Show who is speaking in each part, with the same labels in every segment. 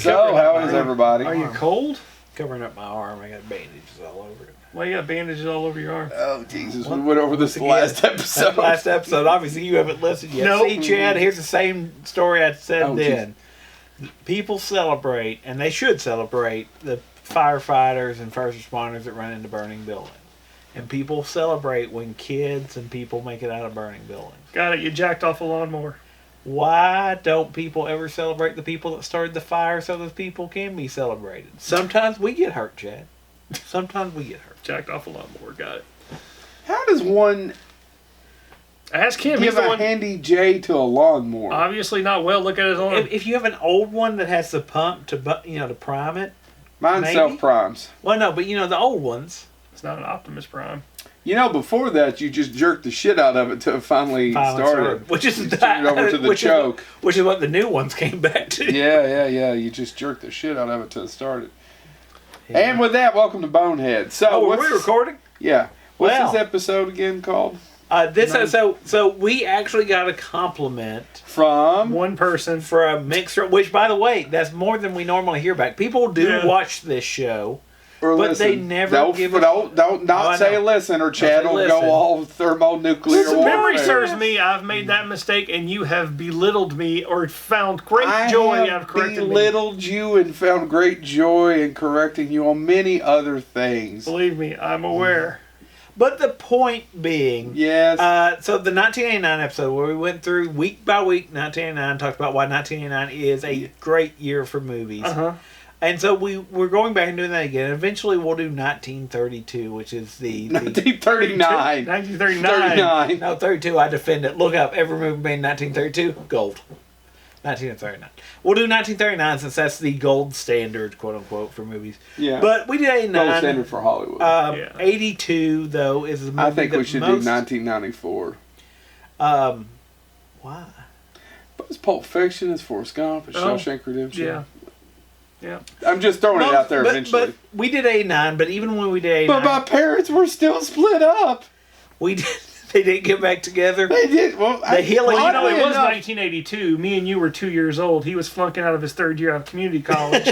Speaker 1: So, how is everybody?
Speaker 2: Are you cold?
Speaker 3: Covering up my arm. I got bandages all over it.
Speaker 2: Why you got bandages all over your arm?
Speaker 1: Oh, Jesus. We went over this last episode.
Speaker 3: Last episode. Obviously, you haven't listened yet.
Speaker 2: Nope.
Speaker 3: See, Chad, here's the same story I said
Speaker 1: Oh,
Speaker 3: then. People celebrate, and they should celebrate, the firefighters and first responders that run into burning buildings. And people celebrate when kids and people make it out of burning buildings.
Speaker 2: Got it. You jacked off a lawnmower.
Speaker 3: Why don't people ever celebrate the people that started the fire so those people can be celebrated? Sometimes we get hurt, Chad. Sometimes we get hurt.
Speaker 2: Jacked off a lawnmower. Got it.
Speaker 1: How does one
Speaker 2: Ask him. He's
Speaker 1: give
Speaker 2: the
Speaker 1: a
Speaker 2: one.
Speaker 1: handy J to a lawnmower?
Speaker 2: Obviously not well. Look at his arm.
Speaker 3: If you have an old one that has the pump to to prime it.
Speaker 1: Mine
Speaker 3: maybe?
Speaker 1: self-primes.
Speaker 3: Well, no, but the old ones.
Speaker 2: It's not an Optimus Prime.
Speaker 1: Before that, you just jerked the shit out of it till it finally started.
Speaker 3: Which is
Speaker 1: You turned it over to the choke.
Speaker 3: Which is what the new ones came back to.
Speaker 1: Yeah. You just jerked the shit out of it till it started.
Speaker 3: Yeah.
Speaker 1: And with that, welcome to Bonehead. So,
Speaker 3: were we recording?
Speaker 1: Yeah. What's
Speaker 3: Well,
Speaker 1: this episode again called?
Speaker 3: So we actually got a compliment
Speaker 1: From
Speaker 2: One person.
Speaker 3: from Mixer, which, by the way, that's more than we normally hear back. People do watch this show.
Speaker 1: or
Speaker 3: But
Speaker 1: listen.
Speaker 3: they never give us-
Speaker 1: Don't not
Speaker 3: I
Speaker 1: say
Speaker 3: know.
Speaker 1: listen, or Chad
Speaker 3: say
Speaker 1: will
Speaker 3: listen.
Speaker 1: go all thermonuclear
Speaker 2: Listen, memory
Speaker 1: warfare.
Speaker 2: serves me. I've made that mistake, and you have belittled me or found great joy out of correcting me.
Speaker 1: belittled you and found great joy in correcting you on many other things.
Speaker 2: Believe me, I'm aware.
Speaker 3: But the point being,
Speaker 1: Yes.
Speaker 3: so the 1989 episode where we went through week by week 1989, talked about why 1989 is a great year for movies.
Speaker 2: Uh-huh.
Speaker 3: And so we're going back and doing that again. Eventually we'll do 1932, which is the
Speaker 1: 1939.
Speaker 2: 1939.
Speaker 1: 39.
Speaker 3: no, 32, I defend it. Look up every movie made in 1932, gold. 1939. We'll do 1939 since that's the gold standard, quote unquote, for movies.
Speaker 1: Yeah.
Speaker 3: But we did 89.
Speaker 1: Gold standard for Hollywood.
Speaker 2: Yeah.
Speaker 3: 82, though, is the movie
Speaker 1: I think we
Speaker 3: that
Speaker 1: should
Speaker 3: most,
Speaker 1: do 1994.
Speaker 3: Why?
Speaker 1: But it's Pulp Fiction, it's Forrest Gump, it's Shawshank Redemption.
Speaker 2: Yeah. Yeah.
Speaker 1: I'm just throwing it out there eventually.
Speaker 3: But we did 89, but even when we did 89,
Speaker 1: But my parents were still split up.
Speaker 3: we did, they didn't get back together.
Speaker 1: They did. Well,
Speaker 3: The healing-
Speaker 2: Well,
Speaker 1: oddly
Speaker 2: it was
Speaker 1: enough-
Speaker 2: 1982. Me and you were 2 years old. He was flunking out of his third year out of community college.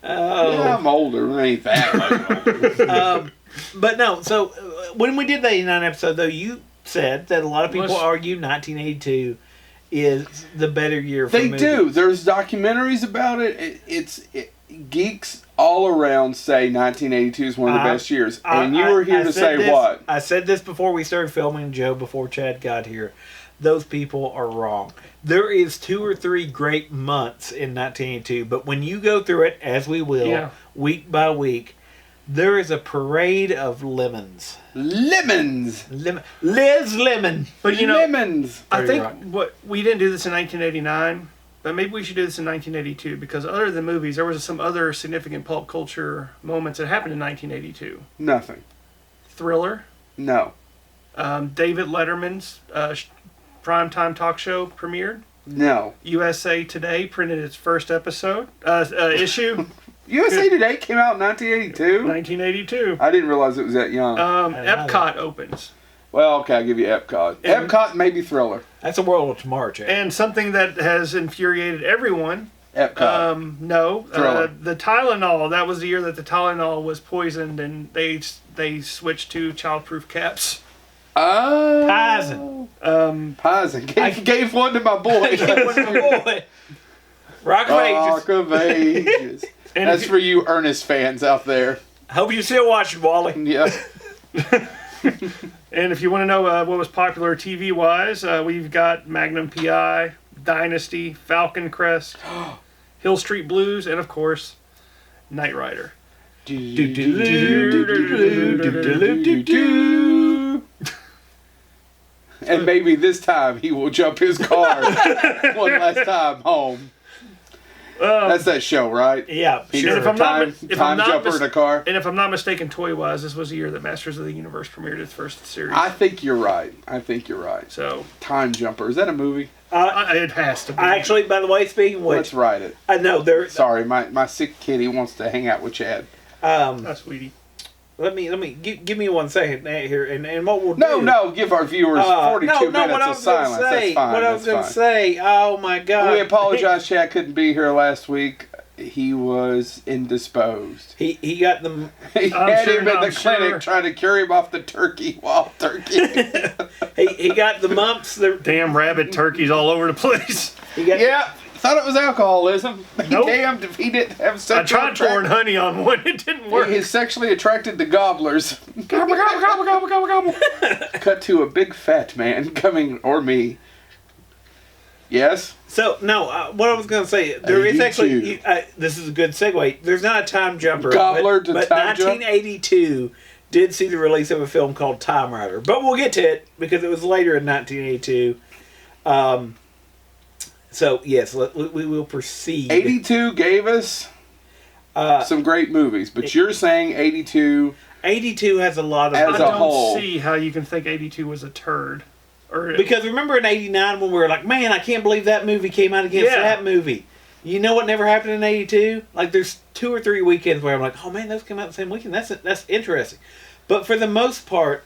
Speaker 1: Yeah, I'm older. I ain't that much older.
Speaker 3: But no, so when we did the 89 episode, though, you said that a lot of people
Speaker 2: Let's-
Speaker 3: argue 1982 is the better year for
Speaker 1: They
Speaker 3: movies.
Speaker 1: do. There's documentaries about it. Geeks all around say 1982 is one of the best years. And you were here to say
Speaker 3: this,
Speaker 1: what?
Speaker 3: I said this before we started filming, Joe, before Chad got here. Those people are wrong. There is 2 or 3 great months in 1982, but when you go through it, as we will, week by week, there is a parade of lemons.
Speaker 1: Lemons.
Speaker 3: Liz Lemon.
Speaker 2: But you know,
Speaker 1: Lemons.
Speaker 2: I
Speaker 3: Very
Speaker 2: think
Speaker 3: right.
Speaker 2: we didn't do this in 1989, but maybe we should do this in 1982 because other than movies, there was some other significant pulp culture moments that happened in 1982.
Speaker 1: Nothing.
Speaker 2: Thriller.
Speaker 1: No.
Speaker 2: David Letterman's primetime talk show premiered.
Speaker 1: No.
Speaker 2: USA Today printed its first issue.
Speaker 1: USA Today came out in 1982?
Speaker 2: 1982.
Speaker 1: I didn't realize it was that young.
Speaker 2: Epcot opens.
Speaker 1: Well, okay, I'll give you Epcot.
Speaker 2: And-
Speaker 1: Epcot, maybe Thriller.
Speaker 3: That's a World of Tomorrow, Chad.
Speaker 2: And something that has infuriated everyone.
Speaker 1: Epcot.
Speaker 2: No.
Speaker 1: Thriller.
Speaker 2: The Tylenol. That was the year that the Tylenol was poisoned, and they switched to childproof caps.
Speaker 1: Oh.
Speaker 3: Pison.
Speaker 1: Pison. Gave one to my boy.
Speaker 3: Rock of Ages.
Speaker 1: Rock of Ages.
Speaker 2: And
Speaker 1: That's for you Ernest fans out there.
Speaker 3: Hope you're still watching, Wally.
Speaker 1: Yeah.
Speaker 2: And if you want to know what was popular TV-wise, we've got Magnum P.I., Dynasty, Falcon Crest, Hill Street Blues, and of course, Knight Rider.
Speaker 1: And maybe this time he will jump his car one last time home. That's that show, right?
Speaker 3: Yeah,
Speaker 1: He's
Speaker 3: sure.
Speaker 2: If I'm not- if I'm not
Speaker 1: jumper in a car.
Speaker 2: And if I'm not mistaken, toy-wise, this was the year that Masters of the Universe premiered its first series.
Speaker 1: I think you're right.
Speaker 2: So
Speaker 1: Time Jumper. Is that a movie?
Speaker 2: it has to be.
Speaker 3: Actually, by the way, speaking of which,
Speaker 1: Let's write it.
Speaker 3: I know there.
Speaker 1: Sorry, my sick kitty wants to hang out with Chad.
Speaker 2: That's sweetie.
Speaker 3: Let me give me 1 second here, and what we'll do.
Speaker 1: No, give our viewers 42 minutes
Speaker 3: what I
Speaker 1: of
Speaker 3: was gonna
Speaker 1: silence.
Speaker 3: say,
Speaker 1: That's fine.
Speaker 3: What I was going to say. Oh my God.
Speaker 1: We apologize. Chad couldn't be here last week. He was indisposed.
Speaker 3: He got the.
Speaker 1: He had him in the clinic trying to cure him off the turkey, wild turkey.
Speaker 3: he got the mumps.
Speaker 2: Damn rabid turkeys all over the place.
Speaker 1: Yeah. Thought it was alcoholism.
Speaker 2: Nope.
Speaker 1: Damned if he didn't have sexual
Speaker 2: I tried pouring honey on one. It didn't work.
Speaker 1: He's sexually attracted to gobblers.
Speaker 2: Gobble, gobble, gobble, gobble, gobble, gobble.
Speaker 1: Cut to a big fat man coming, or me. Yes?
Speaker 3: So, no, what I was going to say, there is actually, this is a good segue. There's not a time jumper.
Speaker 1: Gobbler
Speaker 3: but,
Speaker 1: to
Speaker 3: but
Speaker 1: time jump?
Speaker 3: 1982 did see the release of a film called Time Rider. But we'll get to it because it was later in 1982. So, yes, we will proceed.
Speaker 1: 82 gave us some great movies, but you're saying 82...
Speaker 3: 82 has a lot of...
Speaker 1: As a whole.
Speaker 2: I don't see how you can think 82 was a turd.
Speaker 3: Because remember in 89 when we were like, man, I can't believe that movie came out against that movie. You know what never happened in 82? Like, there's 2 or 3 weekends where I'm like, oh man, those came out the same weekend. That's interesting. But for the most part,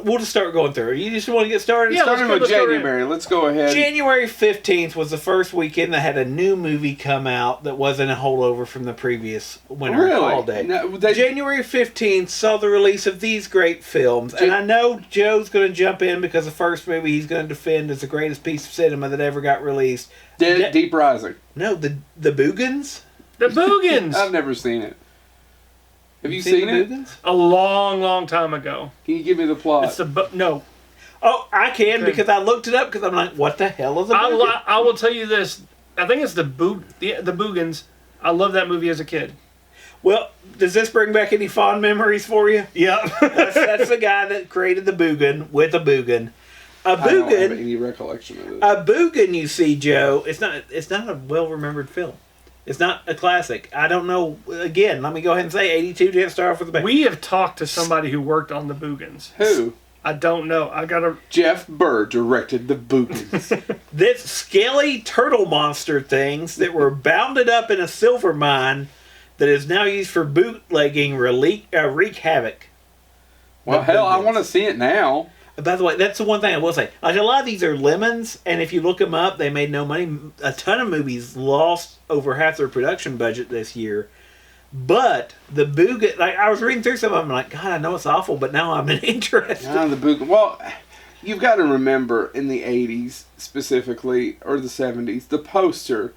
Speaker 3: we'll just start going through. You just want to get started?
Speaker 1: Yeah, starting with January. Let's go ahead.
Speaker 3: January 15th was the first weekend that had a new movie come out that wasn't a holdover from the previous winter holiday. No, January 15th saw the release of these great films. And I know Joe's going to jump in because the first movie he's going to defend is the greatest piece of cinema that ever got released.
Speaker 1: Deep Rising.
Speaker 3: No, the Boogans?
Speaker 2: The Boogans!
Speaker 1: I've never seen it. Have you seen it?
Speaker 3: Boogans?
Speaker 2: A long, long time ago.
Speaker 1: Can you give me the plot?
Speaker 2: It's no.
Speaker 3: Oh, I can because I looked it up because I'm like, what the hell is a Boogan?
Speaker 2: I will tell you this. I think it's the Boogans. I love that movie as a kid.
Speaker 3: Well, does this bring back any fond memories for you?
Speaker 2: Yeah.
Speaker 3: that's the guy that created the Boogan with a Boogan. I don't have
Speaker 1: any recollection of this.
Speaker 3: A Boogan, you see, Joe, it's not a well-remembered film. It's not a classic. I don't know. Again, let me go ahead and say 82 didn't start off with the bang.
Speaker 2: We have talked to somebody who worked on the Boogans.
Speaker 1: Who?
Speaker 2: I don't know. I gotta.
Speaker 1: Jeff Burr directed the Boogans.
Speaker 3: This scaly turtle monster things that were bounded up in a silver mine that is now used for bootlegging wreak havoc.
Speaker 1: Well, hell, I want to see it now.
Speaker 3: By the way, that's the one thing I will say. Like, a lot of these are lemons, and if you look them up, they made no money. A ton of movies lost over half their production budget this year. But the Boogan, like, I was reading through some of them, like, God, I know it's awful, but now I'm interested.
Speaker 1: The Boogan. Well, you've got to remember in the 80s specifically, or the 70s, the poster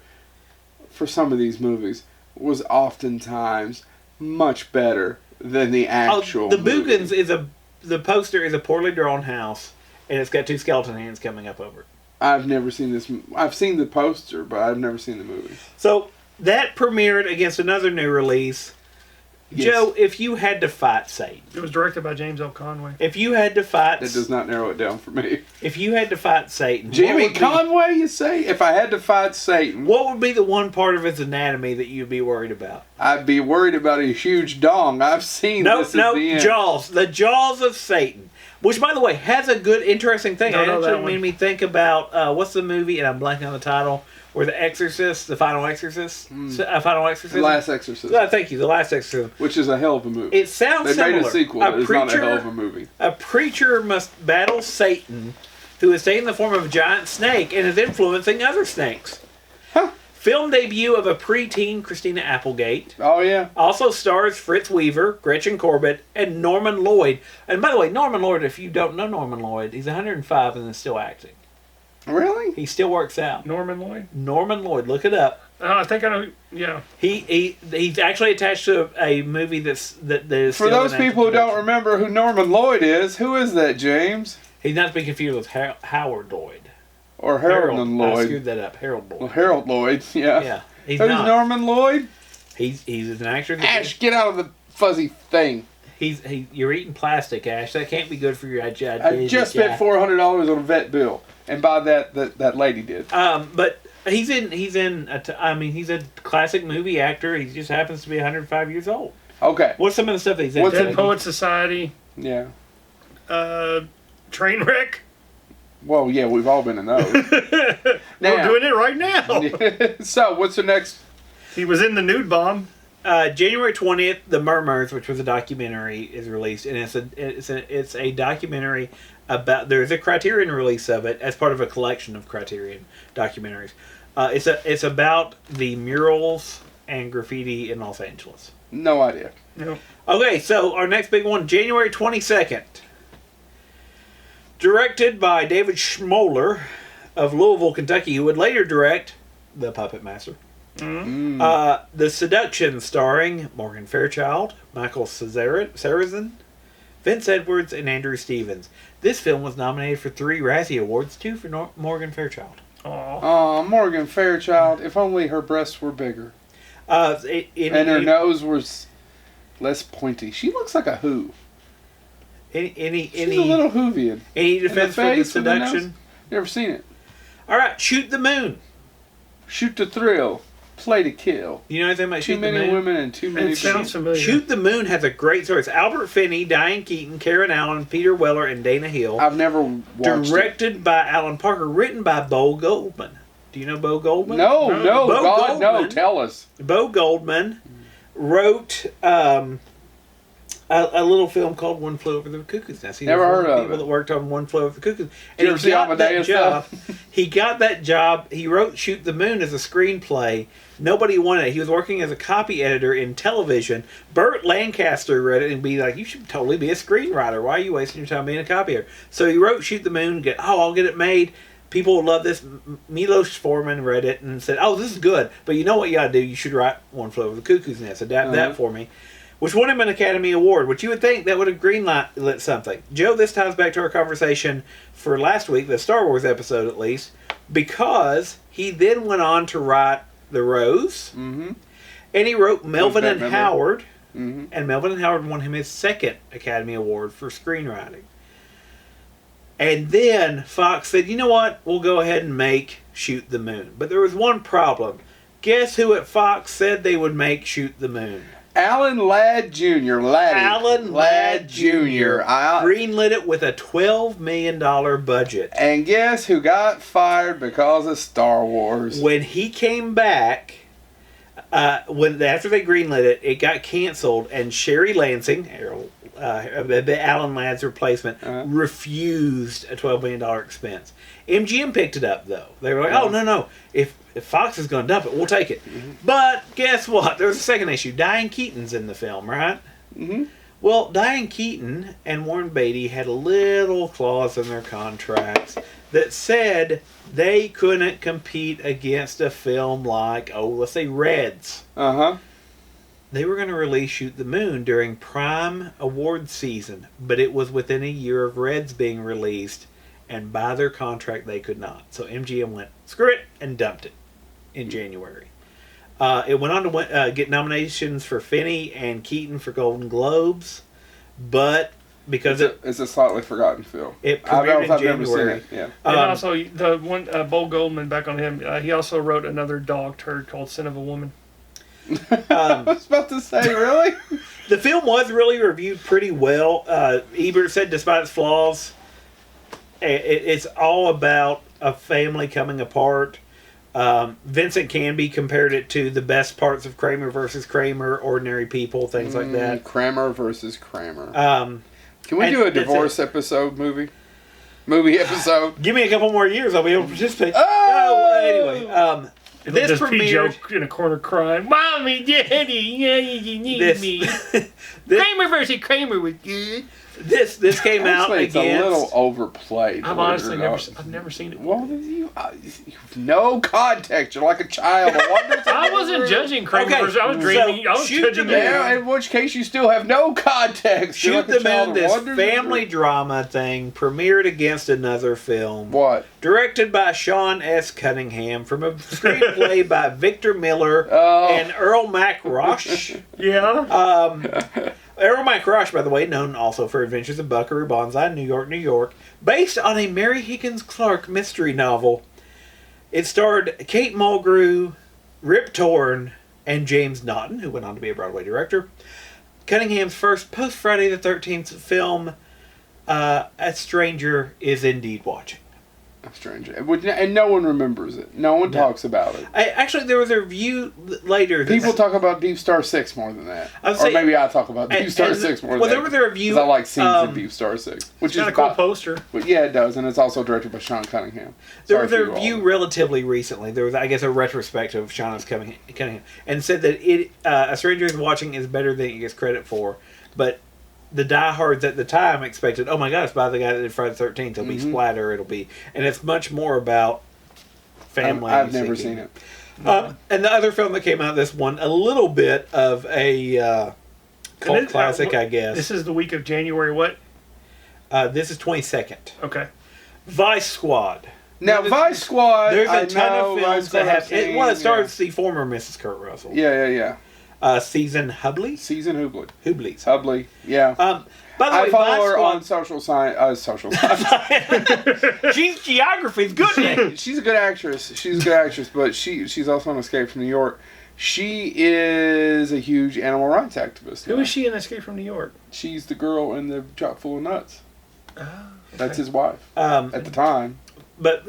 Speaker 1: for some of these movies was oftentimes much better than the actual
Speaker 3: The
Speaker 1: movie.
Speaker 3: Boogans the poster is a poorly drawn house, and it's got 2 skeleton hands coming up over it.
Speaker 1: I've never seen this. I've seen the poster, but I've never seen the movie.
Speaker 3: So that premiered against another new release. Yes. Joe, if you had to fight Satan.
Speaker 2: It was directed by James L. Conway.
Speaker 3: If you had to fight...
Speaker 1: That does not narrow it down for me.
Speaker 3: If you had to fight Satan...
Speaker 1: Jimmy Conway, you say? If I had to fight Satan...
Speaker 3: What would be the one part of his anatomy that you'd be worried about?
Speaker 1: I'd be worried about a huge dong. I've seen this at the end.
Speaker 3: Jaws. The Jaws of Satan. Which, by the way, has a good, interesting thing. It actually made me think about... what's the movie? And I'm blanking on the title. Where The Exorcist, The Final Exorcist, Final Exorcism?
Speaker 1: The Last Exorcism.
Speaker 3: Thank you, The Last Exorcism.
Speaker 1: Which is a hell of a movie.
Speaker 3: It sounds similar.
Speaker 1: They made a sequel, but it's not a hell of a movie.
Speaker 3: A preacher must battle Satan, who is taking the form of a giant snake and is influencing other snakes.
Speaker 1: Huh.
Speaker 3: Film debut of a preteen Christina Applegate.
Speaker 1: Oh, yeah.
Speaker 3: Also stars Fritz Weaver, Gretchen Corbett, and Norman Lloyd. And by the way, Norman Lloyd, if you don't know Norman Lloyd, he's 105 and is still acting.
Speaker 1: Really?
Speaker 3: He still works out.
Speaker 2: Norman Lloyd?
Speaker 3: Norman Lloyd. Look it up.
Speaker 2: I think I know. Yeah.
Speaker 3: He's actually attached to a movie that is
Speaker 1: for those people who don't remember who Norman Lloyd is, who is that, James?
Speaker 3: He's not to be confused with Howard Lloyd.
Speaker 1: Or Harold Lloyd.
Speaker 3: I screwed that up. Harold Lloyd.
Speaker 1: Well, Harold Lloyd, yeah.
Speaker 3: Yeah.
Speaker 1: Who's Norman Lloyd?
Speaker 3: He's an actor.
Speaker 1: Ash, get out of the fuzzy thing.
Speaker 3: You're eating plastic, Ash. That can't be good for your digestion.
Speaker 1: I just spent $400 on a vet bill, and by that lady did.
Speaker 3: But he's a classic movie actor. He just happens to be 105 years old.
Speaker 1: Okay.
Speaker 3: What's some of the stuff that he's in?
Speaker 2: Dead Poets Society.
Speaker 1: Yeah.
Speaker 2: Trainwreck.
Speaker 1: Well, yeah, we've all been in those.
Speaker 2: We're doing it right now.
Speaker 1: So, what's the next?
Speaker 2: He was in The Nude Bomb.
Speaker 3: January 20th, The Murmurs, which was a documentary, is released, and it's a documentary about. There's a Criterion release of it as part of a collection of Criterion documentaries. It's about the murals and graffiti in Los Angeles.
Speaker 1: No idea.
Speaker 2: No.
Speaker 3: Okay, so our next big one, January 22nd. Directed by David Schmoller of Louisville, Kentucky, who would later direct The Puppet Master. The Seduction, starring Morgan Fairchild, Michael Sarrazin, Vince Edwards, and Andrew Stevens. This film was nominated for 3 Razzie Awards, 2 for Morgan Fairchild.
Speaker 1: Oh, Morgan Fairchild. If only her breasts were bigger. And her nose was less pointy. She looks like a who. She's a little Whovian.
Speaker 3: Any defense for The Seduction?
Speaker 1: Never seen it.
Speaker 3: All right, Shoot the Moon.
Speaker 1: Shoot to thrill. Play to kill.
Speaker 3: You know anything about
Speaker 1: Shoot the Moon? Too many women and too many.
Speaker 2: It sounds familiar.
Speaker 3: Shoot the Moon has a great story. It's Albert Finney, Diane Keaton, Karen Allen, Peter Weller, and Dana Hill.
Speaker 1: I've never watched
Speaker 3: Directed by Alan Parker, written by Bo Goldman. Do you know Bo Goldman?
Speaker 1: No,
Speaker 3: Bo
Speaker 1: God,
Speaker 3: Goldman,
Speaker 1: no. Tell us.
Speaker 3: Bo Goldman wrote a little film called One Flew Over the Cuckoo's Nest. He
Speaker 1: Never
Speaker 3: was
Speaker 1: heard
Speaker 3: one of
Speaker 1: of
Speaker 3: the people
Speaker 1: it.
Speaker 3: that worked on One Flew Over the Cuckoo's Nest.
Speaker 1: Did you ever see Amadeus
Speaker 3: job. He got that job. He wrote Shoot the Moon as a screenplay. Nobody wanted it. He was working as a copy editor in television. Burt Lancaster read it and be like, "You should totally be a screenwriter. Why are you wasting your time being a copy editor?" So he wrote Shoot the Moon. I'll get it made. People will love this. Milos Forman read it and said, "Oh, this is good. But you know what you got to do? You should write One Flew Over the Cuckoo's Nest. Adapt that for me." Which won him an Academy Award, which you would think that would have greenlit something. Joe, this ties back to our conversation for last week, the Star Wars episode at least, because he then went on to write The Rose, and he wrote Melvin and Howard, and Melvin and Howard won him his 2nd Academy Award for screenwriting. And then Fox said, you know what, we'll go ahead and make Shoot the Moon. But there was one problem. Guess who at Fox said they would make Shoot the Moon?
Speaker 1: Alan Ladd Jr.
Speaker 3: Alan Ladd Jr.
Speaker 1: I
Speaker 3: greenlit it with a $12 million budget.
Speaker 1: And guess who got fired because of Star Wars?
Speaker 3: When he came back, after they greenlit it, it got canceled, and Sherry Lansing, Alan Ladd's replacement, refused a $12 million expense. MGM picked it up, though. They were like, oh, no. If Fox is going to dump it, we'll take it. But guess what? There's a second issue. Diane Keaton's in the film, right? Well, Diane Keaton and Warren Beatty had a little clause in their contracts that said they couldn't compete against a film like, let's say Reds. They were going to release Shoot the Moon during Prime Awards season, but it was within a year of Reds being released, and by their contract they could not. So MGM went, screw it, and dumped it in January. It went on to get nominations for Finney and Keaton for Golden Globes, but because
Speaker 1: it's a slightly forgotten film.
Speaker 3: It premiered in January.
Speaker 1: Never seen it. Yeah.
Speaker 2: And also, the one, Bo Goldman, back on him, he also wrote another dog turd called Sin of a Woman.
Speaker 1: I was about to say, really?
Speaker 3: The film was really reviewed pretty well. Ebert said, despite its flaws, it's all about a family coming apart. Vincent Canby compared it to the best parts of Kramer versus Kramer, Ordinary People, things like that.
Speaker 1: Kramer versus Kramer.
Speaker 3: Can
Speaker 1: we do a divorce episode movie episode?
Speaker 3: Give me a couple more years, I'll be able to participate. Anyway, this
Speaker 2: just
Speaker 3: premiered
Speaker 2: Joe in a corner crying, "Mommy, Daddy, yeah, you need me." Kramer versus Kramer was good.
Speaker 3: This came out again.
Speaker 1: It's a little overplayed.
Speaker 2: I've honestly never seen it.
Speaker 1: Well, you no context. You're like a child.
Speaker 2: I wasn't judging Kramer versus. I was dreaming. I was judging you.
Speaker 1: In which case, you still have no context.
Speaker 3: Shoot the Moon. This family drama thing premiered against another film.
Speaker 1: What?
Speaker 3: Directed by Sean S. Cunningham from a screenplay by Victor Miller and Earl McRosh.
Speaker 2: Yeah.
Speaker 3: Earl McRosh, by the way, known also for Adventures of Buckaroo Banzai, New York, New York, based on a Mary Higgins Clark mystery novel. It starred Kate Mulgrew, Rip Torn, and James Naughton, who went on to be a Broadway director. Cunningham's first post-Friday the 13th film, A Stranger is Indeed Watching.
Speaker 1: Stranger. And no one remembers it. No one talks about it.
Speaker 3: Actually, there was a review later.
Speaker 1: People talk about Deep Star 6 more than that. Or maybe I talk about Deep Star 6 more than that.
Speaker 3: Well, there was a review.
Speaker 1: Because I like scenes in Deep Star 6. Which
Speaker 2: is a cool poster.
Speaker 1: But yeah, it does. And it's also directed by Sean Cunningham.
Speaker 3: There was a review relatively recently. There was, I guess, a retrospective of Sean Cunningham. And said that A Stranger is Watching is better than it gets credit for. But the diehards at the time expected, oh my God, it's by the guy that did Friday the 13th. It'll be splatter. It'll be, and it's much more about family.
Speaker 1: I've never seen it.
Speaker 3: And the other film that came out, this one, a little bit of a cult classic, I guess.
Speaker 2: This is the week of January what?
Speaker 3: This is 22nd.
Speaker 2: Okay.
Speaker 3: Vice Squad.
Speaker 1: Now, Vice Squad,
Speaker 3: there's a ton of films that have. It stars the former Mrs. Kurt Russell.
Speaker 1: Yeah.
Speaker 3: Season Hubley.
Speaker 1: Hubley, yeah.
Speaker 3: By the way,
Speaker 1: I follow her on social science.
Speaker 3: She's geography's good.
Speaker 1: She's a good actress. But she's also on Escape from New York. She is a huge animal rights activist.
Speaker 2: Who is she in Escape from New York?
Speaker 1: She's the girl in the Chock full of nuts.
Speaker 2: Oh, okay.
Speaker 1: That's his wife at the time.
Speaker 3: But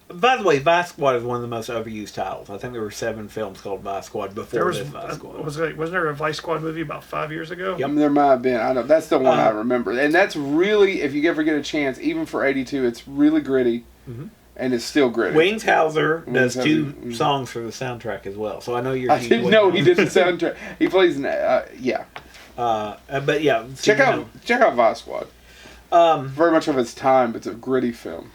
Speaker 3: by the way, Vice Squad is one of the most overused titles. I think there were 7 films called Vice Squad before this Vice Squad.
Speaker 2: Wasn't there a Vice Squad movie about 5 years ago?
Speaker 1: Yep. There might have been. I know that's the one I remember, and that's really, if you ever get a chance, even for '82, it's really gritty, and it's still gritty.
Speaker 3: Wings Hauser does 2 songs for the soundtrack as well, so I know you're.
Speaker 1: I didn't know he did the soundtrack. He plays in yeah.
Speaker 3: But yeah,
Speaker 1: check out Vice Squad. Very much of its time, but it's a gritty film.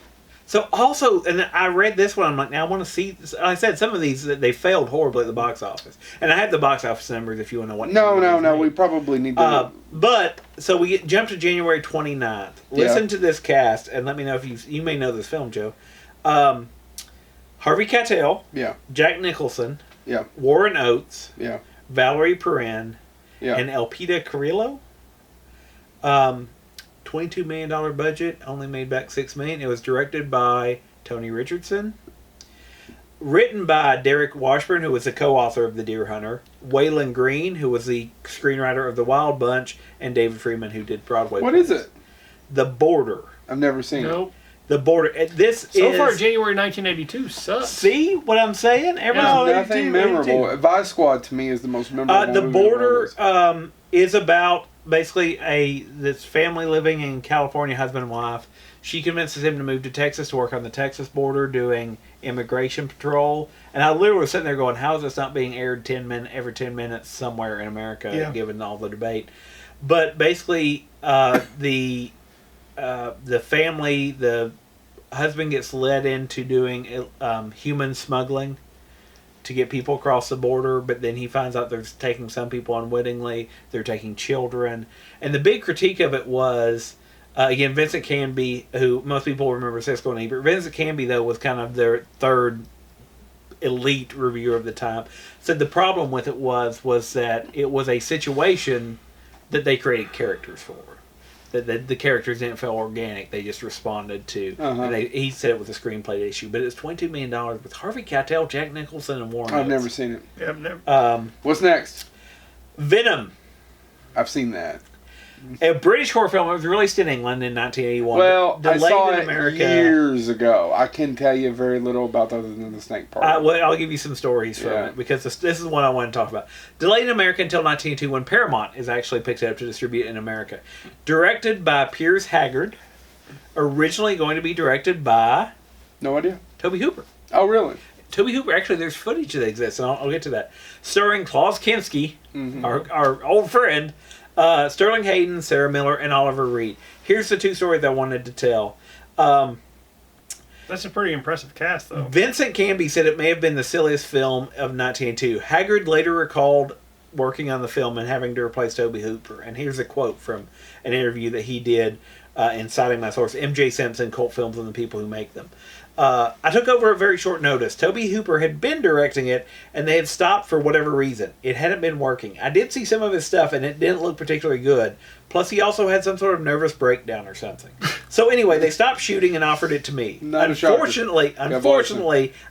Speaker 3: So also, and I read this one, I'm like, now I want to see, I said some of these, they failed horribly at the box office. And I have the box office numbers if you want to know what.
Speaker 1: No, we probably need to.
Speaker 3: But, so we jump to January 29th. Listen to this cast, and let me know if you may know this film, Joe. Harvey Keitel.
Speaker 1: Yeah.
Speaker 3: Jack Nicholson.
Speaker 1: Yeah.
Speaker 3: Warren Oates.
Speaker 1: Yeah.
Speaker 3: Valerie Perrin.
Speaker 1: Yeah.
Speaker 3: And Elpida Carrillo. $22 million budget, only made back $6 million. It was directed by Tony Richardson. Written by Derek Washburn, who was the co-author of The Deer Hunter. Waylon Green, who was the screenwriter of The Wild Bunch. And David Freeman, who did Broadway.
Speaker 1: What is it?
Speaker 3: The Border.
Speaker 1: I've never seen it.
Speaker 3: The Border.
Speaker 2: So far, January 1982 sucks.
Speaker 3: See what I'm saying?
Speaker 1: Nothing memorable. Vice Squad, to me, is the most memorable
Speaker 3: The Border is about basically this family living in California, husband and wife. She convinces him to move to Texas to work on the Texas border doing immigration patrol. And I literally was sitting there going, how is this not being aired every 10 minutes somewhere in America, given all the debate? But basically, the family, the husband gets led into doing human smuggling to get people across the border, but then he finds out they're taking some people unwittingly, they're taking children. And the big critique of it was, again, Vincent Canby, who most people remember Siskel and Ebert. Vincent Canby, though, was kind of their third elite reviewer of the time. Said the problem with it was that it was a situation that they created characters for. That the characters didn't feel organic; they just responded to. And he said it was a screenplay issue, but it's $22 million with Harvey Keitel, Jack Nicholson, and Warren Oates.
Speaker 1: I've never seen it.
Speaker 2: Yeah, I've never.
Speaker 1: What's next?
Speaker 3: Venom.
Speaker 1: I've seen that.
Speaker 3: A British horror film. It was released in England in 1981.
Speaker 1: Well, I saw
Speaker 3: in
Speaker 1: it
Speaker 3: America
Speaker 1: years ago. I can tell you very little about other than the snake part.
Speaker 3: Well, I'll give you some stories from it because this is what I want to talk about. Delayed in America until 1982 when Paramount is actually picked up to distribute in America. Directed by Piers Haggard. Originally going to be directed by...
Speaker 1: No idea.
Speaker 3: Toby Hooper.
Speaker 1: Oh, really?
Speaker 3: Toby Hooper. Actually, there's footage that exists, and I'll get to that. Starring Klaus Kinski, our old friend... Sterling Hayden, Sarah Miller, and Oliver Reed. Here's the 2 stories I wanted to tell.
Speaker 2: That's a pretty impressive cast, though.
Speaker 3: Vincent Canby said it may have been the silliest film of 1902. Haggard later recalled working on the film and having to replace Toby Hooper. And here's a quote from an interview that he did in citing my source, M.J. Simpson, Cult Films and the People Who Make Them. I took over at very short notice. Toby Hooper had been directing it, and they had stopped for whatever reason. It hadn't been working. I did see some of his stuff, and it didn't look particularly good. Plus, he also had some sort of nervous breakdown or something. So anyway, they stopped shooting and offered it to me. Unfortunately,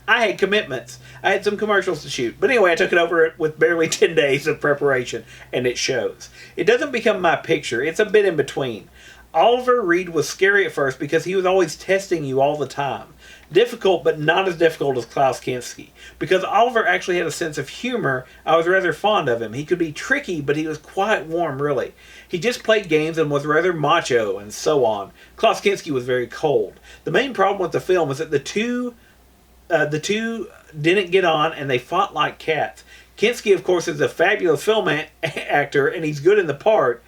Speaker 3: I had commitments. I had some commercials to shoot. But anyway, I took it over with barely 10 days of preparation, and it shows. It doesn't become my picture. It's a bit in between. Oliver Reed was scary at first because he was always testing you all the time. Difficult, but not as difficult as Klaus Kinski. Because Oliver actually had a sense of humor, I was rather fond of him. He could be tricky, but he was quite warm, really. He just played games and was rather macho, and so on. Klaus Kinski was very cold. The main problem with the film was that the two didn't get on, and they fought like cats. Kinski, of course, is a fabulous film actor, and he's good in the part.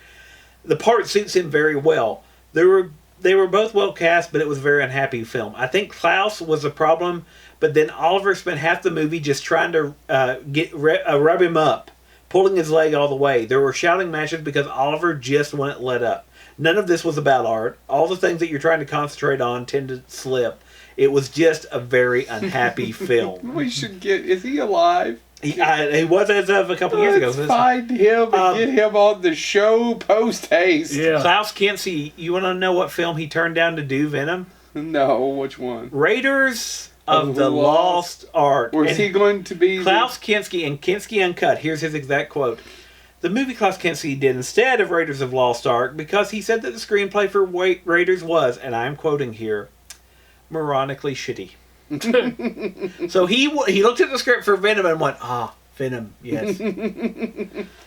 Speaker 3: The part suits him very well. They were both well cast, but it was a very unhappy film. I think Klaus was the problem, but then Oliver spent half the movie just trying to rub him up, pulling his leg all the way. There were shouting matches because Oliver just wouldn't let up. None of this was about art. All the things that you're trying to concentrate on tend to slip. It was just a very unhappy film.
Speaker 1: We should get... Is he alive?
Speaker 3: He was as of a couple years ago.
Speaker 1: Let's find him and get him on the show post-haste.
Speaker 2: Yeah.
Speaker 3: Klaus Kinski, you want to know what film he turned down to do Venom?
Speaker 1: No, which one?
Speaker 3: Raiders of the Lost Ark.
Speaker 1: Or is he going to be...
Speaker 3: Klaus Kinski in Kinski Uncut. Here's his exact quote. The movie Klaus Kinski did instead of Raiders of Lost Ark because he said that the screenplay for Raiders was, and I'm quoting here, moronically shitty. So he looked at the script for Venom and went, Venom, yes.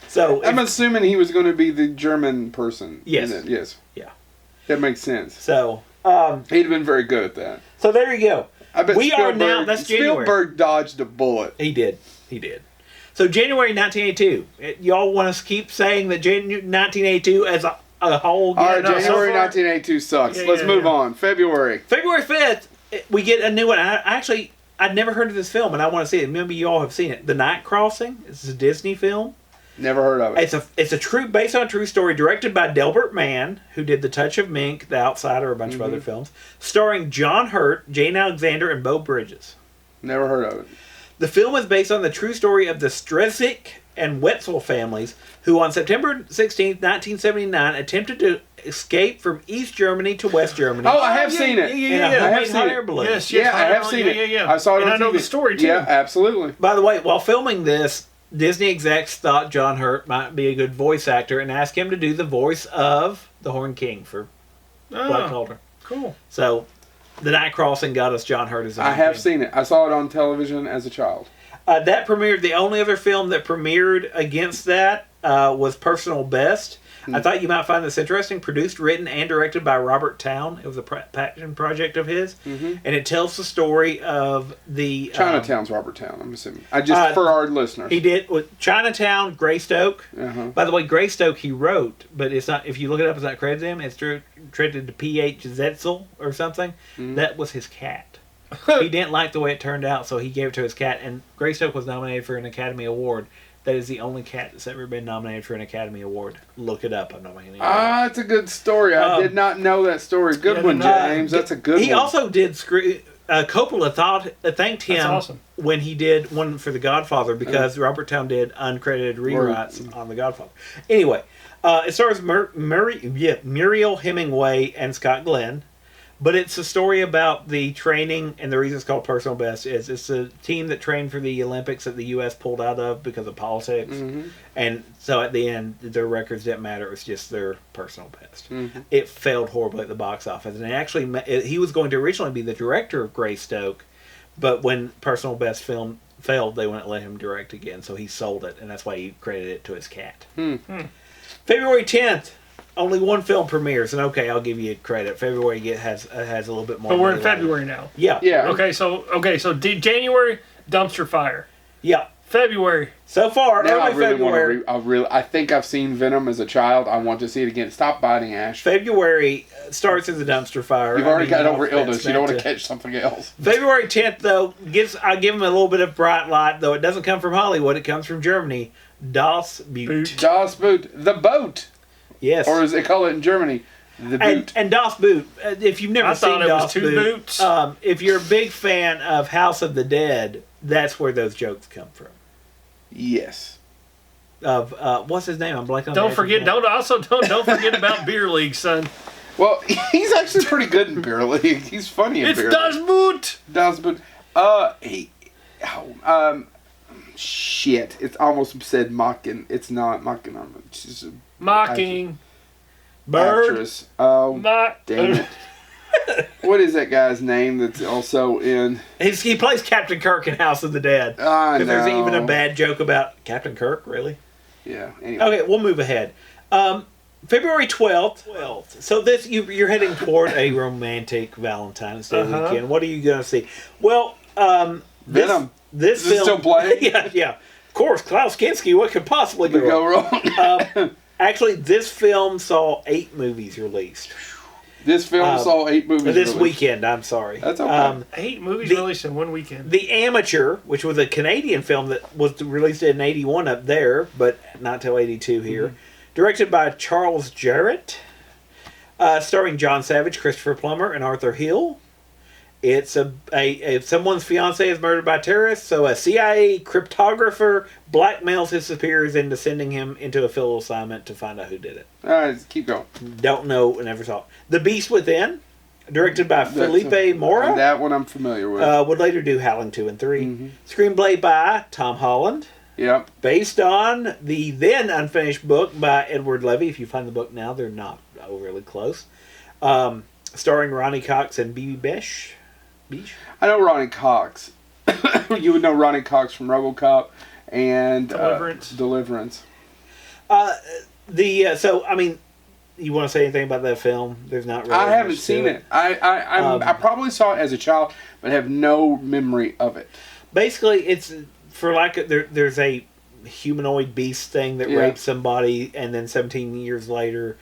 Speaker 3: So
Speaker 1: I'm assuming he was going to be the German person.
Speaker 3: Yes.
Speaker 1: In it. Yes.
Speaker 3: Yeah.
Speaker 1: That makes sense.
Speaker 3: So
Speaker 1: He'd have been very good at that.
Speaker 3: So there you go.
Speaker 1: I bet
Speaker 3: That's January.
Speaker 1: Spielberg dodged a bullet.
Speaker 3: He did. So January 1982. Y'all want to keep saying that 1982 as a whole?
Speaker 1: All right, January 1982 sucks. Let's move on. February
Speaker 3: 5th, we get a new one. I'd never heard of this film, and I want to see it. Maybe you all have seen it. The Night Crossing. It's a Disney film.
Speaker 1: Never heard of it.
Speaker 3: It's based on a true story, directed by Delbert Mann, who did The Touch of Mink, The Outsider, a bunch of other films, starring John Hurt, Jane Alexander, and Beau Bridges.
Speaker 1: Never heard of it.
Speaker 3: The film is based on the true story of the Strezick and Wetzel families, who on September 16, 1979, attempted to escape from East Germany to West Germany.
Speaker 1: Oh, I have seen it.
Speaker 3: Yeah.
Speaker 1: I have seen it.
Speaker 2: Yes,
Speaker 1: I have seen it.
Speaker 2: Yeah.
Speaker 1: I saw it on TV.
Speaker 2: I know the story, too.
Speaker 1: Yeah, absolutely.
Speaker 3: By the way, while filming this, Disney execs thought John Hurt might be a good voice actor and asked him to do the voice of the Horned King for Black Cauldron.
Speaker 2: Cool.
Speaker 3: So, The Night Crossing got us John Hurt as the
Speaker 1: I have seen it. I saw it on television as a child.
Speaker 3: That premiered. The only other film that premiered against that was Personal Best. I thought you might find this interesting. Produced, written, and directed by Robert Towne. It was a passion project of his. And it tells the story of the...
Speaker 1: Chinatown's Robert Towne, I'm assuming. For our listeners.
Speaker 3: He did with Chinatown, Greystoke. By the way, Greystoke he wrote, but it's not. If you look it up, it's not credited to him. It's credited to P.H. Zetzel or something. That was his cat. He didn't like the way it turned out, so he gave it to his cat. And Greystoke was nominated for an Academy Award. That is the only cat that's ever been nominated for an Academy Award. Look it up. I'm not making it up.
Speaker 1: That's a good story. I did not know that story. Good one, James. That's a good one.
Speaker 3: He also did... Coppola thanked him when he did one for The Godfather because Robert Towne did uncredited rewrites on The Godfather. Anyway, it stars Muriel Hemingway and Scott Glenn. But it's a story about the training, and the reason it's called Personal Best is it's a team that trained for the Olympics that the U.S. pulled out of because of politics. And so at the end, their records didn't matter. It was just their personal best. It failed horribly at the box office. And actually, he was going to originally be the director of Greystoke, but when Personal Best film failed, they wouldn't let him direct again. So he sold it, and that's why he credited it to his cat. February 10th. Only one film premieres, and okay, I'll give you credit. February has a little bit more.
Speaker 2: But we're in February now.
Speaker 3: Yeah.
Speaker 2: Okay, so January, Dumpster Fire.
Speaker 3: Yeah.
Speaker 2: February.
Speaker 3: So far,
Speaker 1: now
Speaker 3: early February.
Speaker 1: I think I've seen Venom as a child. I want to see it again. Stop biting, Ash.
Speaker 3: February starts as a Dumpster Fire.
Speaker 1: You've already got over illness. You don't want to catch something else.
Speaker 3: February 10th, though, I give him a little bit of bright light, though it doesn't come from Hollywood. It comes from Germany. Das Boot.
Speaker 1: Das Boot. The boat.
Speaker 3: Yes.
Speaker 1: Or as they call it in Germany, the boot.
Speaker 3: And Das Boot, if you've never seen Das Boot,
Speaker 2: boots.
Speaker 3: If you're a big fan of House of the Dead, that's where those jokes come from.
Speaker 1: Yes.
Speaker 3: Of what's his name? I'm blanking on.
Speaker 2: Don't forget about Beer League, son.
Speaker 1: Well, he's actually pretty good in Beer League. He's funny in Beer League.
Speaker 2: It's Das Boot.
Speaker 1: Das Boot. Shit. It's almost said mocking. It's not mocking. It's just
Speaker 2: mocking.
Speaker 3: Bird.
Speaker 1: actress. Oh,
Speaker 2: Not.
Speaker 1: damn it. What is that guy's name that's also in...
Speaker 3: He plays Captain Kirk in House of the Dead.
Speaker 1: I know.
Speaker 3: Because there's even a bad joke about Captain Kirk, really?
Speaker 1: Yeah, anyway.
Speaker 3: Okay, we'll move ahead. February 12th. So this you're heading toward a romantic Valentine's Day weekend. What are you going to see? Well,
Speaker 1: Venom.
Speaker 3: This
Speaker 1: Is it
Speaker 3: film,
Speaker 1: still playing?
Speaker 3: yeah. Of course, Klaus Kinski. What could possibly go
Speaker 1: wrong?
Speaker 3: Actually, this film saw 8 movies released.
Speaker 1: This film saw 8 movies
Speaker 3: This
Speaker 1: released.
Speaker 3: weekend, I'm sorry.
Speaker 1: That's okay.
Speaker 2: 8 movies released in one weekend.
Speaker 3: The Amateur, which was a Canadian film that was released in 81 up there, but not till 82 here. Mm-hmm. Directed by Charles Jarrett. Starring John Savage, Christopher Plummer, and Arthur Hill. It's someone's fiance is murdered by terrorists, so a CIA cryptographer blackmails his superiors into sending him into a field assignment to find out who did it.
Speaker 1: All right, keep going.
Speaker 3: Don't know, never saw it. The Beast Within, directed by Felipe Mora.
Speaker 1: That one I'm familiar with.
Speaker 3: Would later do Howling 2 and 3.
Speaker 1: Mm-hmm.
Speaker 3: Screenplay by Tom Holland.
Speaker 1: Yep.
Speaker 3: Based on the then unfinished book by Edward Levy. If you find the book now, they're not overly close. Starring Ronnie Cox and B.B. Bish.
Speaker 1: I know Ronnie Cox. You would know Ronnie Cox from RoboCop and Deliverance.
Speaker 3: So I mean, you want to say anything about that film? There's not really.
Speaker 1: I haven't seen it. I probably saw it as a child, but have no memory of it.
Speaker 3: Basically, it's there's a humanoid beast thing that rapes somebody, and then 17 years later,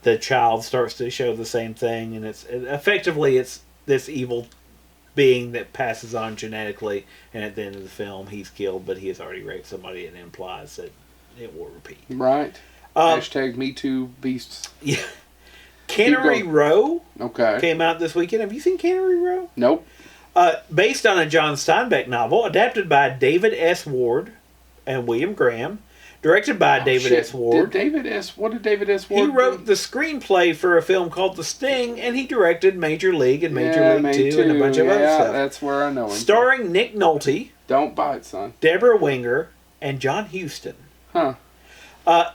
Speaker 3: the child starts to show the same thing, and it's this evil being that passes on genetically, and at the end of the film he's killed, but he has already raped somebody, and implies that it will repeat.
Speaker 1: Right. Hashtag Me Too Beasts.
Speaker 3: Yeah. Cannery Row came out this weekend. Have you seen Cannery Row?
Speaker 1: Nope.
Speaker 3: Based on a John Steinbeck novel, adapted by David S. Ward and William Graham. Directed by David S. Ward.
Speaker 1: What did David S. Ward
Speaker 3: He wrote the screenplay for a film called The Sting, and he directed Major League and Major League 2 and a bunch of other stuff.
Speaker 1: That's where I know him.
Speaker 3: Starring Nick Nolte.
Speaker 1: Don't bite, son.
Speaker 3: Deborah Winger, and John Huston.
Speaker 1: Huh.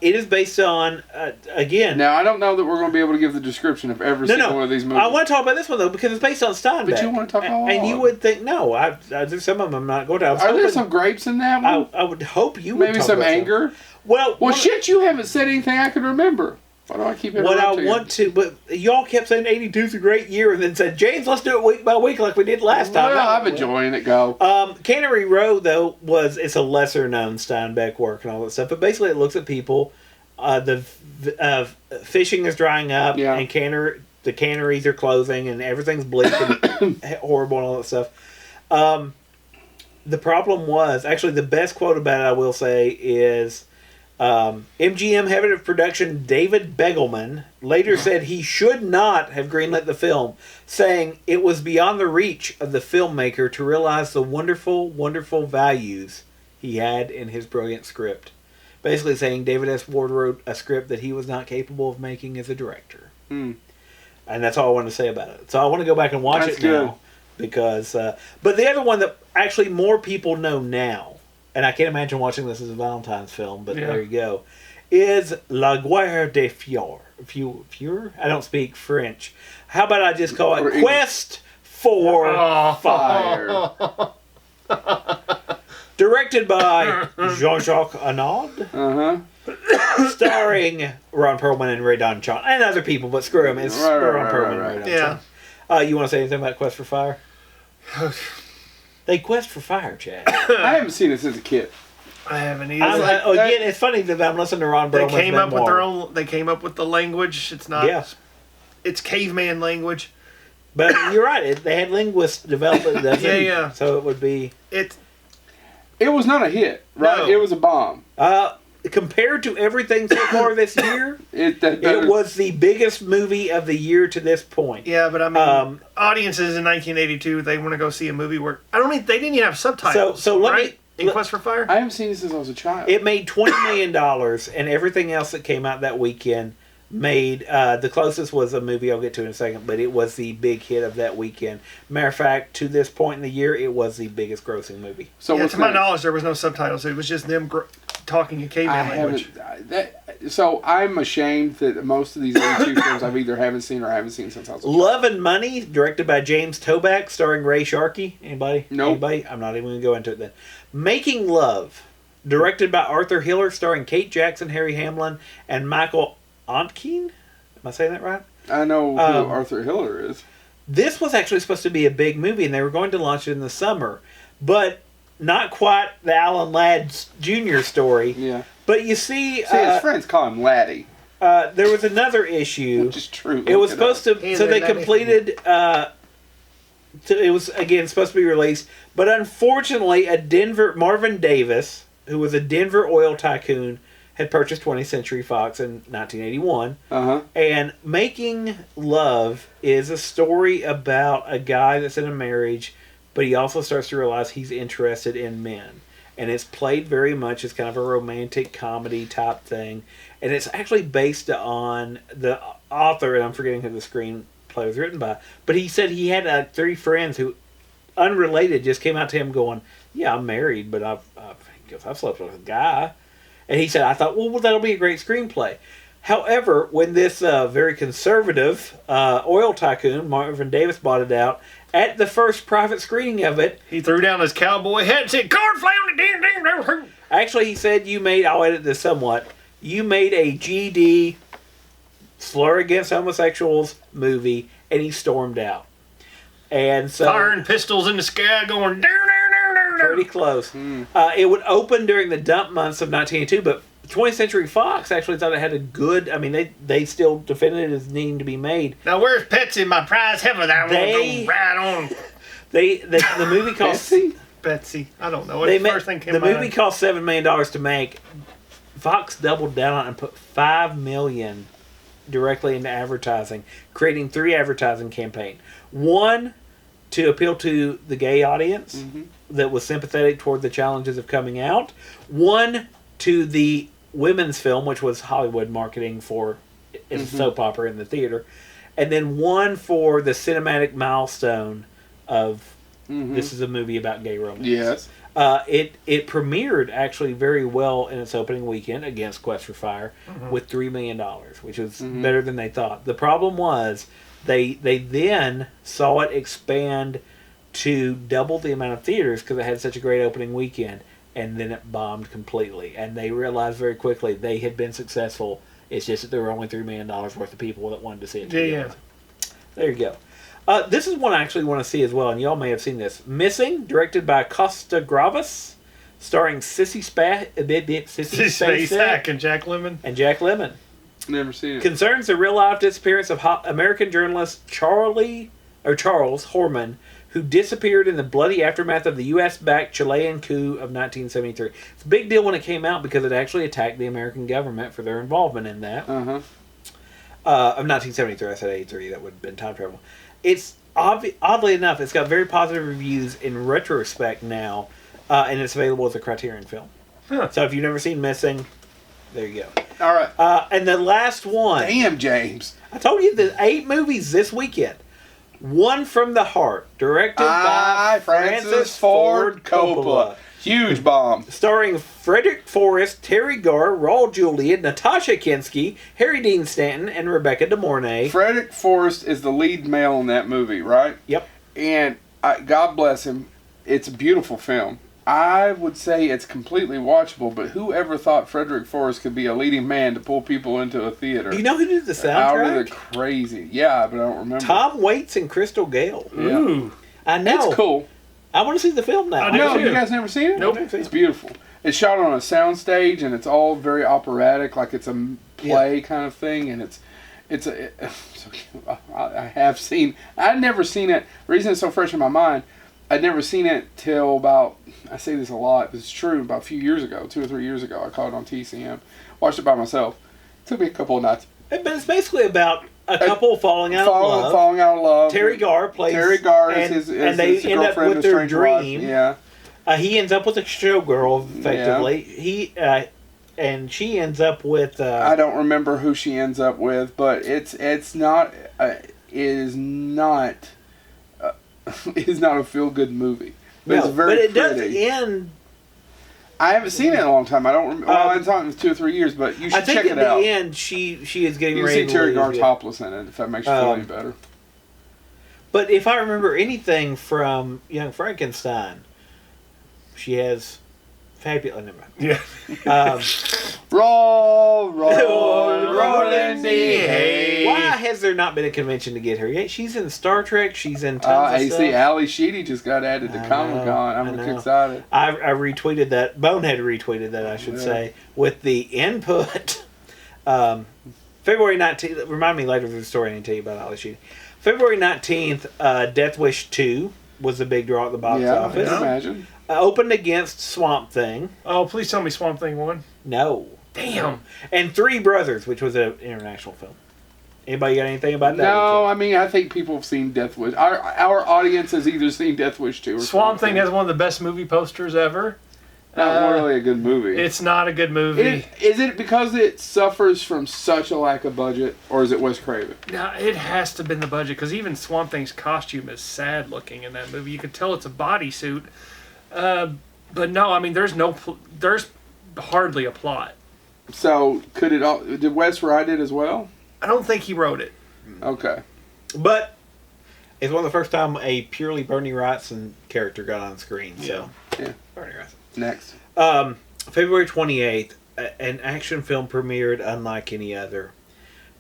Speaker 3: It is based on, again...
Speaker 1: Now, I don't know that we're going to be able to give the description of every single one of these movies.
Speaker 3: I want to talk about this one, though, because it's based on Steinbeck.
Speaker 1: But you want to talk about
Speaker 3: And you would think, no, there's some of them I'm not going to.
Speaker 1: Are there some grapes in that one?
Speaker 3: I would hope you would
Speaker 1: Maybe some anger?
Speaker 3: Well,
Speaker 1: shit, you haven't said anything I can remember. Why do I keep interrupting?
Speaker 3: What I want to, but y'all kept saying 82 is a great year, and then said, James, let's do it week by week like we did last time.
Speaker 1: Well, I'm enjoying it. Go.
Speaker 3: Cannery Row, though, it's a lesser known Steinbeck work and all that stuff, but basically it looks at people. The fishing is drying up, and the canneries are closing, and everything's bleak and horrible and all that stuff. The problem was, actually, the best quote about it, I will say, is MGM head of production David Begelman later said he should not have greenlit the film, saying it was beyond the reach of the filmmaker to realize the wonderful, wonderful values he had in his brilliant script. Basically saying David S. Ward wrote a script that he was not capable of making as a director. And that's all I want to say about it. So I want to go back and watch it now. Because, but the other one that actually more people know now, and I can't imagine watching this as a Valentine's film, but there you go, is La Guerre des Fjords. I don't speak French. How about I just call it Quest for Fire? Directed by Jean-Jacques Annaud. Starring Ron Perlman and Ray Don-Chon. And other people, but screw him. It's Ron Perlman and Ray Don-Chon. You want to say anything about Quest for Fire? They quest for fire, Chad.
Speaker 1: I haven't seen it since a kid.
Speaker 2: I haven't either.
Speaker 3: Again, it's funny that I'm listening to Ron Perlman's memoir.
Speaker 2: They came up with the language. It's not... It's caveman language.
Speaker 3: But you're right. They had linguists develop it, doesn't it?
Speaker 2: Yeah.
Speaker 3: So it would be...
Speaker 1: It was not a hit, right? No. It was a bomb.
Speaker 3: Compared to everything so far this year, it was the biggest movie of the year to this point.
Speaker 2: Yeah, but I mean, audiences in 1982, they want to go see a movie where they didn't even have subtitles.
Speaker 3: So let me
Speaker 2: in Quest for Fire.
Speaker 1: I haven't seen this since I was a child.
Speaker 3: It made $20 million, and everything else that came out that weekend made the closest was a movie I'll get to in a second, but it was the big hit of that weekend. Matter of fact, to this point in the year, it was the biggest grossing movie.
Speaker 2: So to my knowledge, there was no subtitles. It was just them talking a caveman language.
Speaker 1: So I'm ashamed that most of these 82 films I've either haven't seen or haven't seen since I was a child.
Speaker 3: Love and Money, directed by James Toback, starring Ray Sharkey. Anybody?
Speaker 1: Nope.
Speaker 3: Anybody? I'm not even going to go into it then. Making Love, directed by Arthur Hiller, starring Kate Jackson, Harry Hamlin, and Michael Ontkean. Am I saying that right?
Speaker 1: I know who Arthur Hiller is.
Speaker 3: This was actually supposed to be a big movie, and they were going to launch it in the summer, but not quite the Alan Ladd Jr. story.
Speaker 1: Yeah.
Speaker 3: But you see...
Speaker 1: his friends call him Laddie.
Speaker 3: There was another issue.
Speaker 1: Which is true.
Speaker 3: It was supposed to... So they completed... it was, again, supposed to be released. But unfortunately, Marvin Davis, who was a Denver oil tycoon, had purchased 20th Century Fox in 1981.
Speaker 1: Uh-huh.
Speaker 3: And Making Love is a story about a guy that's in a marriage, but he also starts to realize he's interested in men. And it's played very much as kind of a romantic comedy type thing. And it's actually based on the author, and I'm forgetting who the screenplay was written by, but he said he had 3 friends who, unrelated, just came out to him going, yeah, I'm married, but I've slept with a guy. And he said, I thought, well, that'll be a great screenplay. However, when this very conservative oil tycoon, Marvin Davis, bought it out, at the first private screening of it...
Speaker 2: He threw down his cowboy hat and said, cornflake on the ding, ding, ding.
Speaker 3: Actually, he said, I'll edit this somewhat, you made a GD slur against homosexuals movie, and he stormed out. And so...
Speaker 2: Firing pistols in the sky going...
Speaker 3: Pretty close. It would open during the dump months of 1982, but 20th Century Fox actually thought it had a good... I mean, they still defended it as needing to be made.
Speaker 2: Now, where's Betsy, my prize heifer that I want to go right on?
Speaker 3: The movie cost...
Speaker 2: Betsy? I don't know. The first thing came
Speaker 3: the movie cost $7 million to make. Fox doubled down on it and put $5 million directly into advertising, creating 3 advertising campaigns. One, to appeal to the gay audience that was sympathetic toward the challenges of coming out. One, to the women's film, which was Hollywood marketing for a soap opera in the theater. And then one for the cinematic milestone of this is a movie about gay romance.
Speaker 1: Yes.
Speaker 3: It premiered actually very well in its opening weekend against Quest for Fire with $3 million, which was better than they thought. The problem was they then saw it expand to double the amount of theaters because it had such a great opening weekend, and then it bombed completely. And they realized very quickly they had been successful. It's just that there were only $3 million worth of people that wanted to see it.
Speaker 2: Yeah.
Speaker 3: There you go. This is one I actually want to see as well, and y'all may have seen this. Missing, directed by Costa Gravas, starring Sissy Spacek
Speaker 2: and Jack Lemmon.
Speaker 1: Never seen it.
Speaker 3: Concerns the real-life disappearance of American journalist Charles Horman, who disappeared in the bloody aftermath of the U.S.-backed Chilean coup of 1973. It's a big deal when it came out because it actually attacked the American government for their involvement in that.
Speaker 1: Uh-huh.
Speaker 3: Of 1973, I said 83. That would have been time travel. It's oddly enough, it's got very positive reviews in retrospect now, and it's available as a Criterion film.
Speaker 2: Huh.
Speaker 3: So if you've never seen Missing, there you go.
Speaker 1: All right.
Speaker 3: And the last one.
Speaker 1: Damn, James.
Speaker 3: I told you the 8 movies this weekend. One from the Heart, directed by Francis Ford Coppola.
Speaker 1: Huge bomb.
Speaker 3: Starring Frederick Forrest, Terry Garr, Raul Julia, Natasha Kinski, Harry Dean Stanton, and Rebecca De Mornay.
Speaker 1: Frederick Forrest is the lead male in that movie, right?
Speaker 3: Yep.
Speaker 1: And God bless him. It's a beautiful film. I would say it's completely watchable, but whoever thought Frederick Forrest could be a leading man to pull people into a theater?
Speaker 3: Do you know who did the soundtrack?
Speaker 1: Out of the crazy. Yeah, but I don't remember.
Speaker 3: Tom Waits and Crystal Gale.
Speaker 1: Yeah.
Speaker 2: Ooh.
Speaker 3: I know.
Speaker 1: It's cool.
Speaker 3: I want to see the film now.
Speaker 2: I
Speaker 1: No,
Speaker 2: do too.
Speaker 1: you guys never seen it?
Speaker 2: Nope.
Speaker 1: It's beautiful. It's shot on a soundstage, and it's all very operatic, like it's a play kind of thing, and I'd never seen it. The reason it's so fresh in my mind, I'd never seen it till about, I say this a lot, but it's true, about a few years ago, 2 or 3 years ago. I caught it on TCM. Watched it by myself. Took me a couple of nights.
Speaker 3: But it's basically about a couple falling out of love.
Speaker 1: Falling out of love.
Speaker 3: Terry Garr plays...
Speaker 1: Terry Garr is
Speaker 3: and they end up with their dream.
Speaker 1: Yeah.
Speaker 3: He ends up with a showgirl, effectively.
Speaker 1: Yeah.
Speaker 3: And she ends up with...
Speaker 1: I don't remember who she ends up with, but it's not... it is not a feel-good movie. But it's very
Speaker 3: but it
Speaker 1: pretty.
Speaker 3: does end
Speaker 1: I haven't seen it in a long time. I don't remember. Well, it's on 2 or 3 years, but you should check it out.
Speaker 3: I think at the end, she is getting
Speaker 1: you
Speaker 3: ready
Speaker 1: can see
Speaker 3: to
Speaker 1: Terry
Speaker 3: leave,
Speaker 1: Garr topless in it, if that makes you feel any better.
Speaker 3: But if I remember anything from Young Frankenstein, she has fabulous. Never mind.
Speaker 2: Yeah.
Speaker 3: Roll
Speaker 1: in the hay.
Speaker 3: Why has there not been a convention to get her yet? She's in Star Trek. She's in tons of stuff.
Speaker 1: See, Ali Sheedy just got added to Comic Con. I'm excited.
Speaker 3: I retweeted that. Bonehead retweeted that, I should say, with the input. February 19th. Remind me later of the story I need to tell you about Ali Sheedy. February 19th, Death Wish 2 was the big draw at the box office.
Speaker 1: I can imagine.
Speaker 3: Opened against Swamp Thing.
Speaker 2: Oh, please tell me Swamp Thing won.
Speaker 3: No.
Speaker 2: Damn.
Speaker 3: And Three Brothers, which was an international film. Anybody got anything about that?
Speaker 1: No, I mean, I think people have seen Death Wish. Our audience has either seen Death Wish 2 or
Speaker 2: Swamp Thing has one of the best movie posters ever.
Speaker 1: Not really a good movie.
Speaker 2: It's not a good movie.
Speaker 1: Is it because it suffers from such a lack of budget, or is it Wes Craven?
Speaker 2: No, it has to have been the budget, because even Swamp Thing's costume is sad looking in that movie. You could tell it's a bodysuit. But no, I mean, there's hardly a plot.
Speaker 1: So, did Wes write it as well?
Speaker 2: I don't think he wrote it.
Speaker 1: Okay.
Speaker 3: But it's one of the first time a purely Bernie Wrightson character got on screen. So,
Speaker 1: yeah.
Speaker 3: Bernie Wrightson.
Speaker 1: Next.
Speaker 3: February 28th, an action film premiered unlike any other.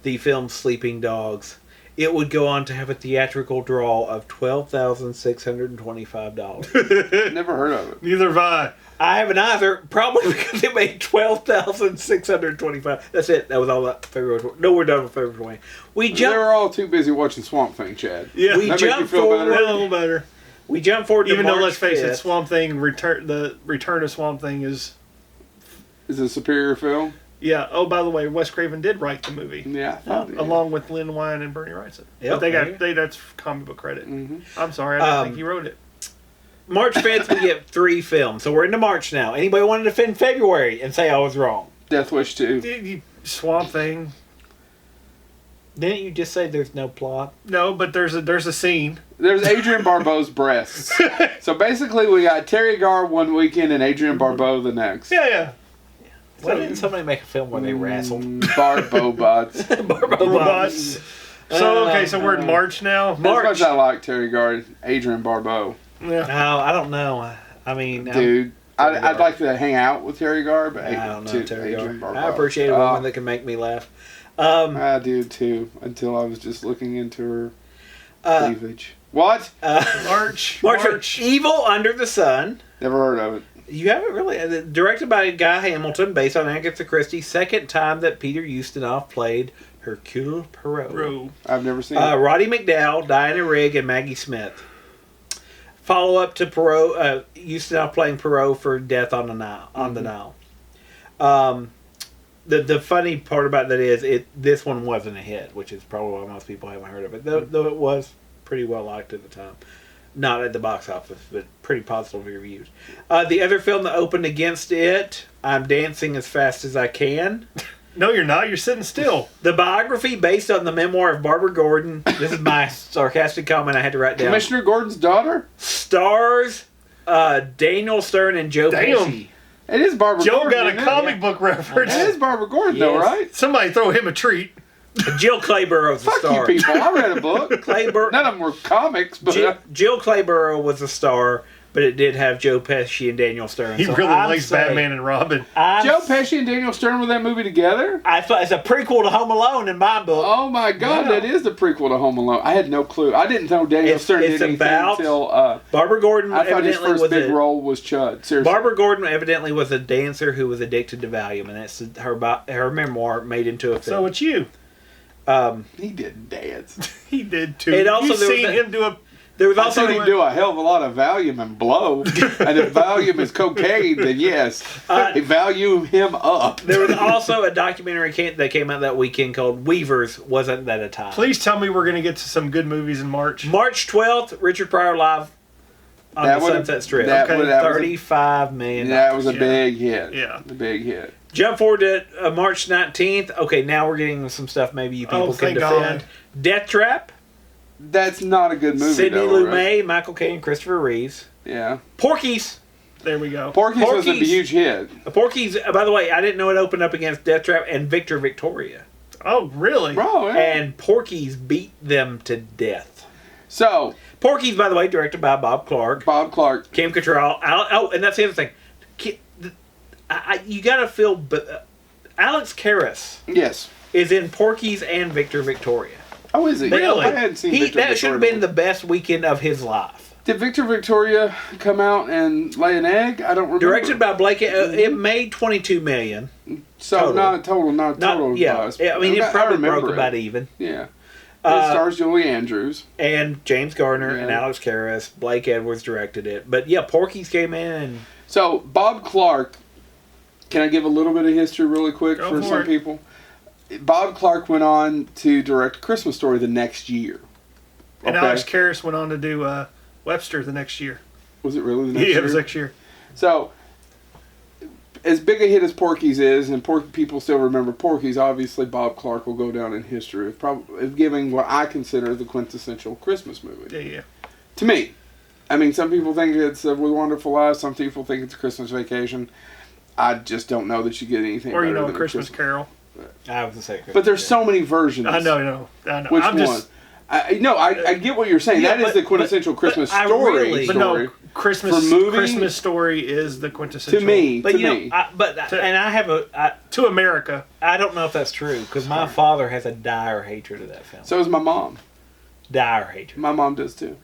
Speaker 3: The film Sleeping Dogs. It would go on to have a theatrical draw of $12,625.
Speaker 1: Never heard of it.
Speaker 2: Neither have I.
Speaker 3: I haven't either, probably because it made $12,625. That's it. That was all that February 20th. No, we're done with February 20th.
Speaker 1: They were all too busy watching Swamp Thing, Chad.
Speaker 2: Yeah,
Speaker 3: we jumped forward.
Speaker 2: A little better.
Speaker 3: We jumped forward to
Speaker 2: Even
Speaker 3: March
Speaker 2: though, let's face
Speaker 3: 5th.
Speaker 2: it, Swamp Thing, the return of Swamp Thing is
Speaker 1: it a superior film?
Speaker 2: Yeah. Oh, by the way, Wes Craven did write the movie.
Speaker 1: Yeah.
Speaker 2: Along with Lynn Wine and Bernie Wrightson.
Speaker 3: Yep,
Speaker 2: But that's comic book credit.
Speaker 1: Mm-hmm.
Speaker 2: I'm sorry, I don't think he wrote it.
Speaker 3: March 5th, we get 3 films. So we're into March now. Anybody want to defend February and say I was wrong?
Speaker 1: Death Wish 2.
Speaker 2: Swamp Thing.
Speaker 3: Didn't you just say there's no plot?
Speaker 2: No, but there's a scene.
Speaker 1: There's Adrienne Barbeau's breasts. So basically we got Terry Garr one weekend and Adrienne Barbeau the next.
Speaker 2: Yeah.
Speaker 3: Why didn't somebody make a film where they wrestled?
Speaker 1: Barbeau bots.
Speaker 2: Robots. So we're in March now?
Speaker 1: March. As much as I like Terry Garr and Adrienne Barbeau.
Speaker 2: Yeah.
Speaker 3: No, I don't know. I mean...
Speaker 1: Dude, I'd like to hang out with Terry Garr, but
Speaker 3: I don't know Terry Garr.
Speaker 1: Barbeau.
Speaker 3: I appreciate a woman that can make me laugh.
Speaker 1: I do too, until I was just looking into her cleavage. What?
Speaker 3: March. Evil Under the Sun.
Speaker 1: Never heard of it.
Speaker 3: You haven't really. Directed by Guy Hamilton, based on Agatha Christie's second time that Peter Ustinov played Hercule Poirot.
Speaker 1: I've never seen it.
Speaker 3: Roddy McDowall, Diana Rigg, and Maggie Smith. Follow up to Poirot, Ustinov playing Poirot for Death on the Nile. On the Nile. The funny part about that is this one wasn't a hit, which is probably why most people haven't heard of it. Though it was pretty well liked at the time. Not at the box office, but pretty positive reviews. The other film that opened against it, I'm Dancing as Fast as I Can.
Speaker 2: No, you're not. You're sitting still.
Speaker 3: The biography based on the memoir of Barbara Gordon. This is my sarcastic comment I had to write down.
Speaker 1: Commissioner Gordon's daughter?
Speaker 3: Stars Daniel Stern and Joe Pesci.
Speaker 1: It is Barbara Gordon.
Speaker 2: Joe got a comic book reference.
Speaker 1: It is Barbara Gordon, though, right?
Speaker 2: Somebody throw him a treat.
Speaker 3: Jill Clayborough's the star.
Speaker 1: Fuck you people. I read a book. None of them were comics, but...
Speaker 3: Jill Clayborough was the star, but it did have Joe Pesci and Daniel Stern.
Speaker 2: He really likes Batman and Robin.
Speaker 1: Joe Pesci and Daniel Stern were that movie together?
Speaker 3: I thought it's a prequel to Home Alone in my book.
Speaker 1: Oh my God, that is the prequel to Home Alone. I had no clue. I didn't know Daniel Stern did anything until...
Speaker 3: Barbara Gordon
Speaker 1: I thought his first big role was Chud. Seriously.
Speaker 3: Barbara Gordon evidently was a dancer who was addicted to Valium, and that's her memoir made into a film.
Speaker 2: So it's you.
Speaker 1: He didn't dance.
Speaker 2: He did too.
Speaker 3: It also,
Speaker 2: You've seen him do a...
Speaker 3: There was also
Speaker 1: he do a hell of a lot of Valium and blow, and if Valium is cocaine, then yes, value him up.
Speaker 3: There was also a documentary that came out that weekend called Weavers. Wasn't that a time?
Speaker 2: Please tell me we're going to get to some good movies in March.
Speaker 3: March 12th, Richard Pryor live on the Sunset Strip. $35 million.
Speaker 1: That was a big hit.
Speaker 2: Yeah,
Speaker 1: a big hit.
Speaker 3: Jump forward to March 19th. Okay, now we're getting some stuff maybe you people can defend.
Speaker 2: God.
Speaker 3: Death Trap.
Speaker 1: That's not a good movie.
Speaker 3: Sidney
Speaker 1: though,
Speaker 3: Lumet,
Speaker 1: right?
Speaker 3: Michael Caine, Christopher Reeves.
Speaker 1: Yeah.
Speaker 3: Porky's.
Speaker 2: There we go.
Speaker 1: Porky's was a huge hit.
Speaker 3: Porky's, by the way, I didn't know it opened up against Death Trap and Victor Victoria.
Speaker 2: Oh, really?
Speaker 1: Oh, yeah.
Speaker 3: And Porky's beat them to death.
Speaker 1: So,
Speaker 3: Porky's, by the way, directed by Bob Clark. Kim Cattrall. And that's the other thing. You got to feel... Alex Karras.
Speaker 1: Yes.
Speaker 3: Is in Porky's and Victor Victoria.
Speaker 1: Oh, is he?
Speaker 2: Really?
Speaker 1: I hadn't seen Victor Victoria.
Speaker 3: That should have been the best weekend of his life.
Speaker 1: Did Victor Victoria come out and lay an egg? I don't remember.
Speaker 3: Directed by Blake. It made $22 million.
Speaker 1: So total. not total.
Speaker 3: Yeah, I mean, it probably broke about even.
Speaker 1: Yeah. It stars Julie Andrews.
Speaker 3: And James Garner and Alex Karras. Blake Edwards directed it. But yeah, Porky's came in and...
Speaker 1: So, Bob Clark, can I give a little bit of history really quick for some people? Bob Clark went on to direct Christmas Story the next year.
Speaker 2: And Alex Karras went on to do Webster the next year.
Speaker 1: Was it really the next year?
Speaker 2: Yeah, it was next year.
Speaker 1: So, as big a hit as Porky's is, and people still remember Porky's, obviously Bob Clark will go down in history of giving what I consider the quintessential Christmas movie.
Speaker 2: Yeah.
Speaker 1: To me. I mean, some people think it's a Wonderful Life, some people think it's Christmas Vacation. I just don't know that you get anything better than
Speaker 2: Christmas Carol.
Speaker 3: I was the second.
Speaker 1: But there's so many versions.
Speaker 2: I know.
Speaker 1: Which one? I get what you're saying. That is the quintessential Christmas story.
Speaker 2: But no, Christmas Story is the quintessential.
Speaker 1: To me.
Speaker 3: And I have
Speaker 2: to America.
Speaker 3: I don't know if that's true because my father has a dire hatred of that film.
Speaker 1: So does my mom.
Speaker 3: Dire hatred.
Speaker 1: My mom does too.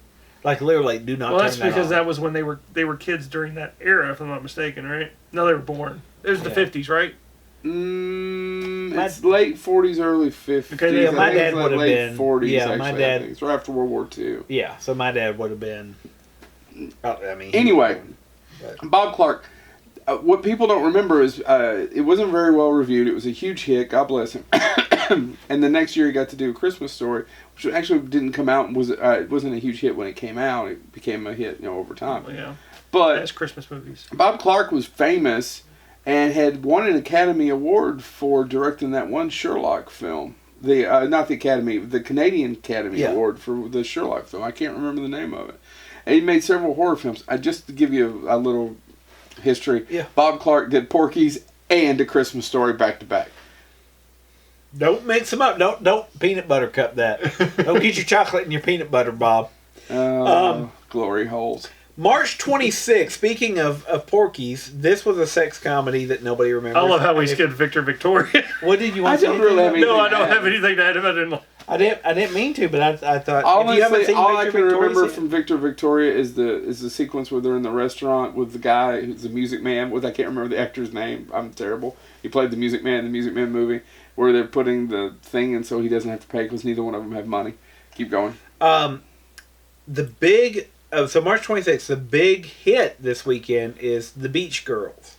Speaker 3: Like literally, do not.
Speaker 2: Well, that's because that was when they were kids during that era, if I'm not mistaken, right? No, they were born. It was the 50s, right?
Speaker 1: It's late 40s, early 50s.
Speaker 3: Okay, yeah, my dad would have been
Speaker 1: 40s.
Speaker 3: Yeah,
Speaker 1: actually,
Speaker 3: my dad.
Speaker 1: It's right after World War II.
Speaker 3: Yeah, so my dad would have been.
Speaker 1: Anyway, Bob Clark. What people don't remember is it wasn't very well reviewed. It was a huge hit. God bless him. And the next year he got to do A Christmas Story, which actually didn't come out and it wasn't a huge hit when it came out. It became a hit, over time.
Speaker 2: Yeah.
Speaker 1: But
Speaker 2: that's Christmas movies.
Speaker 1: Bob Clark was famous and had won an Academy Award for directing that one Sherlock film. Not the Academy, the Canadian Academy Award for the Sherlock film. I can't remember the name of it. And he made several horror films. Just to give you a little history, Bob Clark did Porky's and A Christmas Story back to back.
Speaker 3: Don't mix them up. Don't peanut butter cup that. Don't get your chocolate in your peanut butter, Bob.
Speaker 1: Glory holes.
Speaker 3: March 26th, speaking of Porky's, this was a sex comedy that nobody remembers.
Speaker 2: I love how we skipped Victor Victoria.
Speaker 3: What did you want to say?
Speaker 2: I don't have anything to add about it.
Speaker 3: I didn't mean to, but I thought.
Speaker 1: Honestly, all I can remember from Victor Victoria is the sequence where they're in the restaurant with the guy who's the Music Man. I can't remember the actor's name. I'm terrible. He played the Music Man in the Music Man movie, where they're putting the thing in so he doesn't have to pay because neither one of them have money. Keep going.
Speaker 3: So March 26th, the big hit this weekend is The Beach Girls,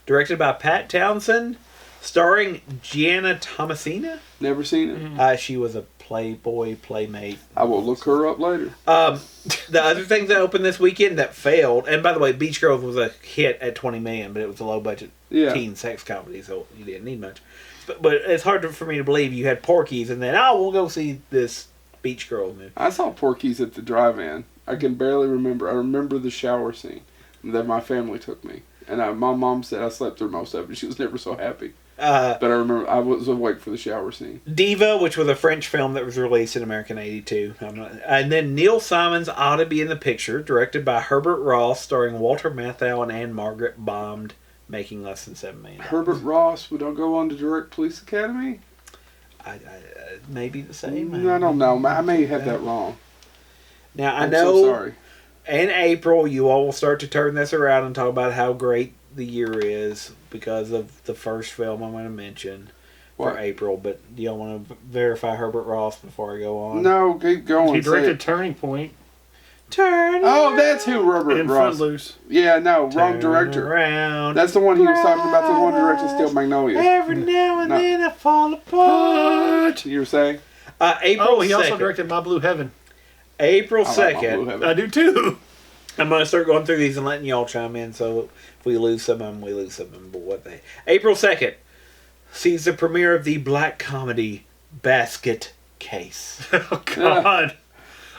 Speaker 3: directed by Pat Townsend, starring Gianna Thomasina.
Speaker 1: Never seen it.
Speaker 3: She was a Playboy playmate.
Speaker 1: I will look her up later.
Speaker 3: The other things that opened this weekend that failed, and by the way, Beach Girls was a hit at $20 million, but it was a low budget teen sex comedy, so you didn't need much. But it's hard for me to believe you had Porky's and then we'll go see this Beach Girls movie.
Speaker 1: I saw Porky's at the drive-in. I can barely remember. I remember the shower scene that my family took me. And my mom said I slept through most of it. She was never so happy. But I remember I was awake for the shower scene.
Speaker 3: Diva, which was a French film that was released in America in 1982. And then Neil Simon's Ought to Be in the Picture, directed by Herbert Ross, starring Walter Matthau and Anne Margaret, bombed, making less than $7 million.
Speaker 1: Herbert Ross would go on to direct Police Academy?
Speaker 3: I maybe the same.
Speaker 1: I don't know. I may have that wrong.
Speaker 3: Now,
Speaker 1: I'm so sorry.
Speaker 3: In April, you all will start to turn this around and talk about how great the year is because of the first film I'm going to mention for April. But do y'all want to verify Herbert Ross before I go on?
Speaker 1: No, keep going.
Speaker 2: He directed Turning Point.
Speaker 1: That's who Herbert Ross.
Speaker 2: Footloose.
Speaker 1: Yeah, no, wrong director.
Speaker 3: Around,
Speaker 1: that's the one he was talking about. The one directed Steel Magnolias.
Speaker 3: Every now and then I fall apart.
Speaker 1: You were saying?
Speaker 3: April.
Speaker 2: He also directed My Blue Heaven.
Speaker 3: April 2nd.
Speaker 2: I do too.
Speaker 3: I'm going to start going through these and letting y'all chime in. So if we lose some of them, we lose some of them. But April 2nd sees the premiere of the black comedy Basket Case.
Speaker 2: Oh, God.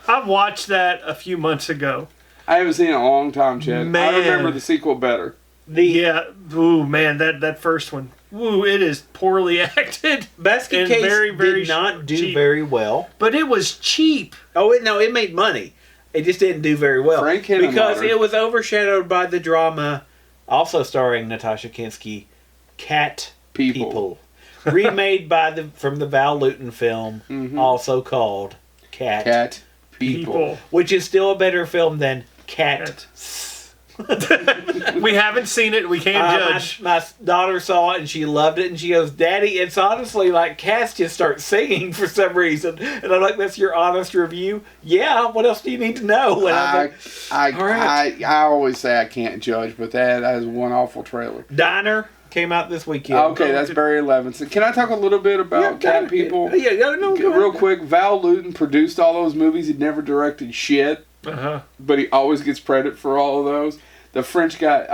Speaker 2: I watched that a few months ago.
Speaker 1: I haven't seen it in a long time, Chad.
Speaker 3: Man.
Speaker 1: I remember the sequel better.
Speaker 2: Ooh, man, that first one. Ooh, it is poorly acted.
Speaker 3: Basket
Speaker 2: and
Speaker 3: Case
Speaker 2: very
Speaker 3: did not do
Speaker 2: cheap.
Speaker 3: very well.
Speaker 2: But it was cheap.
Speaker 3: Oh, it made money. It just didn't do very well.
Speaker 1: Frank
Speaker 3: because
Speaker 1: Henenlotter.
Speaker 3: it was overshadowed by the drama, also starring Natasha Kinski, Cat People. Remade from the Val Lewton film, also called Cat
Speaker 1: People.
Speaker 3: which is still a better film than Cat.
Speaker 2: We haven't seen it. We can't judge.
Speaker 3: My daughter saw it and she loved it, and she goes, "Daddy, it's honestly like Cass just starts singing for some reason." And I'm like, "That's your honest review?" Yeah. What else do you need to know? And I'm like,
Speaker 1: I always say I can't judge, but that is one awful trailer.
Speaker 3: Diner came out this weekend.
Speaker 1: Okay, that's Barry Levinson. Can I talk a little bit about Cat People?
Speaker 3: Yeah, no, go
Speaker 1: real
Speaker 3: ahead.
Speaker 1: quick. Val Lewton produced all those movies. He never directed shit. But he always gets credit for all of those. The French guy,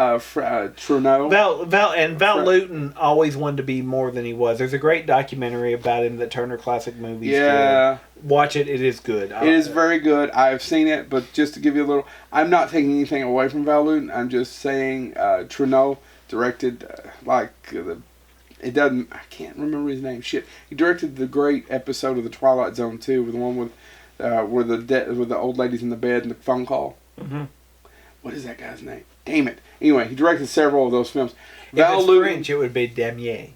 Speaker 1: Trudeau.
Speaker 3: Val Lewton always wanted to be more than he was. There's a great documentary about him that Turner Classic Movies did. Watch it. It is good.
Speaker 1: It is very good. I've seen it, but just to give you a little... I'm not taking anything away from Val Lewton. I'm just saying Trudeau directed, it doesn't... I can't remember his name. Shit. He directed the great episode of The Twilight Zone 2, with the one with... where the old lady's in the bed and the phone call. Mm-hmm. What is that guy's name? Damn it. Anyway, he directed several of those films.
Speaker 3: Val Lewton, French, it would be Damier.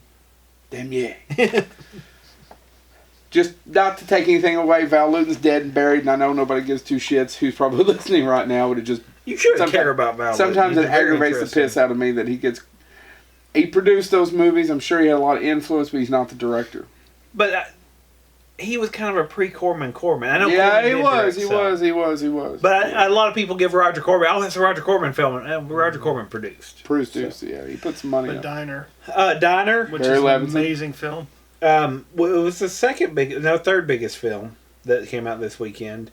Speaker 1: Just not to take anything away, Val Lewton's dead and buried, and I know nobody gives two shits who's probably listening right now. But it just...
Speaker 3: You shouldn't care about Val Lewton.
Speaker 1: Sometimes it aggravates the piss out of me that he produced those movies. I'm sure he had a lot of influence, but he's not the director.
Speaker 3: But... he was kind of a pre-Corman. I know.
Speaker 1: Yeah,
Speaker 3: Corman
Speaker 1: he was.
Speaker 3: But a lot of people give Roger Corman. Oh, that's a Roger Corman film. Roger Corman produced.
Speaker 1: Yeah. He put some money on.
Speaker 2: Diner.
Speaker 3: Diner,
Speaker 2: which is an amazing film.
Speaker 3: It was the third biggest film that came out this weekend,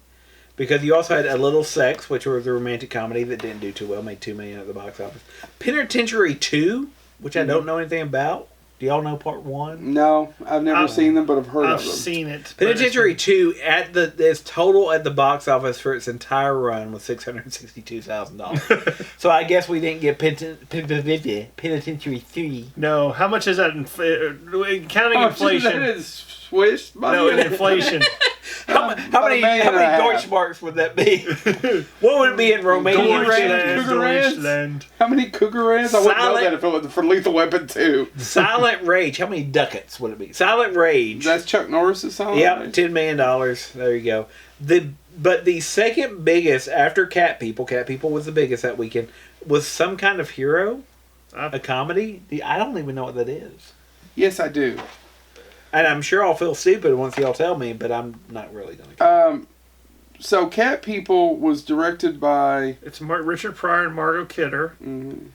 Speaker 3: because you also had A Little Sex, which was a romantic comedy that didn't do too well, made $2 million at the box office. Penitentiary 2, which I don't know anything about. Do y'all know part 1?
Speaker 1: No, I've never seen them, but I've heard of them.
Speaker 2: I've seen it.
Speaker 3: Penitentiary 2 its total at the box office for its entire run was $662,000. So I guess we didn't get Penitentiary 3.
Speaker 2: No, how much is that? Counting inflation.
Speaker 1: That is Swiss money.
Speaker 2: No, inflation.
Speaker 3: How many Deutschmarks would that be? What would it be in Romania?
Speaker 2: Deutschland.
Speaker 1: How many Cougar Rands? I wouldn't know that if it was for Lethal Weapon 2.
Speaker 3: Silent Rage. How many ducats would it be? Silent Rage.
Speaker 1: That's Chuck Norris's Silent Rage?
Speaker 3: Yep, $10 million. There you go. But the second biggest after Cat People was the biggest that weekend, was Some Kind of Hero, a comedy. I don't even know what that is.
Speaker 1: Yes, I do.
Speaker 3: And I'm sure I'll feel stupid once y'all tell me, but I'm not really going to.
Speaker 1: So Cat People was directed by...
Speaker 2: It's Richard Pryor and Margot Kidder.
Speaker 1: Mm-hmm.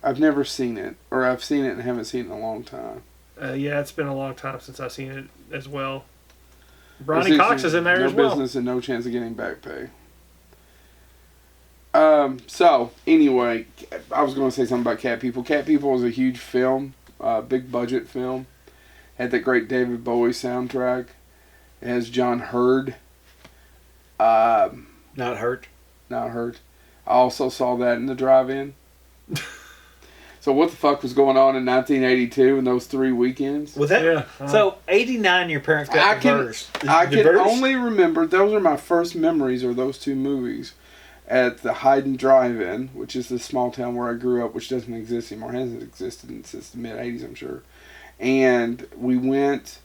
Speaker 1: I've never seen it. Or I've seen it and haven't seen it in a long time.
Speaker 2: Yeah, it's been a long time since I've seen it as well. Ronnie Cox is in there as well.
Speaker 1: No business and no chance of getting back pay. So, anyway, I was going to say something about Cat People. Cat People was a huge film. Big budget film. Had that great David Bowie soundtrack. It has John Hurd.
Speaker 3: Not Hurt.
Speaker 1: Not Hurt. I also saw that in the drive-in. So what the fuck was going on in 1982 in those 3 weekends?
Speaker 3: Was that? Yeah. So 89, your parents got divorced.
Speaker 1: I can only remember, those are my first memories, are those 2 movies. At the Hayden Drive-In, which is the small town where I grew up, which doesn't exist anymore. It hasn't existed since the mid-'80s, I'm sure. And we went,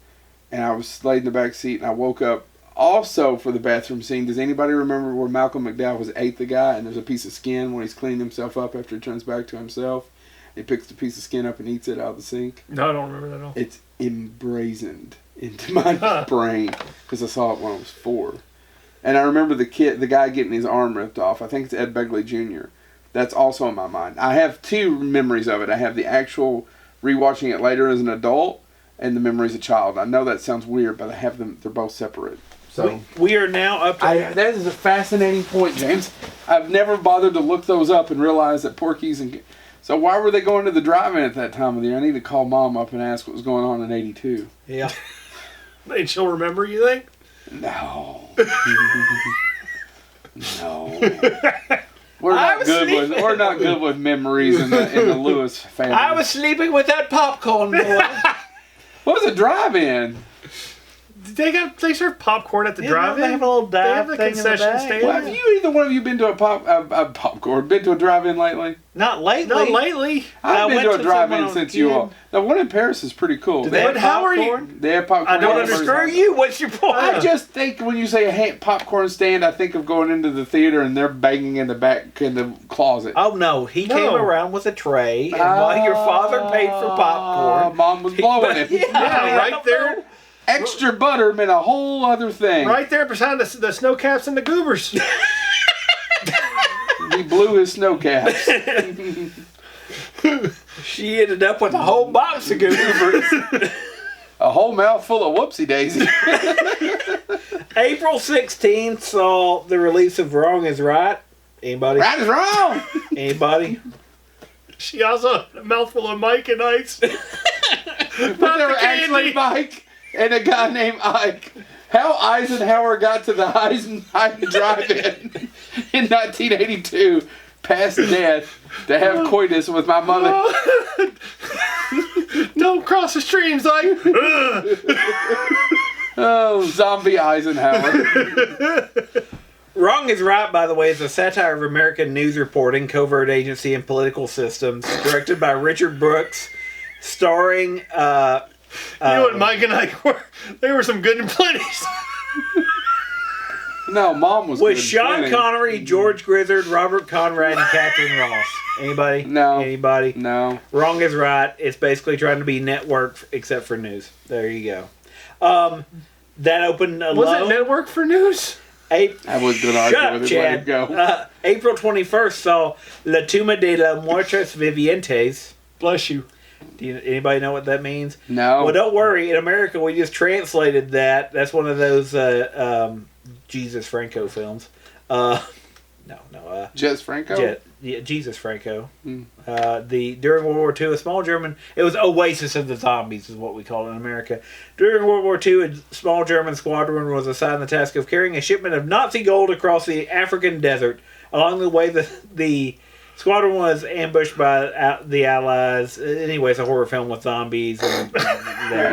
Speaker 1: and I was laid in the back seat, and I woke up also for the bathroom scene. Does anybody remember where Malcolm McDowell ate the guy, and there's a piece of skin when he's cleaning himself up after he turns back to himself? He picks the piece of skin up and eats it out of the sink.
Speaker 2: No, I don't remember that at all.
Speaker 1: It's emblazoned into my brain because I saw it when I was 4. And I remember the guy getting his arm ripped off. I think it's Ed Begley Jr. That's also in my mind. I have 2 memories of it. I have the actual rewatching it later as an adult, and the memory as a child. I know that sounds weird, but I have them. They're both separate. So
Speaker 3: we are now up to...
Speaker 1: that is a fascinating point, James. I've never bothered to look those up and realize that Porky's and... So why were they going to the drive-in at that time of the year? I need to call Mom up and ask what was going on in 82.
Speaker 3: Yeah.
Speaker 2: And she'll remember, you think?
Speaker 1: No. No. We're not good with memories in the Lewis family.
Speaker 3: I was sleeping with that popcorn, boy.
Speaker 1: What was a drive-in?
Speaker 2: They serve popcorn at the drive-in.
Speaker 3: They have a little
Speaker 2: They have the
Speaker 3: dive thing in the
Speaker 2: concession
Speaker 3: back.
Speaker 2: stand.
Speaker 1: Well, have you either one of you been to been to a drive-in lately?
Speaker 3: Not lately.
Speaker 2: Not lately.
Speaker 1: I've been
Speaker 3: went
Speaker 1: to a
Speaker 3: to
Speaker 1: drive-in
Speaker 3: someone
Speaker 1: since
Speaker 3: on
Speaker 1: you
Speaker 3: Kid.
Speaker 1: all. The one in Paris is pretty cool.
Speaker 3: Do they have
Speaker 2: But how are
Speaker 3: popcorn?
Speaker 2: you?
Speaker 1: They have popcorn.
Speaker 2: I don't
Speaker 1: hammers.
Speaker 3: Screw you. What's your point?
Speaker 1: I just think when you say a popcorn stand, I think of going into the theater and they're banging in the back in the closet.
Speaker 3: Oh no, he came around with a tray, and while your father paid for popcorn,
Speaker 1: Mom was blowing it.
Speaker 2: Yeah, right there.
Speaker 1: Extra butter meant a whole other thing.
Speaker 2: Right there beside the snow caps and the goobers.
Speaker 1: He blew his snow caps.
Speaker 3: she ended up with a whole box of goobers.
Speaker 1: A whole mouthful of whoopsie daisy.
Speaker 3: April 16th saw the release of Wrong is Right. Anybody?
Speaker 1: Right is wrong.
Speaker 3: Anybody?
Speaker 2: She also had a mouthful of Mike and Ice.
Speaker 1: But they were actually Mike and a guy named Ike. How Eisenhower got to the Heiden Drive-In in 1982, past death, to have coitus with my mother.
Speaker 2: Don't cross the streams, Ike.
Speaker 1: Oh, zombie Eisenhower.
Speaker 3: Wrong is Right, by the way, is a satire of American news reporting, covert agency, and political systems, directed by Richard Brooks, starring...
Speaker 2: You know what Mike and Ike were? They were some good and plenties.
Speaker 1: No, Mom was
Speaker 3: with
Speaker 1: good.
Speaker 3: Sean
Speaker 1: Plenty.
Speaker 3: Connery, George Grizzard, Robert Conrad, and Catherine Ross. Anybody?
Speaker 1: No.
Speaker 3: Anybody?
Speaker 1: No.
Speaker 3: Wrong is Right. It's basically trying to be network except for news. There you go. That opened
Speaker 2: Was it network for news?
Speaker 1: I was going to argue with it. Let it go.
Speaker 3: April 21st saw La Tumba de los Muertos Vivientes.
Speaker 2: Bless you.
Speaker 3: Anybody know what that means?
Speaker 1: No.
Speaker 3: Well, don't worry. In America, we just translated that. That's one of those Jesus Franco films.
Speaker 1: Jess Franco?
Speaker 3: Jesus Franco.
Speaker 1: Hmm.
Speaker 3: During World War II, a small German... It was Oasis of the Zombies is what we call it in America. During World War II, a small German squadron was assigned the task of carrying a shipment of Nazi gold across the African desert. Along the way, the squadron was ambushed by the Allies. Anyway, it's a horror film with zombies. And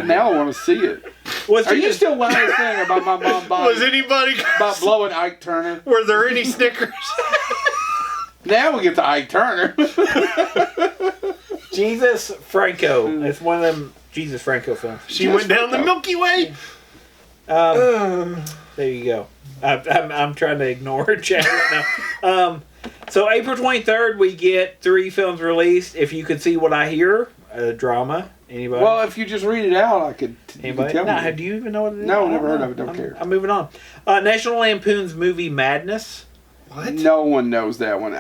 Speaker 1: Now I want to see it. Are you still lying saying about my mom buying...
Speaker 2: Was anybody...
Speaker 1: About blowing Ike Turner?
Speaker 2: Were there any Snickers?
Speaker 1: Now we get to Ike Turner.
Speaker 3: Jesus Franco. It's one of them Jesus Franco films.
Speaker 2: She went down the Milky Way.
Speaker 3: There you go. I'm trying to ignore her chat right now. So April 23rd, we get 3 films released. If You Could See What I Hear, a drama. Anybody?
Speaker 1: Well, if you just read it out, I could
Speaker 3: Anybody?
Speaker 1: tell me.
Speaker 3: Do you even know what it is?
Speaker 1: No, never heard of it. Don't care.
Speaker 3: I'm moving on. National Lampoon's movie Madness.
Speaker 2: What?
Speaker 1: No one knows that one.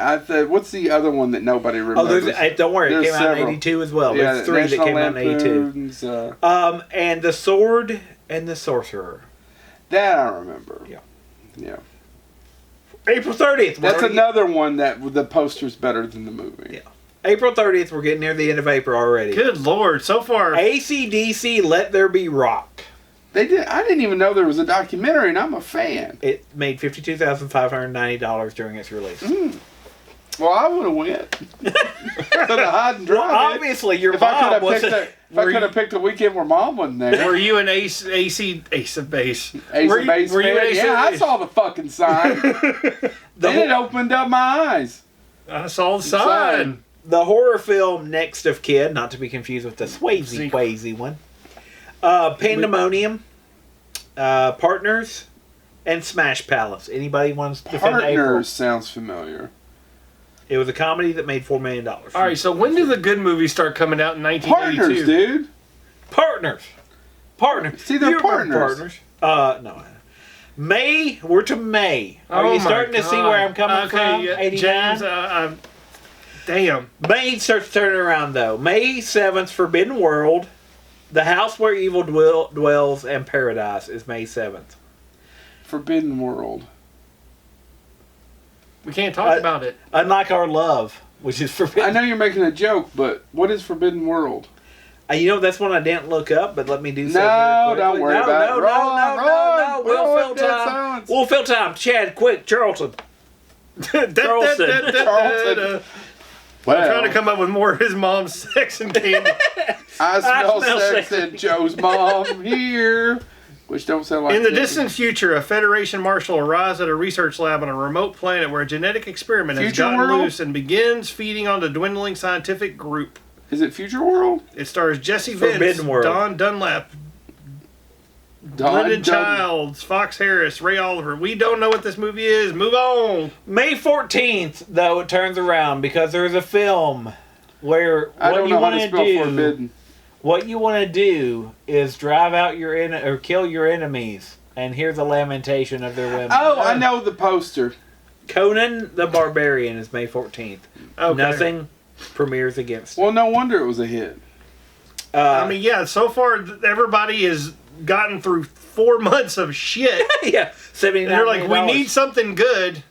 Speaker 1: What's the other one that nobody remembers?
Speaker 3: Don't worry.
Speaker 1: There's
Speaker 3: it came out
Speaker 1: several.
Speaker 3: in 82 as well.
Speaker 1: Yeah,
Speaker 3: There's 3
Speaker 1: National
Speaker 3: that came out in 82.
Speaker 1: Lampoon's,
Speaker 3: And The Sword and the Sorcerer.
Speaker 1: that I remember.
Speaker 3: Yeah.
Speaker 1: Yeah.
Speaker 3: April 30th.
Speaker 1: That's another one that the poster's better than the movie.
Speaker 3: Yeah. April 30th. We're getting near the end of April already.
Speaker 2: Good Lord. So far...
Speaker 3: AC/DC Let There Be Rock.
Speaker 1: I didn't even know there was a documentary, and I'm a fan.
Speaker 3: It made $52,590 during its release.
Speaker 1: Well, I would have went. To the hide and drive.
Speaker 3: Obviously, your
Speaker 1: If I
Speaker 3: mom
Speaker 1: could
Speaker 3: wasn't.
Speaker 1: have picked a weekend where Mom wasn't there.
Speaker 2: Were you an Ace of Base?
Speaker 1: Ace
Speaker 2: Were
Speaker 1: of Base
Speaker 2: you
Speaker 1: fan?
Speaker 2: an Ace
Speaker 1: Yeah,
Speaker 2: of
Speaker 1: I
Speaker 2: Base?
Speaker 1: saw the fucking sign. Then it opened up my eyes.
Speaker 2: I saw the sign.
Speaker 3: The horror film Next of Kin, not to be confused with the Swayze Quazy one. Pandemonium, Partners, and Smash Palace. Anybody wants to defend April?
Speaker 1: Partners sounds familiar.
Speaker 3: It was a comedy that made $4 million.
Speaker 2: All right, so when do the good movies start coming out in 1982?
Speaker 1: Partners, dude.
Speaker 3: Partners.
Speaker 1: See, they're
Speaker 3: You remember
Speaker 1: partners.
Speaker 3: No. May. We're to May. Are
Speaker 2: Oh
Speaker 3: you
Speaker 2: my
Speaker 3: starting to see where I'm coming from?
Speaker 2: yeah,
Speaker 3: 89?
Speaker 2: James, damn.
Speaker 3: May starts turning around though. May 7th, Forbidden World, The House Where Evil Dwells, and Paradise is May 7th.
Speaker 1: Forbidden World.
Speaker 2: We can't talk about it.
Speaker 3: Unlike Our Love, which is forbidden.
Speaker 1: I know you're making a joke, but what is Forbidden World?
Speaker 3: That's one I didn't look up, but let me do so.
Speaker 1: No,
Speaker 3: very
Speaker 1: don't
Speaker 3: quickly.
Speaker 1: worry about it.
Speaker 3: No. We'll fill time.
Speaker 1: silence.
Speaker 3: We'll fill time. Chad, quick, Charlton.
Speaker 1: Charlton. Well,
Speaker 2: I'm trying to come up with more of his mom's sex and candy.
Speaker 1: I smell sex and Joe's mom here. Which don't sound like
Speaker 2: In the
Speaker 1: candy.
Speaker 2: distant future, a Federation marshal arrives at a research lab on a remote planet where a genetic experiment has
Speaker 1: Future
Speaker 2: gotten
Speaker 1: World?
Speaker 2: loose and begins feeding on the dwindling scientific group.
Speaker 1: Is it Future World?
Speaker 2: It stars Jesse
Speaker 3: Forbidden
Speaker 2: Vince,
Speaker 3: World.
Speaker 2: Don Dunlap, Lyndon Childs, Fox Harris, Ray Oliver. We don't know what this movie is. Move on.
Speaker 3: May 14th, though, it turns around because there's a film where
Speaker 1: I don't know how to spell
Speaker 3: do,
Speaker 1: forbidden.
Speaker 3: what you want to do is drive out your or kill your enemies and hear the lamentation of their women.
Speaker 1: Oh, I know the poster.
Speaker 3: Conan the Barbarian is May 14th.
Speaker 2: Okay.
Speaker 3: Nothing premieres against it.
Speaker 1: Well, no wonder it was a hit.
Speaker 2: I mean, yeah, so far everybody has gotten through 4 months of shit.
Speaker 3: yeah, $79
Speaker 2: And they're like, we
Speaker 3: million.
Speaker 2: need something good.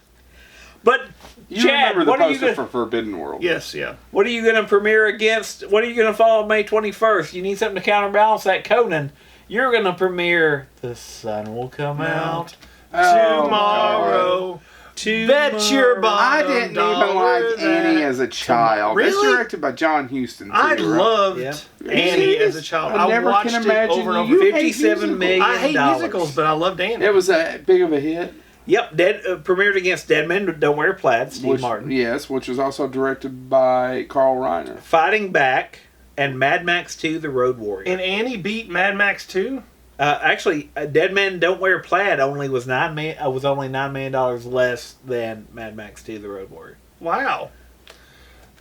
Speaker 3: But
Speaker 1: You
Speaker 3: Chad,
Speaker 1: remember the
Speaker 3: what are you
Speaker 1: poster
Speaker 3: gonna,
Speaker 1: for Forbidden World?
Speaker 2: Yes, yeah.
Speaker 3: what are you going to premiere against? What are you going to follow May 21st? You need something to counterbalance that Conan. You're going to premiere The Sun Will Come Out
Speaker 1: Oh,
Speaker 2: Tomorrow. Bet your bottom
Speaker 1: I didn't even like
Speaker 2: dollar
Speaker 1: Annie
Speaker 2: that-
Speaker 1: as a child. It's
Speaker 2: Really?
Speaker 1: directed by John Huston.
Speaker 2: I
Speaker 1: too, right?
Speaker 2: loved
Speaker 3: Yeah.
Speaker 2: Annie as a child.
Speaker 1: I never
Speaker 2: watched
Speaker 1: can
Speaker 2: it
Speaker 1: imagine
Speaker 2: over and over.
Speaker 1: you hate
Speaker 3: 57
Speaker 1: musicals.
Speaker 3: million.
Speaker 2: I hate
Speaker 3: $1,000.
Speaker 2: musicals, but I loved Annie.
Speaker 1: It was a big of a hit.
Speaker 3: Yep, premiered against Dead Men Don't Wear Plaid, Steve Martin.
Speaker 1: Yes, which was also directed by Carl Reiner.
Speaker 3: Fighting Back, and Mad Max 2, The Road Warrior.
Speaker 2: And Annie beat Mad Max 2?
Speaker 3: Actually, Dead Men Don't Wear Plaid only was only $9 million less than Mad Max 2, The Road Warrior.
Speaker 2: Wow.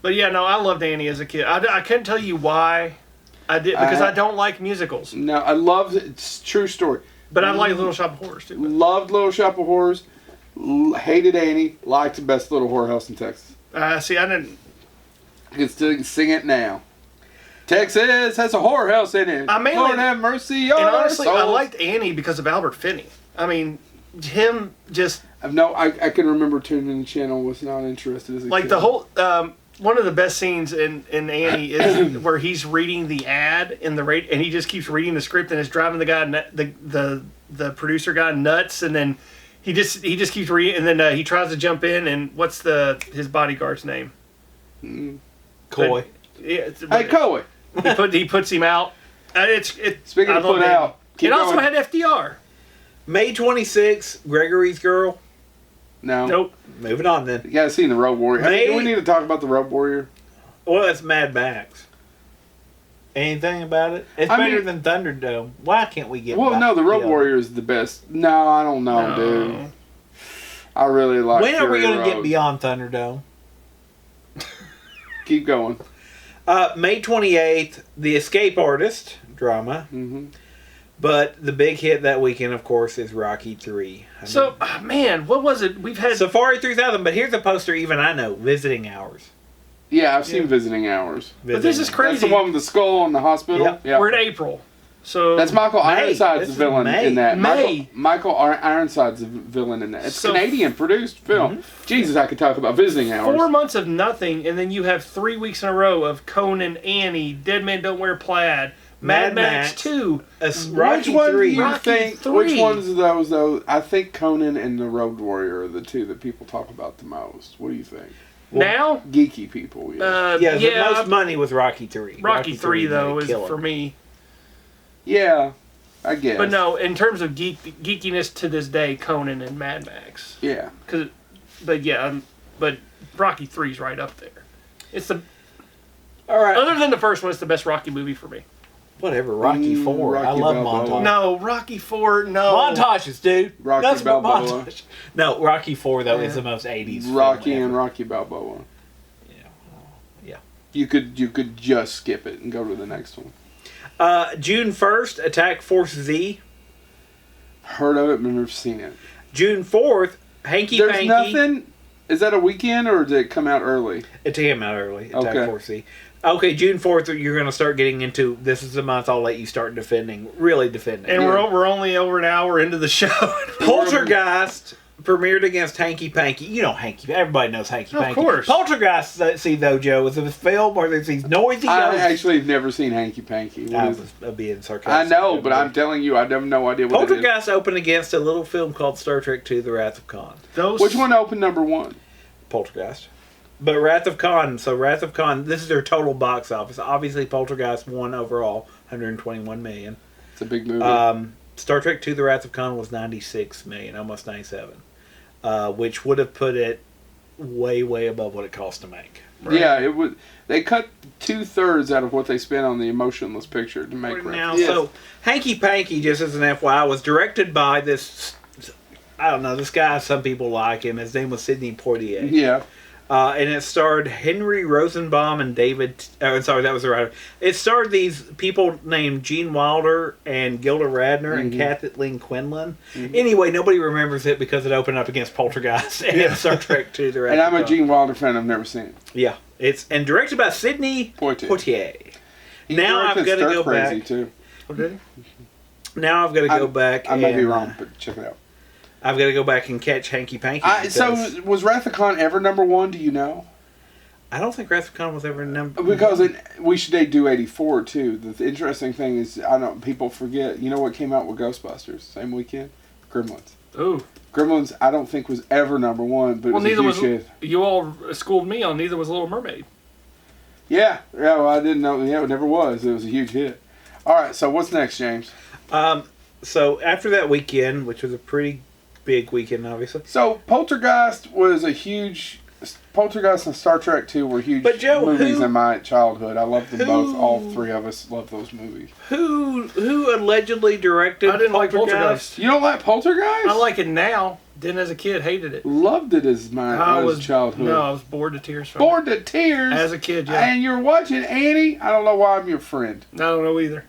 Speaker 2: But yeah, no, I loved Annie as a kid. I couldn't tell you why I did, because I don't like musicals.
Speaker 1: No, I loved it. It's a true story.
Speaker 2: But I like Little Shop of Horrors too.
Speaker 1: Loved Little Shop of Horrors. Hated Annie. Liked the Best Little Whorehouse in Texas.
Speaker 2: See, I didn't.
Speaker 1: I can still sing it now. Texas has a whorehouse in it.
Speaker 2: I mainly-
Speaker 1: Lord have mercy on
Speaker 2: And
Speaker 1: our
Speaker 2: honestly, I
Speaker 1: souls.
Speaker 2: liked Annie because of Albert Finney. I mean, him just
Speaker 1: I can remember tuning the channel. Was not interested as a
Speaker 2: like
Speaker 1: kid.
Speaker 2: the whole. One of the best scenes in Annie is where he's reading the ad in the radio, and he just keeps reading the script, and it's driving the guy, the producer guy nuts, and then he just keeps reading, and then he tries to jump in, and what's his bodyguard's name?
Speaker 3: Coy.
Speaker 2: Yeah,
Speaker 1: Hey, Coy.
Speaker 2: he puts him out.
Speaker 1: Speaking
Speaker 2: I
Speaker 1: of
Speaker 2: love
Speaker 1: put
Speaker 2: Annie.
Speaker 1: out, keep
Speaker 2: It also
Speaker 1: going.
Speaker 2: had FDR.
Speaker 3: May 26th, Gregory's Girl.
Speaker 1: No.
Speaker 2: Nope.
Speaker 3: Moving on then.
Speaker 1: You gotta see the Road Warrior.
Speaker 3: May-
Speaker 1: Do we need to talk about the Road Warrior?
Speaker 3: Well, it's Mad Max. Anything about it? It's
Speaker 1: I
Speaker 3: better
Speaker 1: mean-
Speaker 3: than Thunderdome. Why can't we get?
Speaker 1: Well,
Speaker 3: back
Speaker 1: no, the Road
Speaker 3: together?
Speaker 1: Warrior is the best. No, I don't know,
Speaker 2: No.
Speaker 1: dude. I really like.
Speaker 3: When are we
Speaker 1: Fury
Speaker 3: going to get
Speaker 1: Road.
Speaker 3: beyond Thunderdome?
Speaker 1: Keep going.
Speaker 3: May 28th, The Escape Artist drama.
Speaker 1: Mm-hmm.
Speaker 3: But the big hit that weekend, of course, is Rocky 3.
Speaker 2: So, man, what was it? We've had
Speaker 3: Safari 3000, but here's a poster even I know, Visiting Hours.
Speaker 1: Yeah, I've seen Visiting Hours.
Speaker 2: But this is
Speaker 1: That's
Speaker 2: crazy.
Speaker 1: the one with the skull in the hospital.
Speaker 3: Yep.
Speaker 1: Yeah.
Speaker 2: We're in April, so
Speaker 1: That's Michael
Speaker 3: May.
Speaker 1: Ironside's
Speaker 3: This
Speaker 1: the
Speaker 3: is
Speaker 1: villain
Speaker 3: May.
Speaker 1: in that.
Speaker 2: May.
Speaker 1: Michael Ironside's the villain in that. It's
Speaker 2: So-
Speaker 1: Canadian produced film. Jesus, I could talk about Visiting Hours.
Speaker 2: 4 months of nothing, and then you have 3 weeks in a row of Conan, Annie, Dead Men Don't Wear Plaid, Mad Max 2.
Speaker 3: Rocky
Speaker 1: Which one
Speaker 3: 3.
Speaker 1: do you
Speaker 2: Rocky
Speaker 1: think?
Speaker 2: 3.
Speaker 1: Which ones of those though? I think Conan and the Road Warrior are the two that people talk about the most. What do you think?
Speaker 2: Now,
Speaker 1: Geeky people. Yeah.
Speaker 3: Yeah, the most money was Rocky 3.
Speaker 2: Rocky 3 though is
Speaker 3: killer.
Speaker 2: for me.
Speaker 1: Yeah, I guess.
Speaker 2: But no, in terms of geekiness to this day, Conan and Mad Max.
Speaker 1: Yeah.
Speaker 2: But Rocky 3's right up there. It's the
Speaker 3: All right.
Speaker 2: other than the first one, it's the best Rocky movie for me.
Speaker 3: Whatever, Rocky 4. I
Speaker 1: Rocky
Speaker 3: love
Speaker 1: Balboa.
Speaker 3: montages.
Speaker 2: No, Rocky 4, no.
Speaker 3: Montages, dude.
Speaker 1: Rocky
Speaker 3: Nothing but
Speaker 1: Balboa.
Speaker 3: montage. No, Rocky 4, though,
Speaker 2: Yeah.
Speaker 3: is the most 80s. film
Speaker 1: Rocky
Speaker 3: ever.
Speaker 1: and Rocky Balboa.
Speaker 3: Yeah.
Speaker 1: You could just skip it and go to the next one.
Speaker 3: June 1st, Attack Force Z.
Speaker 1: Heard of it, but never seen it.
Speaker 3: June 4th, Hanky
Speaker 1: There's
Speaker 3: Panky.
Speaker 1: nothing. Is that a weekend or did it come out early?
Speaker 3: It came out early. Attack
Speaker 1: Okay.
Speaker 3: Force Z. Okay, June 4th, you're going to start getting into. This is the month I'll let you start defending. Really defending.
Speaker 2: And
Speaker 1: Yeah.
Speaker 2: we're only over an hour into the show.
Speaker 3: Poltergeist premiered against Hanky Panky. You know Hanky. Everybody knows Hanky
Speaker 2: Of
Speaker 3: Panky.
Speaker 2: course.
Speaker 3: Poltergeist, see though, Joe, is a film where there's these noisy
Speaker 1: I
Speaker 3: ghosts.
Speaker 1: actually have never seen Hanky Panky. What
Speaker 3: I
Speaker 1: is
Speaker 3: was
Speaker 1: it?
Speaker 3: being
Speaker 1: I
Speaker 3: sarcastic.
Speaker 1: know, but I'm telling you, I have no idea what it is.
Speaker 3: Poltergeist opened against a little film called Star Trek II: The Wrath of Khan.
Speaker 2: Those
Speaker 1: Which one opened number one?
Speaker 3: Poltergeist. But Wrath of Khan, this is their total box office. Obviously, Poltergeist won overall, 121 million.
Speaker 1: It's a big movie.
Speaker 3: Star Trek II: The Wrath of Khan was 96 million, almost 97, which would have put it way, way above what it cost to make.
Speaker 1: Right? Yeah, it would. They cut 2/3 out of what they spent on the emotionless picture to make.
Speaker 3: Now, so Hanky Panky, just as an FYI, was directed by this. I don't know, this guy. Some people like him. His name was Sidney Poitier.
Speaker 1: Yeah.
Speaker 3: And it starred Henry Rosenbaum and David. Oh, sorry, that was the writer. It starred these people named Gene Wilder and Gilda Radner and Kathleen Quinlan. Anyway, nobody remembers it because it opened up against Poltergeist and Star Trek II.
Speaker 1: And I'm a Gene Wilder fan. I've never seen it.
Speaker 3: Yeah, it's directed by Sidney Poitier. Now I've got to go back.
Speaker 1: Too.
Speaker 2: Okay.
Speaker 3: Now I've got to go back.
Speaker 1: I may be wrong, but check it out.
Speaker 3: I've got to go back and catch Hanky Panky.
Speaker 1: So, was Wrath of Khan ever number one? Do you know?
Speaker 3: I don't think Wrath of Khan was ever number
Speaker 1: because we should do 84 too. The interesting thing is, people forget. You know what came out with Ghostbusters same weekend? Gremlins.
Speaker 2: Ooh.
Speaker 1: Gremlins, I don't think was ever number one, but
Speaker 2: neither was
Speaker 1: hit.
Speaker 2: You all schooled me on. Neither was Little Mermaid.
Speaker 1: Yeah. Well, I didn't know. Yeah, it never was. It was a huge hit. All right. So what's next, James?
Speaker 3: So after that weekend, which was a pretty big weekend, obviously.
Speaker 1: So Poltergeist was a huge. Poltergeist and Star Trek 2 were huge movies in my childhood. I loved them both. All three of us loved those movies.
Speaker 3: Who allegedly directed?
Speaker 2: I didn't like Poltergeist.
Speaker 1: You don't like Poltergeist?
Speaker 2: I like it now. Didn't as a kid. Hated it.
Speaker 1: Loved it as my childhood.
Speaker 2: No, I was bored to tears.
Speaker 1: Bored to tears
Speaker 2: as a kid. Yeah.
Speaker 1: And you're watching Annie. I don't know why I'm your friend.
Speaker 2: I don't know either.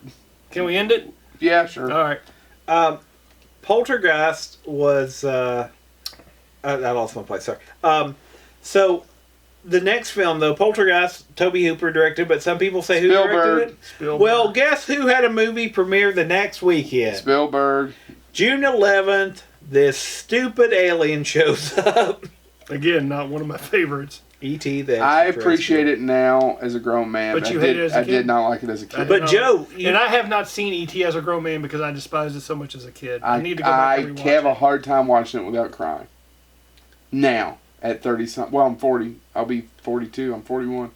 Speaker 2: Can we end it?
Speaker 1: Yeah, sure.
Speaker 2: All right.
Speaker 3: Poltergeist was. I lost my place. Sorry. So, the next film, though, Poltergeist, Tobe Hooper directed, but some people say who directed it?
Speaker 2: Spielberg.
Speaker 3: Well, guess who had a movie premiere the next weekend?
Speaker 1: Spielberg.
Speaker 3: June 11th, this stupid alien shows up.
Speaker 2: Again, not one of my favorites.
Speaker 3: E.T. the
Speaker 1: I appreciate it now as a grown man.
Speaker 2: But you hated it as a kid?
Speaker 1: I did not like it as a kid.
Speaker 3: But Joe...
Speaker 2: And I have not seen E.T. as a grown man because I despised it so much as a kid. I need to go back and rewatch it.
Speaker 1: I have a hard time watching it without crying. Now, at 30-something. Well, I'm 40. I'll be 42. I'm 41.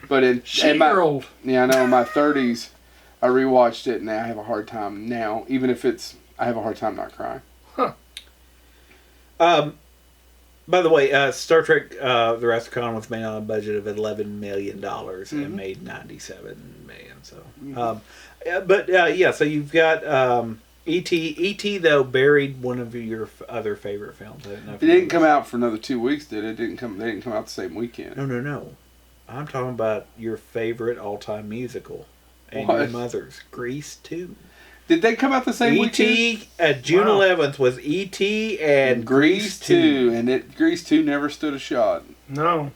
Speaker 1: But in my...
Speaker 2: old.
Speaker 1: Yeah, I know. In my 30s, I rewatched it, and I have a hard time now. Even if it's... I have a hard time not crying.
Speaker 2: Huh.
Speaker 3: By the way, Star Trek The Wrath of Khan was made on a budget of $11 million and made $97 million. So, so you've got E.T. E.T. though buried one of your other favorite films. I don't know if
Speaker 1: it didn't come out for another 2 weeks, did it? They didn't come out the same weekend.
Speaker 3: No. I'm talking about your favorite all-time musical and your mother's, Grease 2.
Speaker 1: Did they come out the same weekend?
Speaker 3: E.T. June 11th was E.T. and
Speaker 1: Grease 2. And Grease 2 never stood a shot.
Speaker 2: No.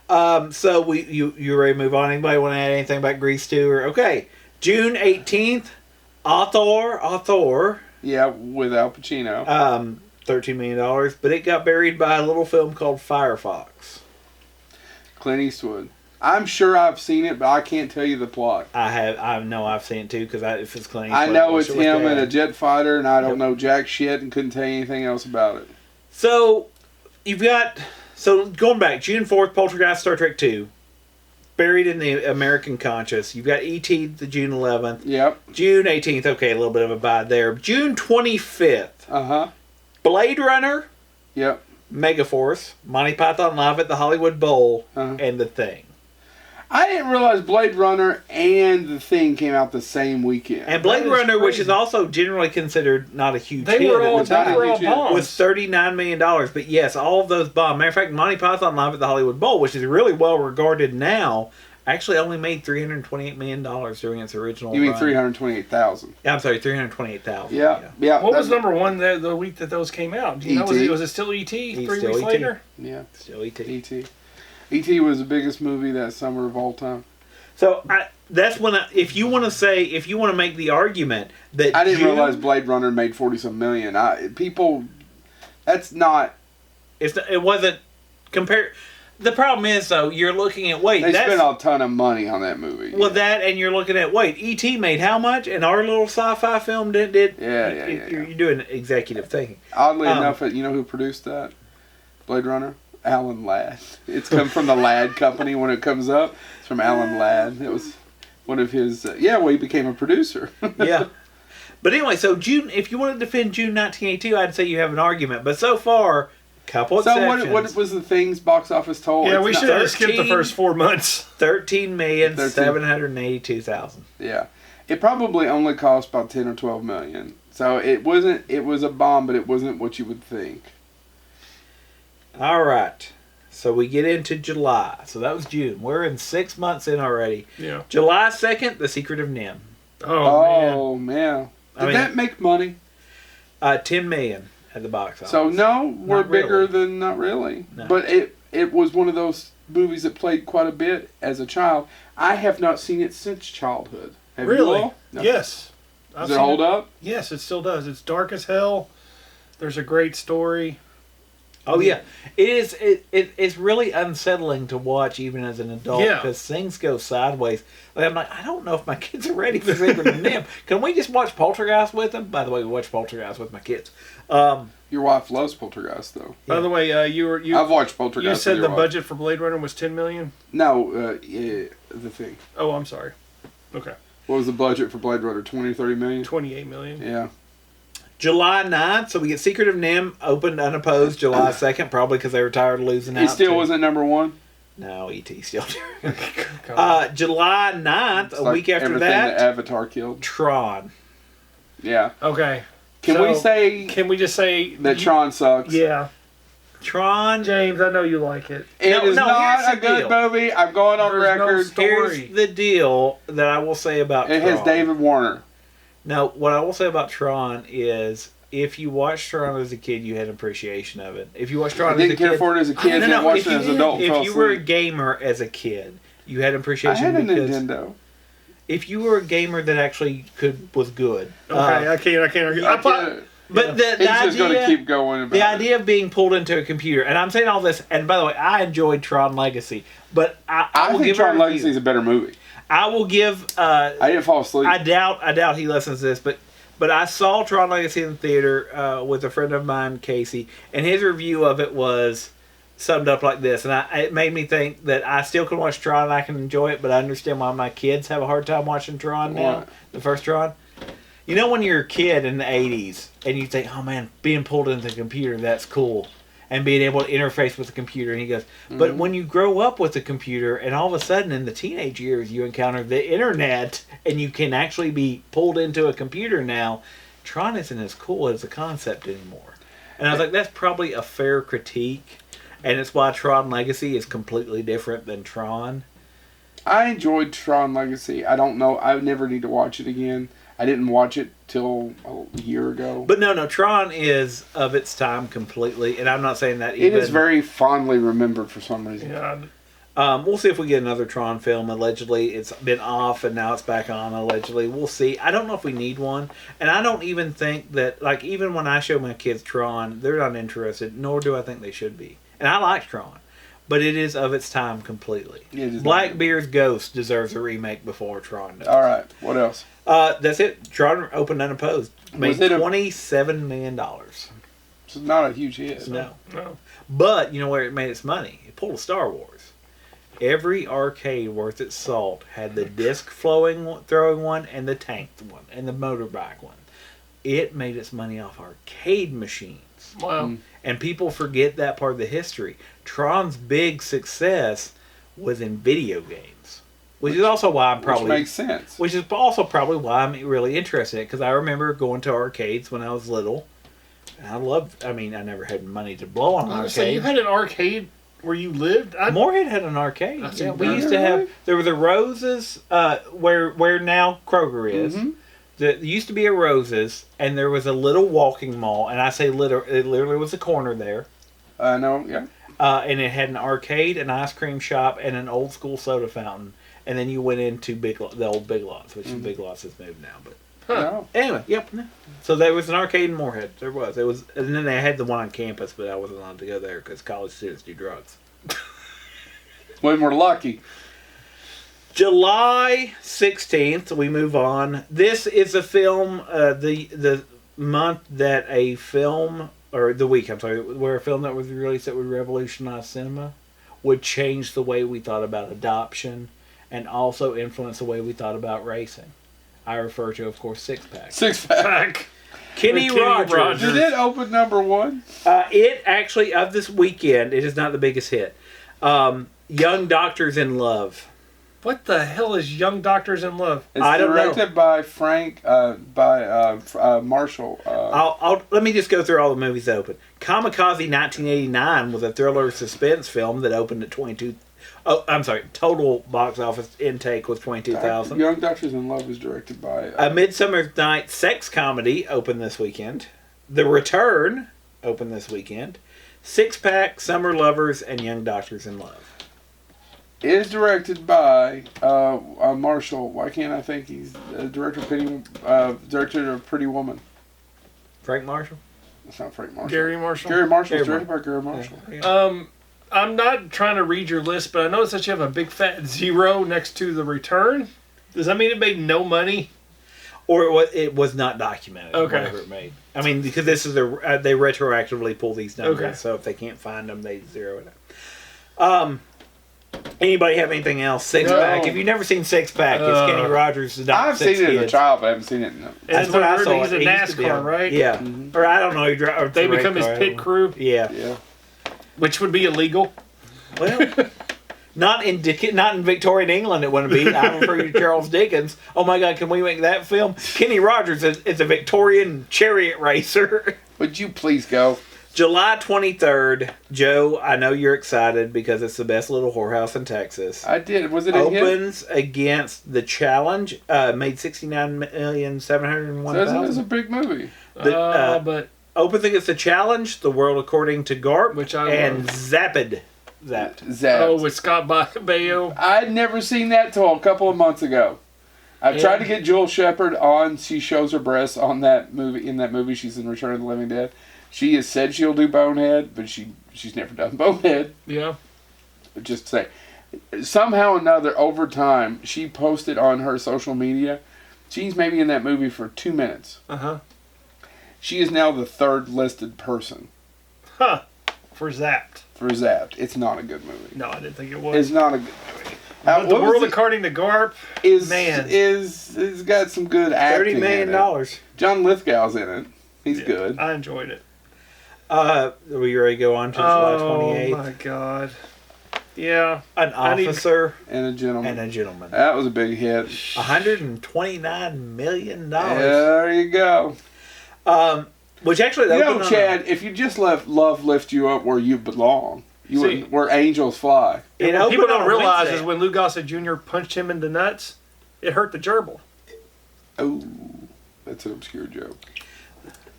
Speaker 3: So you ready to move on? Anybody want to add anything about Grease 2? Okay. June 18th, Author.
Speaker 1: Yeah, with Al Pacino.
Speaker 3: $13 million. But it got buried by a little film called Firefox.
Speaker 1: Clint Eastwood. I'm sure I've seen it, but I can't tell you the plot.
Speaker 3: I know I've seen it too, because if it's Clint Eastwood,
Speaker 1: I know it's him and a jet fighter, and I don't know jack shit and couldn't tell you anything else about it.
Speaker 3: So, going back, June 4th, Poltergeist, Star Trek 2. Buried in the American conscious. You've got E.T. the June 11th.
Speaker 1: Yep.
Speaker 3: June 18th, okay, a little bit of a bide there. June 25th. Blade Runner.
Speaker 1: Yep.
Speaker 3: Megaforce. Monty Python Live at the Hollywood Bowl. And The Thing.
Speaker 1: I didn't realize Blade Runner and The Thing came out the same weekend.
Speaker 3: And Blade Runner, which is also generally considered not a huge hit,
Speaker 2: was
Speaker 3: $39 million. But yes, all of those bombed. Matter of fact, Monty Python Live at the Hollywood Bowl, which is really well regarded now, actually only made $328 million during its original run.
Speaker 1: You mean 328,000?
Speaker 3: Yeah, I'm sorry, 328,000.
Speaker 1: Yeah.
Speaker 2: What was number one the week that those came out? Do you know, was it still E.T. 3 weeks later?
Speaker 1: Yeah.
Speaker 3: Still E.T.
Speaker 1: E.T. E.T. was the biggest movie that summer of all time.
Speaker 3: So that's when if you want to make the argument that
Speaker 1: I didn't realize Blade Runner made $40-some million. That's not.
Speaker 3: It wasn't compared. The problem is though, you're looking at
Speaker 1: they spent a ton of money on that movie.
Speaker 3: Well, and you're looking at E.T. made how much, and our little sci-fi film did.
Speaker 1: Yeah.
Speaker 3: You're doing executive thinking.
Speaker 1: Oddly enough, you know who produced that? Blade Runner. Alan Ladd. It's come from the Ladd Company when it comes up. It's from Alan Ladd. It was one of his... he became a producer.
Speaker 3: Yeah. But anyway, so June. If you want to defend June 1982, I'd say you have an argument. But so far, couple exceptions.
Speaker 1: So what was the things box office total?
Speaker 2: Yeah, we should have skipped the first 4 months.
Speaker 3: 13,782,000.
Speaker 1: Yeah. It probably only cost about 10 or 12 million. So it was a bomb, but it wasn't what you would think.
Speaker 3: All right. So we get into July. So that was June. We're in 6 months in already.
Speaker 2: Yeah.
Speaker 3: July 2nd, The Secret of Nim.
Speaker 1: Oh man. Did that make money?
Speaker 3: 10 million at the box office.
Speaker 1: So no, we're
Speaker 3: Not
Speaker 1: bigger
Speaker 3: really.
Speaker 1: than not really.
Speaker 3: No.
Speaker 1: But it was one of those movies that played quite a bit as a child. I have not seen it since childhood. Have
Speaker 2: Really?
Speaker 1: you all? No.
Speaker 2: Yes.
Speaker 1: Does it hold up?
Speaker 2: Yes, it still does. It's dark as hell. There's a great story.
Speaker 3: Oh yeah, it is. It's really unsettling to watch even as an adult because things go sideways. Like, I'm like, I don't know if my kids are ready for Secret of Nim. Can we just watch Poltergeist with them? By the way, we watch Poltergeist with my kids.
Speaker 1: Your wife loves Poltergeist, though.
Speaker 2: By the way,
Speaker 1: I've watched Poltergeist.
Speaker 2: You said the budget for Blade Runner was $10 million.
Speaker 1: No, the thing.
Speaker 2: Oh, I'm sorry. Okay.
Speaker 1: What was the budget for Blade Runner? 20, 30 million?
Speaker 2: 28 million.
Speaker 1: Yeah.
Speaker 3: July 9th, so we get Secret of Nim opened unopposed July 2nd, probably because they were tired of losing out.
Speaker 1: He still wasn't number one?
Speaker 3: No, E.T. still. July 9th,
Speaker 1: it's
Speaker 3: a week after
Speaker 1: everything
Speaker 3: that,
Speaker 1: Avatar killed.
Speaker 3: Tron.
Speaker 1: Yeah.
Speaker 2: Okay.
Speaker 1: Can we
Speaker 2: just say
Speaker 1: that Tron sucks?
Speaker 2: Yeah.
Speaker 3: Tron.
Speaker 2: James, I know you like it.
Speaker 1: It is not a good movie. I'm going on record.
Speaker 3: Here's the deal that I will say about Tron.
Speaker 1: It has David Warner.
Speaker 3: Now, what I will say about Tron is, if you watched Tron as a kid, you had an appreciation of it. If you watched Tron as a kid...
Speaker 1: I didn't care for it as a kid, didn't watch it as an adult.
Speaker 3: If you were a gamer as a kid, you had an appreciation.
Speaker 1: I had a Nintendo.
Speaker 3: If you were a gamer that actually was good.
Speaker 2: Okay, I can't argue.
Speaker 3: But the
Speaker 1: he's
Speaker 3: idea,
Speaker 1: just going to keep going.
Speaker 3: The idea of being pulled into a computer, and I'm saying all this, and by the way, I enjoyed Tron Legacy, but I will
Speaker 1: think
Speaker 3: give
Speaker 1: Tron Legacy is a better movie.
Speaker 3: I will give.
Speaker 1: I didn't fall asleep.
Speaker 3: I doubt he listens to this, but I saw Tron Legacy in the theater with a friend of mine, Casey, and his review of it was summed up like this, and it made me think that I still can watch Tron and I can enjoy it, but I understand why my kids have a hard time watching Tron now.
Speaker 1: What?
Speaker 3: The first Tron. You know when you're a kid in the 80s and you think, oh man, being pulled into the computer, that's cool. And being able to interface with the computer. And he goes, but when you grow up with the computer and all of a sudden in the teenage years you encounter the internet and you can actually be pulled into a computer now, Tron isn't as cool as a concept anymore. And I was like, that's probably a fair critique. And it's why Tron Legacy is completely different than Tron.
Speaker 1: I enjoyed Tron Legacy. I don't know. I never need to watch it again. I didn't watch it till a year ago.
Speaker 3: But no, Tron is of its time completely, and I'm not saying that even...
Speaker 1: It is very fondly remembered for some reason.
Speaker 2: Yeah.
Speaker 3: We'll see if we get another Tron film. Allegedly, it's been off, and now it's back on, allegedly. We'll see. I don't know if we need one, and I don't even think that, like, even when I show my kids Tron, they're not interested, nor do I think they should be. And I like Tron, but it is of its time completely. Blackbeard's Ghost deserves a remake before Tron does.
Speaker 1: All right, what else?
Speaker 3: That's it. Tron opened unopposed. Made $27 million.
Speaker 1: It's not a huge hit.
Speaker 3: No. But you know where it made its money? It pulled a Star Wars. Every arcade worth its salt had the disc throwing one and the tank one and the motorbike one. It made its money off arcade machines.
Speaker 2: Wow.
Speaker 3: And people forget that part of the history. Tron's big success was in video games. Which is also why I'm probably...
Speaker 1: Which makes sense.
Speaker 3: Which is also probably why I'm really interested in it. Because I remember going to arcades when I was little. And I never had money to blow on an arcade.
Speaker 2: So you had an arcade where you lived?
Speaker 3: Moorhead had an arcade. Yeah, we used to have... There were the Roses, where now Kroger is. Mm-hmm. There used to be a Roses, and there was a little walking mall. And I say little, it literally was a corner there.
Speaker 1: I know, yeah.
Speaker 3: And it had an arcade, an ice cream shop, and an old school soda fountain. And then you went into the old Big Lots, which the Big Lots has moved now. But anyway, yep. So there was an arcade in Moorhead. There was. And then they had the one on campus, but I wasn't allowed to go there because college students do drugs.
Speaker 1: When we're lucky.
Speaker 3: July 16th, we move on. This is a film, the month that a film or the week, I'm sorry, where a film that was released that would revolutionize cinema, would change the way we thought about adoption, and also influence the way we thought about racing. I refer to, of course, Six Pack.
Speaker 1: Six Pack.
Speaker 3: Kenny Rogers.
Speaker 1: Did it open number one?
Speaker 3: It actually, of this weekend, it is not the biggest hit. Young Doctors in Love.
Speaker 2: What the hell is Young Doctors in Love?
Speaker 1: It's
Speaker 3: I don't know.
Speaker 1: directed by Frank, Marshall.
Speaker 3: Let me just go through all the movies that opened. Kamikaze 1989 was a thriller suspense film that opened at 22. Oh, I'm sorry. Total box office intake was 22,000.
Speaker 1: Young Doctors in Love is directed by...
Speaker 3: A Midsummer Night sex comedy opened this weekend. The Return opened this weekend. Six Pack, Summer Lovers, and Young Doctors in Love.
Speaker 1: It is directed by Marshall. Why can't I think he's director of Pretty Woman?
Speaker 3: Frank Marshall?
Speaker 1: That's not Frank Marshall.
Speaker 2: Gary Marshall?
Speaker 1: Gary Marshall is directed by Gary Marshall.
Speaker 3: Yeah.
Speaker 2: I'm not trying to read your list, but I noticed that you have a big fat 0 next to The Return. Does that mean it made no money?
Speaker 3: Or it was not documented.
Speaker 2: Okay.
Speaker 3: Whatever it made. I mean, because this is they retroactively pull these numbers,
Speaker 2: Okay.
Speaker 3: so if they can't find them, they zero it out. Anybody have anything else? Six Pack. If you've never seen Six Pack, it's Kenny Rogers.
Speaker 1: I've seen it as a child, but I haven't seen it.
Speaker 3: That's what I saw.
Speaker 2: He's a NASCAR, right?
Speaker 3: Yeah.
Speaker 1: Mm-hmm.
Speaker 3: Or I don't know.
Speaker 2: They become his pit crew,
Speaker 3: Yeah.
Speaker 2: which would be illegal.
Speaker 3: Well, not in Victorian England it wouldn't be. I'm referring to Charles Dickens. Oh my God, can we make that film? Kenny Rogers is a Victorian chariot racer.
Speaker 1: Would you please go?
Speaker 3: July 23rd. Joe, I know you're excited because it's the best little whorehouse in Texas.
Speaker 1: I did. Was it a hit?
Speaker 3: Opens against The Challenge. Made $69,701,000.
Speaker 1: So it's a big movie.
Speaker 2: But
Speaker 3: Opens against The Challenge, The World According to Garp,
Speaker 2: Which I
Speaker 3: and
Speaker 2: love.
Speaker 3: Zapped.
Speaker 1: Zapped.
Speaker 2: with Scott Baio.
Speaker 1: I'd never seen that till a couple of months ago. I've tried to get Joel Shepard on. She shows her breasts on that movie. In that movie, she's in Return of the Living Dead. She has said she'll do Bonehead, but she's never done Bonehead.
Speaker 2: Yeah.
Speaker 1: But just to say, somehow or another, over time, she posted on her social media. She's maybe in that movie for 2 minutes.
Speaker 2: Uh-huh.
Speaker 1: She is now the third listed person
Speaker 2: Huh. For Zapped.
Speaker 1: for Zapped. It's not a good movie.
Speaker 2: No, I didn't think it was.
Speaker 1: It's not a good movie.
Speaker 2: But The
Speaker 1: what
Speaker 2: World
Speaker 1: was it?
Speaker 2: According to Garp
Speaker 1: is got some good acting.
Speaker 3: $30 million.
Speaker 1: in it. John Lithgow's in it. He's good.
Speaker 2: I enjoyed it.
Speaker 3: Are we ready to go on to July 28th?
Speaker 2: Oh my God. Yeah.
Speaker 3: An officer
Speaker 1: And a gentleman.
Speaker 3: and a gentleman.
Speaker 1: That was a big hit.
Speaker 3: $129 million.
Speaker 1: There you go.
Speaker 3: Which actually,
Speaker 1: You know,
Speaker 3: opened on
Speaker 1: Chad, if you just let love lift you up where you belong, where angels fly.
Speaker 3: It
Speaker 2: What
Speaker 3: opened
Speaker 2: people don't
Speaker 3: on
Speaker 2: realize
Speaker 3: Wednesday.
Speaker 2: is when Lou Gossett Jr. punched him in the nuts, it hurt the gerbil.
Speaker 1: Oh, that's an obscure joke.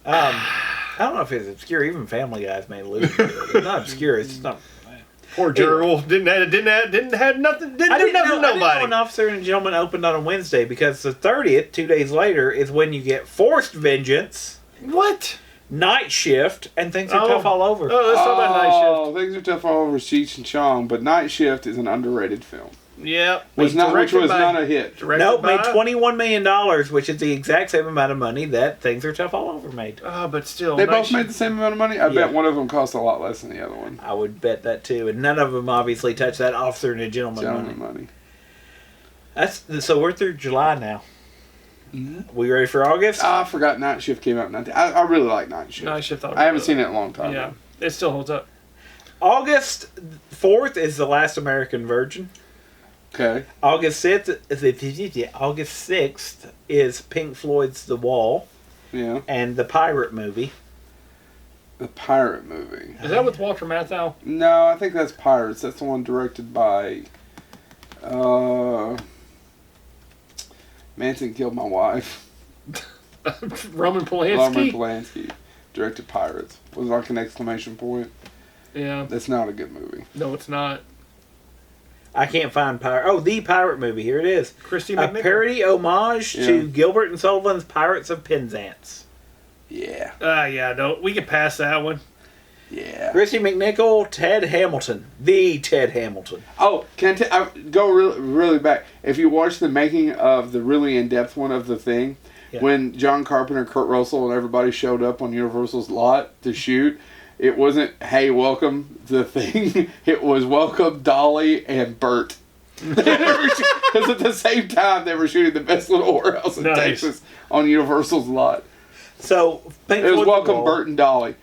Speaker 3: I don't know if it's obscure. Even Family Guy's made Lou. It's not obscure. It's just not.
Speaker 2: Poor gerbil didn't do nothing to nobody.
Speaker 3: know an officer and a gentleman opened on a Wednesday because the 30th, 2 days later, is when you get Forced Vengeance,
Speaker 2: What?
Speaker 3: Night Shift, and Things Are Tough All Over.
Speaker 2: Oh, let's talk about Night
Speaker 1: Oh, Things Are Tough all over Cheech and Chong, but Night Shift is an underrated film.
Speaker 2: Shift. Yeah.
Speaker 1: Which was not a hit.
Speaker 3: Nope, made $21 million, which is the exact same amount of money that Things Are Tough All Over made.
Speaker 2: Oh, but still.
Speaker 1: They
Speaker 2: Night
Speaker 1: both
Speaker 2: Shift-
Speaker 1: made the same amount of money? I bet one of them cost a lot less than the other one.
Speaker 3: I would bet that too, and none of them obviously touched that officer and a gentleman money. So we're through July now.
Speaker 1: Mm-hmm.
Speaker 3: We ready for August?
Speaker 1: I forgot Night Shift came out in 19... I really like Night Shift.
Speaker 2: Night Shift.
Speaker 1: I haven't seen it in a long time.
Speaker 2: Yeah. It still holds up.
Speaker 3: August 4th is The Last American Virgin.
Speaker 1: Okay.
Speaker 3: August 6th is Pink Floyd's The Wall
Speaker 1: Yeah.
Speaker 3: and The Pirate Movie.
Speaker 1: The Pirate Movie.
Speaker 2: Is that with Walter Matthau?
Speaker 1: No, I think that's Pirates. That's the one directed by... Manson Killed My Wife.
Speaker 2: Roman Polanski?
Speaker 1: Roman Polanski directed Pirates. Was like an exclamation point.
Speaker 2: Yeah.
Speaker 1: That's not a good movie.
Speaker 2: No, it's not.
Speaker 3: I can't find Pirate. Oh, The Pirate Movie. Here it is.
Speaker 2: Christy
Speaker 3: A
Speaker 2: McNichol.
Speaker 3: parody homage to Gilbert and Sullivan's Pirates of Penzance.
Speaker 1: Yeah.
Speaker 2: Yeah, no. We can pass that one.
Speaker 1: Yeah.
Speaker 3: Christy McNichol, Ted Hamilton. The Ted Hamilton.
Speaker 1: Oh, can I go really back? If you watch the making of the really in-depth one of The Thing,
Speaker 3: Yeah.
Speaker 1: When John Carpenter, Kurt Russell, and everybody showed up on Universal's lot to shoot, it wasn't, hey, welcome to the thing. It was welcome Dolly and Bert. Because at the same time, they were shooting the best little whorehouse in Texas on Universal's lot.
Speaker 3: So,
Speaker 1: it was welcome Bert and Dolly.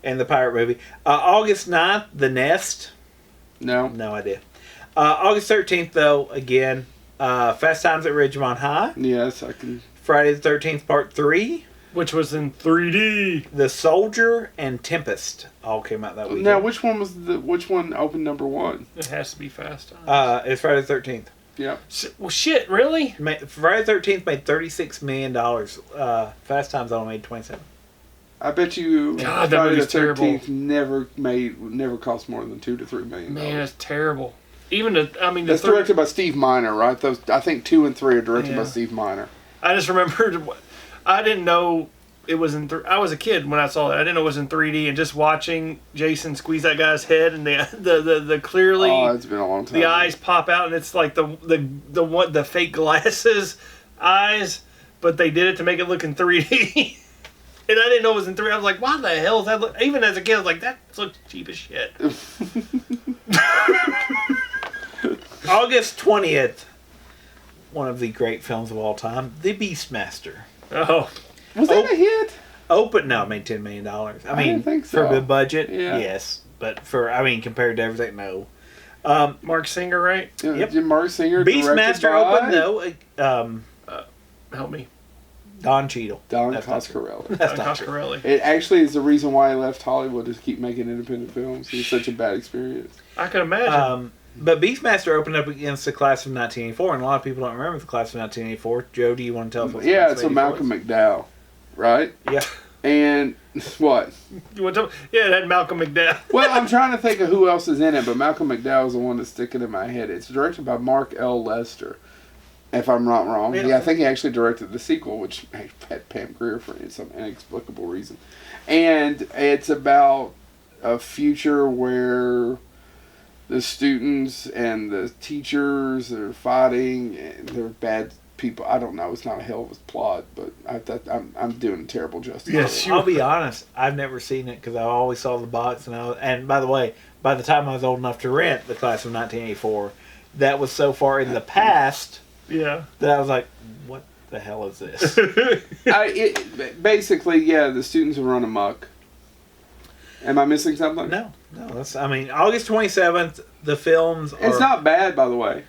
Speaker 3: And the pirate movie. August 9th, The Nest.
Speaker 1: No.
Speaker 3: No idea. August 13th, though, again, Fast Times at Ridgemont High.
Speaker 1: Yes, I can.
Speaker 3: Friday the 13th, Part 3.
Speaker 2: Which was in 3D.
Speaker 3: The Soldier and Tempest all came out that weekend.
Speaker 1: Now, which one opened number one?
Speaker 2: It has to be Fast Times.
Speaker 3: It's Friday the 13th.
Speaker 1: Yep.
Speaker 2: Well, shit, really?
Speaker 3: Friday the 13th made $36 million. Fast Times only made 27.
Speaker 1: I bet you
Speaker 2: God, that
Speaker 1: Friday the
Speaker 2: movie's terrible.
Speaker 1: 13th never cost more than $2 to $3 million.
Speaker 2: Man, it's terrible. Even
Speaker 1: that's directed by Steve Miner, right? Those I think 2 and 3 are directed by Steve Miner.
Speaker 2: I just remembered, I didn't know it was in. I was a kid when I saw it. I didn't know it was in 3D, and just watching Jason squeeze that guy's head and the clearly.
Speaker 1: Oh, it's been a long time.
Speaker 2: The eyes pop out, and it's like the fake glasses eyes, but they did it to make it look in 3D. And I didn't know it was in 3D. I was like, why the hell is that look? Even as a kid, I was like, that looks cheap as shit.
Speaker 3: August 20th, one of the great films of all time, The Beastmaster.
Speaker 2: Oh.
Speaker 1: Was that a hit?
Speaker 3: No, it made $10 million. I mean,
Speaker 1: didn't think so.
Speaker 3: for the budget,
Speaker 1: Yeah.
Speaker 3: yes. But compared to everything, no.
Speaker 2: Mark Singer, right?
Speaker 3: Yep.
Speaker 1: Mark Singer.
Speaker 3: Beastmaster opened, though.
Speaker 2: Help me.
Speaker 3: Don Cheadle.
Speaker 1: Don
Speaker 3: That's not
Speaker 1: Coscarelli.
Speaker 3: That's
Speaker 2: Don
Speaker 3: not true.
Speaker 2: Coscarelli.
Speaker 1: It actually is the reason why he left Hollywood, is to keep making independent films. It was such a bad experience.
Speaker 2: I can imagine.
Speaker 3: But Beastmaster opened up against the class of 1984, and a lot of people don't remember the class of 1984. Joe, do you want to tell us what the class
Speaker 1: it's
Speaker 3: of
Speaker 1: a Malcolm
Speaker 3: 84
Speaker 1: McDowell, right?
Speaker 3: Yeah.
Speaker 1: And what?
Speaker 2: You want to? Yeah, it had Malcolm McDowell.
Speaker 1: Well, I'm trying to think of who else is in it, but Malcolm McDowell is the one that's sticking in my head. It's directed by Mark L. Lester, if I'm not wrong. Yeah, I think he actually directed the sequel, which had Pam Grier for some inexplicable reason. And it's about a future where the students and the teachers are fighting, and they're bad people. I don't know. It's not a hell of a plot, but I'm doing a terrible justice.
Speaker 2: Yes,
Speaker 3: I'll be honest. I've never seen it because I always saw the box, and by the way, by the time I was old enough to rent the class of 1984, that was so far in the past.
Speaker 2: Yeah.
Speaker 3: That I was like, what the hell is this?
Speaker 1: Basically, the students have run amok. Am I missing something?
Speaker 3: No. August 27th, the films
Speaker 1: It's not bad, by the way.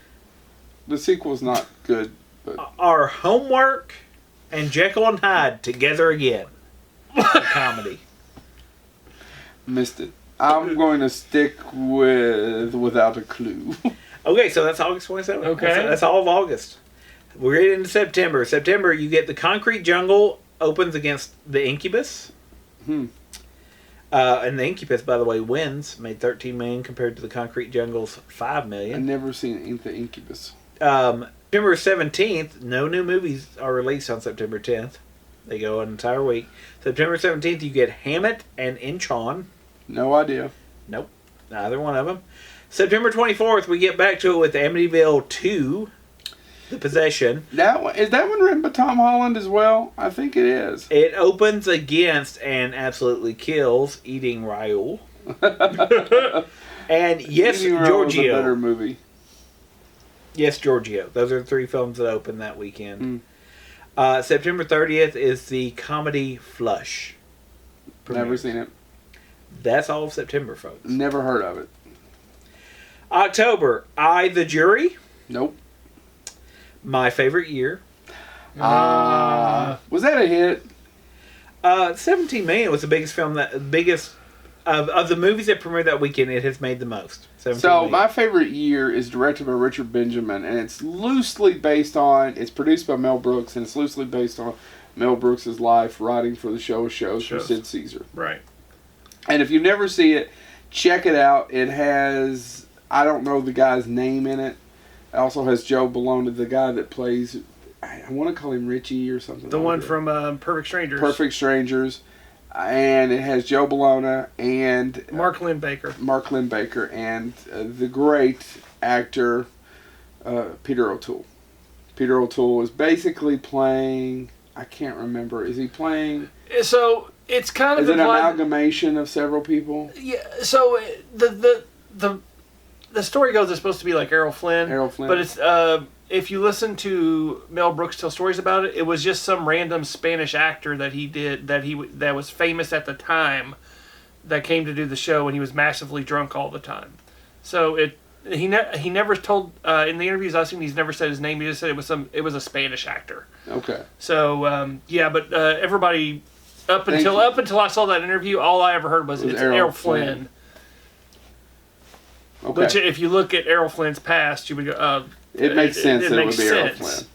Speaker 1: The sequel's not good, but
Speaker 3: are Homework and Jekyll and Hyde together again. A comedy.
Speaker 1: missed it. I'm going to stick with Without a Clue.
Speaker 3: Okay, so that's August 27th.
Speaker 2: Okay.
Speaker 3: That's all of August. We're getting into September. September, you get The Concrete Jungle opens against The Incubus. And The Incubus, by the way, wins. Made $13 million compared to The Concrete Jungle's $5 million.
Speaker 1: I've never seen The Incubus.
Speaker 3: September 17th, no new movies are released on September 10th. They go an entire week. September 17th, you get Hammett and Inchon.
Speaker 1: No idea.
Speaker 3: Nope, neither one of them. September 24th, we get back to it with Amityville 2, The Possession.
Speaker 1: Is that one written by Tom Holland as well? I think it is.
Speaker 3: It opens against and absolutely kills Eating Raoul. And yes,
Speaker 1: Eating Raoul was a
Speaker 3: Giorgio.
Speaker 1: better movie.
Speaker 3: Yes, Giorgio. Those are the three films that open that weekend. September 30th is the comedy Flush.
Speaker 1: Never seen it.
Speaker 3: That's all of September, folks.
Speaker 1: Never heard of it.
Speaker 3: October, I, the Jury.
Speaker 1: Nope.
Speaker 3: My Favorite Year.
Speaker 1: Was that a hit?
Speaker 3: 17 million was the biggest film of the movies that premiered that weekend. It has made the most. 17
Speaker 1: So
Speaker 3: million.
Speaker 1: My Favorite Year is directed by Richard Benjamin, and it's loosely based on. It's produced by Mel Brooks, and it's loosely based on Mel Brooks' life writing for the shows for Sid Caesar.
Speaker 2: Right.
Speaker 1: And if you never see it, check it out. It has, I don't know the guy's name in it. It also has Joe Bologna, the guy that plays, I want to call him Richie or something.
Speaker 2: The one from Perfect Strangers.
Speaker 1: Perfect Strangers. And it has Joe Bologna and
Speaker 2: Mark Lynn Baker.
Speaker 1: And the great actor Peter O'Toole. Peter O'Toole is basically playing, I can't remember. Is he playing?
Speaker 2: So it's kind of
Speaker 1: Is it an amalgamation of several people?
Speaker 2: Yeah. So the story goes it's supposed to be like Errol Flynn.
Speaker 1: Errol Flynn.
Speaker 2: But it's if you listen to Mel Brooks tell stories about it, it was just some random Spanish actor that was famous at the time that came to do the show, and he was massively drunk all the time. So he never told in the interviews I've seen, he's never said his name. He just said it was a Spanish actor.
Speaker 1: Okay.
Speaker 2: So but everybody up until I saw that interview, all I ever heard was it's Errol Flynn.
Speaker 1: Okay.
Speaker 2: Which, if you look at Errol Flynn's past, you would go,
Speaker 1: it makes sense
Speaker 2: it
Speaker 1: that it
Speaker 2: makes
Speaker 1: would be Errol
Speaker 2: sense.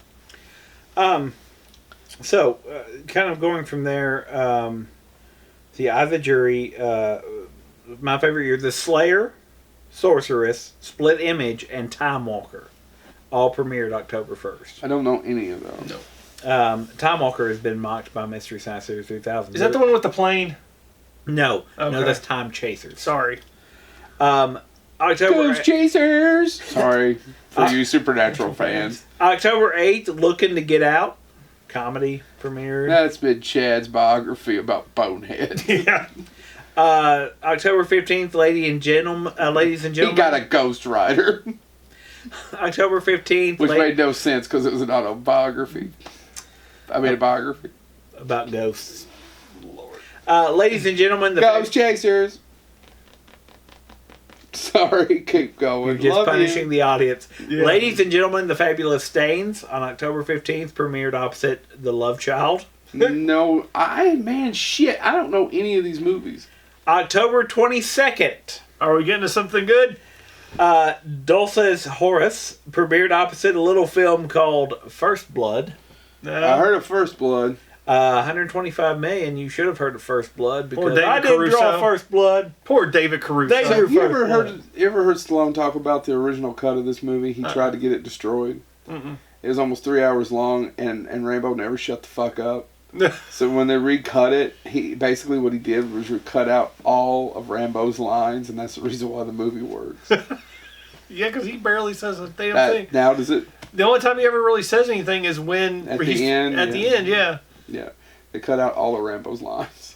Speaker 1: Flynn.
Speaker 3: So, kind of going from there, the Eye of the Jury, my favorite year, The Slayer, Sorceress, Split Image, and Time Walker, all premiered October 1st.
Speaker 1: I don't know any of those.
Speaker 2: No.
Speaker 3: Time Walker has been mocked by Mystery Science Theater 3000.
Speaker 2: Is that the one with the plane?
Speaker 3: No.
Speaker 2: Okay.
Speaker 3: No, that's Time Chasers.
Speaker 2: Sorry.
Speaker 3: October
Speaker 1: Ghost Chasers! Sorry for you Supernatural fans.
Speaker 3: October 8th, Looking to Get Out, comedy premiered.
Speaker 1: That's been Chad's biography about Bonehead.
Speaker 2: Yeah.
Speaker 3: October 15th, Ladies and Gentlemen.
Speaker 1: He got a Ghost Rider.
Speaker 3: October 15th.
Speaker 1: Which made no sense because it was an autobiography. I mean, a biography.
Speaker 3: About ghosts. Lord. Ladies and Gentlemen.
Speaker 1: Ghost Chasers! Sorry, keep going.
Speaker 3: You're just punishing the audience.
Speaker 2: Yeah.
Speaker 3: Ladies and Gentlemen, The Fabulous Stains on October 15th premiered opposite The Love Child.
Speaker 1: No, I don't know any of these movies.
Speaker 3: October 22nd.
Speaker 2: Are we getting to something good?
Speaker 3: Dulce's Horace premiered opposite a little film called First Blood.
Speaker 1: I heard of First Blood.
Speaker 3: 125 million. You should have heard of First Blood because I didn't
Speaker 2: Caruso.
Speaker 3: draw First Blood.
Speaker 2: Poor David Caruso.
Speaker 1: Have you ever heard Stallone talk about the original cut of this movie? He tried to get it destroyed.
Speaker 2: Mm-mm.
Speaker 1: It was almost 3 hours long, and Rambo never shut the fuck up. So when they recut it, what he did was cut out all of Rambo's lines, and that's the reason why the movie works.
Speaker 2: Yeah, because he barely says a damn thing.
Speaker 1: Now does it?
Speaker 2: The only time he ever really says anything is when
Speaker 1: At the end.
Speaker 2: At the end, yeah.
Speaker 1: Yeah, they cut out all of Rambo's lines.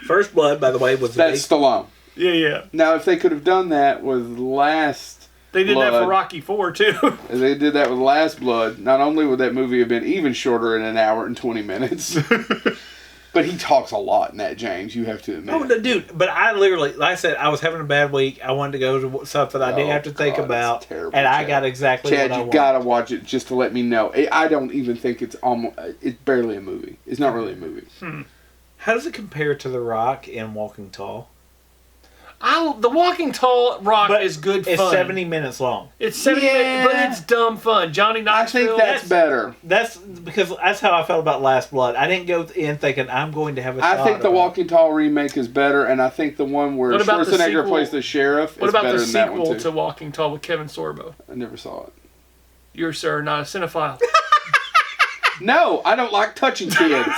Speaker 3: First Blood, by the way, was
Speaker 1: That's Stallone.
Speaker 2: Yeah.
Speaker 1: Now, if they could have done that with Last
Speaker 2: They did
Speaker 1: Blood,
Speaker 2: that for Rocky IV, too.
Speaker 1: If they did that with Last Blood, not only would that movie have been even shorter in an hour and 20 minutes, but he talks a lot in that, James. You have to admit.
Speaker 3: Oh, no, dude! But I literally, like I said, I was having a bad week. I wanted to go to something I didn't have to think about,
Speaker 1: terrible,
Speaker 3: and I
Speaker 1: Chad.
Speaker 3: got exactly
Speaker 1: Chad,
Speaker 3: what I
Speaker 1: you
Speaker 3: wanted.
Speaker 1: gotta watch it just to let me know. I don't even think it's almost. It's barely a movie. It's not really a movie.
Speaker 3: How does it compare to The Rock in Walking Tall?
Speaker 2: The Walking Tall Rock is good fun.
Speaker 3: It's 70 minutes long.
Speaker 2: It's 70 minutes, but it's dumb fun. Johnny
Speaker 1: I
Speaker 2: Knoxville.
Speaker 1: think that's better.
Speaker 3: That's because that's how I felt about Last Blood. I didn't go in thinking I'm going to have a.
Speaker 1: I think the Walking Tall remake is better, and I think the one where Schwarzenegger plays the sheriff is better than that one too.
Speaker 2: What about the sequel to Walking Tall with Kevin Sorbo?
Speaker 1: I never saw it.
Speaker 2: You're, sir, not a cinephile.
Speaker 1: No, I don't like touching kids.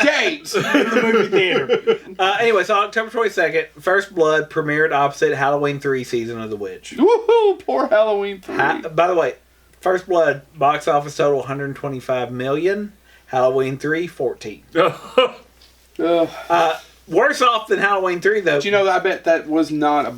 Speaker 1: James!
Speaker 3: in the movie theater. Anyway, so October 22nd, First Blood premiered opposite Halloween 3 Season of the Witch.
Speaker 1: Woohoo! Poor Halloween 3.
Speaker 3: By the way, First Blood box office total 125 million. Halloween 3 14. Worse off than Halloween 3 though.
Speaker 1: But you know, I bet that was not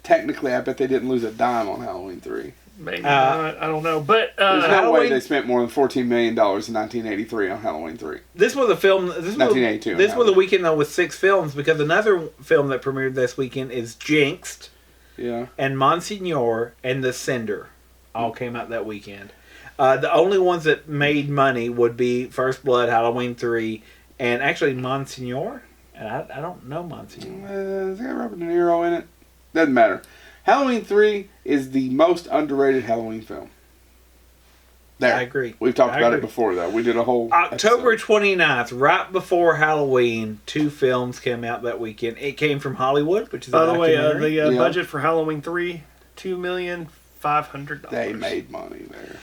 Speaker 1: technically, I bet they didn't lose a dime on Halloween 3.
Speaker 2: Maybe not. I don't know. But
Speaker 1: there's no way they spent more than $14 million in 1983 on Halloween 3.
Speaker 3: This was a film.
Speaker 1: 1982.
Speaker 3: This was a weekend though with 6 films because another film that premiered this weekend is Jinxed.
Speaker 1: Yeah.
Speaker 3: And Monsignor and The Cinder all came out that weekend. The only ones that made money would be First Blood, Halloween 3, and actually Monsignor. And I don't know Monsignor.
Speaker 1: Has it got Robert De Niro in it? Doesn't matter. Halloween 3 is the most underrated Halloween film. There.
Speaker 3: I agree.
Speaker 1: We've talked about it before, though. We did a whole
Speaker 3: October
Speaker 1: episode.
Speaker 3: 29th, right before Halloween, 2 films came out that weekend. It came from Hollywood, which is
Speaker 2: by the way,
Speaker 3: documentary.
Speaker 2: budget for Halloween 3, $2,500,000.
Speaker 1: They made money there.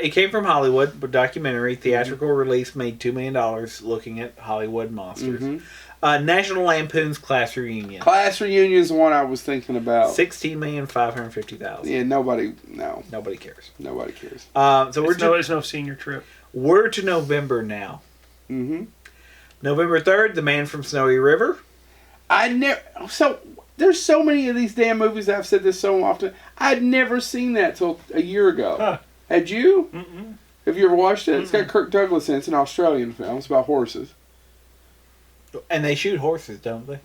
Speaker 3: It came from Hollywood, a documentary. Theatrical release made $2 million looking at Hollywood monsters.
Speaker 1: Mm-hmm.
Speaker 3: National Lampoon's Class Reunion.
Speaker 1: Class Reunion is the one I was thinking about.
Speaker 3: $16,550,000.
Speaker 1: Yeah, nobody cares.
Speaker 3: Nobody cares.
Speaker 1: Nobody cares.
Speaker 3: So
Speaker 2: it's no senior trip.
Speaker 3: We're to November now.
Speaker 1: Mm-hmm.
Speaker 3: November 3rd, The Man from Snowy River.
Speaker 1: There's so many of these damn movies. I've said this so often. I'd never seen that till a year ago.
Speaker 2: Huh.
Speaker 1: Had you?
Speaker 2: Mm-mm.
Speaker 1: Have you ever watched it?
Speaker 2: Mm-mm.
Speaker 1: It's got Kirk Douglas in it. It's an Australian film. It's about horses.
Speaker 3: And they shoot horses, don't they?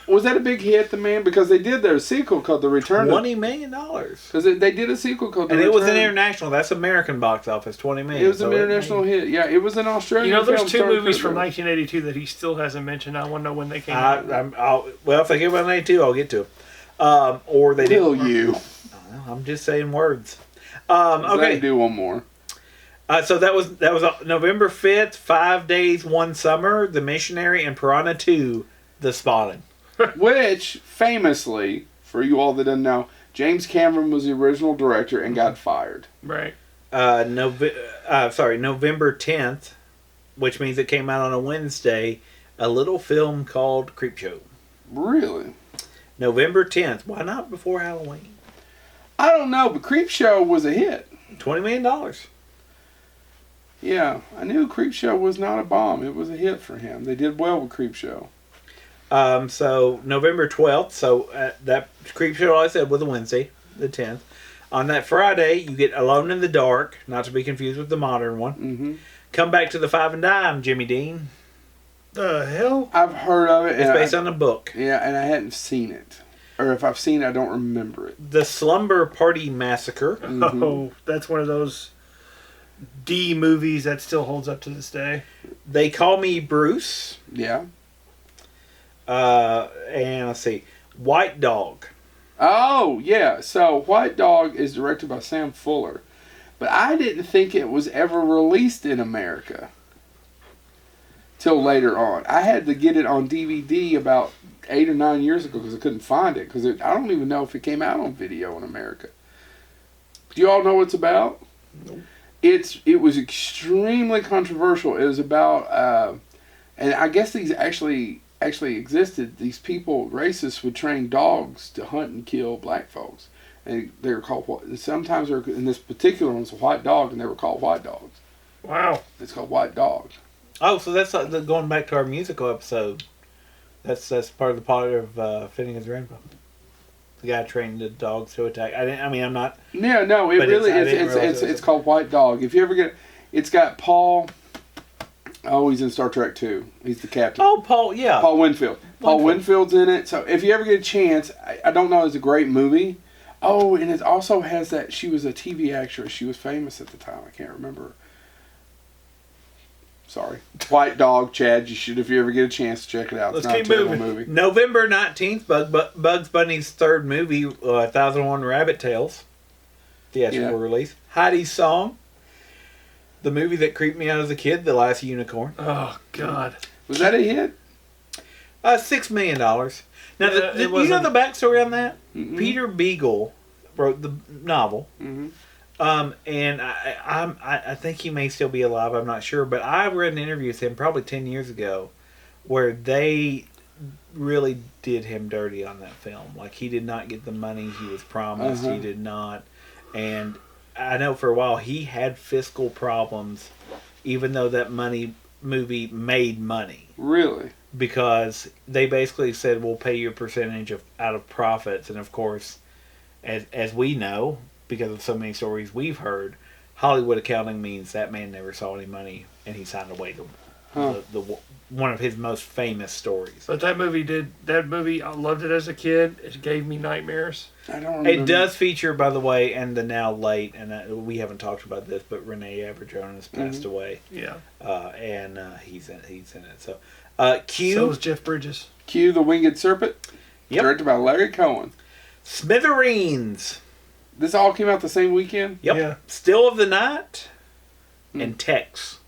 Speaker 1: Was that a big hit, The Man? Because they did their sequel called The Return.
Speaker 3: $20 million.
Speaker 1: Because they did a sequel called The
Speaker 3: And
Speaker 1: Return.
Speaker 3: it was an international. That's American box office, $20 million.
Speaker 1: It was an international hit. Yeah, it was an Australian film.
Speaker 2: There's two
Speaker 1: starring
Speaker 2: movies
Speaker 1: Kirk
Speaker 2: from
Speaker 1: Douglas.
Speaker 2: 1982 that he still hasn't mentioned. I want to know when they came out.
Speaker 3: Well, if I get one 82, I'll get to them. Or they
Speaker 1: Will
Speaker 3: didn't.
Speaker 1: you?
Speaker 3: I'm just saying words.
Speaker 1: Okay.
Speaker 3: Okay.
Speaker 1: Do one more.
Speaker 3: So that was November 5th, 5 Days, One Summer, The Missionary, and Piranha 2, The Spotting.
Speaker 1: Which, famously, for you all that didn't know, James Cameron was the original director and got fired.
Speaker 2: Right.
Speaker 3: November 10th, which means it came out on a Wednesday, a little film called Creepshow.
Speaker 1: Really?
Speaker 3: November 10th. Why not before Halloween?
Speaker 1: I don't know, but Creepshow was a hit.
Speaker 3: $20 million.
Speaker 1: Yeah, I knew Creepshow was not a bomb. It was a hit for him. They did well with Creepshow.
Speaker 3: So November 12th, so that Creepshow, like I said, was a Wednesday, the 10th. On that Friday, you get Alone in the Dark, not to be confused with the modern one.
Speaker 1: Mm-hmm.
Speaker 3: Come Back to the Five and Dime, Jimmy Dean.
Speaker 2: The hell?
Speaker 1: I've heard of it.
Speaker 3: It's based on a book.
Speaker 1: Yeah, and I hadn't seen it. Or if I've seen it, I don't remember it.
Speaker 3: The Slumber Party Massacre.
Speaker 1: Mm-hmm.
Speaker 2: Oh, that's one of those D movies that still holds up to this day.
Speaker 3: They Call Me Bruce.
Speaker 1: Yeah.
Speaker 3: And let's see. White Dog.
Speaker 1: Oh, yeah. So, White Dog is directed by Sam Fuller. But I didn't think it was ever released in America till later on. I had to get it on DVD about 8 or 9 years ago because I couldn't find it. Because I don't even know if it came out on video in America. Do you all know what it's about?
Speaker 2: Nope.
Speaker 1: It was extremely controversial. It was about, and I guess these actually existed. These people, racists, would train dogs to hunt and kill black folks. And they were called, sometimes they're, in this particular one, it's a white dog, and they were called white dogs.
Speaker 2: Wow.
Speaker 1: It's called White Dog.
Speaker 3: Oh, so that's going back to our musical episode. That's part of the part of Finnegan's Rainbow. The guy trained the dogs to attack. I'm not.
Speaker 1: Yeah, no, it really is. It's called White Dog. If you ever get, it's got Paul. Oh, he's in Star Trek 2. He's the captain.
Speaker 3: Oh, Paul, yeah.
Speaker 1: Paul Winfield. Paul Winfield's in it. So if you ever get a chance, I don't know, it's a great movie. Oh, and it also has that she was a TV actress. She was famous at the time. I can't remember. Sorry. White Dog, Chad. You should, if you ever get a chance, to check it out.
Speaker 2: Let's
Speaker 1: it's not
Speaker 2: keep
Speaker 1: a terrible
Speaker 2: moving.
Speaker 1: movie.
Speaker 3: November 19th, Bugs Bunny's third movie, 1001 Rabbit Tales. Theatrical release. Heidi's Song. The movie that creeped me out as a kid, The Last Unicorn.
Speaker 2: Oh, God.
Speaker 1: Was that a hit?
Speaker 3: $6 million. Now,
Speaker 2: Yeah,
Speaker 3: you know the backstory on that?
Speaker 1: Mm-mm.
Speaker 3: Peter Beagle wrote the novel.
Speaker 1: Mm-hmm.
Speaker 3: And I think he may still be alive. I'm not sure, but I read an interview with him probably 10 years ago, where they really did him dirty on that film. Like, he did not get the money he was promised.
Speaker 1: Uh-huh.
Speaker 3: He did not, and I know for a while he had fiscal problems, even though that movie made money.
Speaker 1: Really?
Speaker 3: Because they basically said, we'll pay you a percentage out of profits, and of course, as we know, because of so many stories we've heard, Hollywood accounting means that man never saw any money, and he signed away the one of his most famous stories.
Speaker 2: But that movie, I loved it as a kid. It gave me nightmares.
Speaker 1: I don't remember.
Speaker 3: It does feature, by the way, and the now late, and we haven't talked about this, but Renee Aberjones has passed away.
Speaker 2: Yeah.
Speaker 3: And he's in it. So, Q.
Speaker 2: So was Jeff Bridges.
Speaker 1: Q, the Winged Serpent.
Speaker 3: Yep.
Speaker 1: Directed by Larry Cohen.
Speaker 3: Smithereens.
Speaker 1: This all came out the same weekend?
Speaker 3: Yep.
Speaker 2: Yeah.
Speaker 3: Still of the Night.
Speaker 1: Hmm.
Speaker 3: And Tex.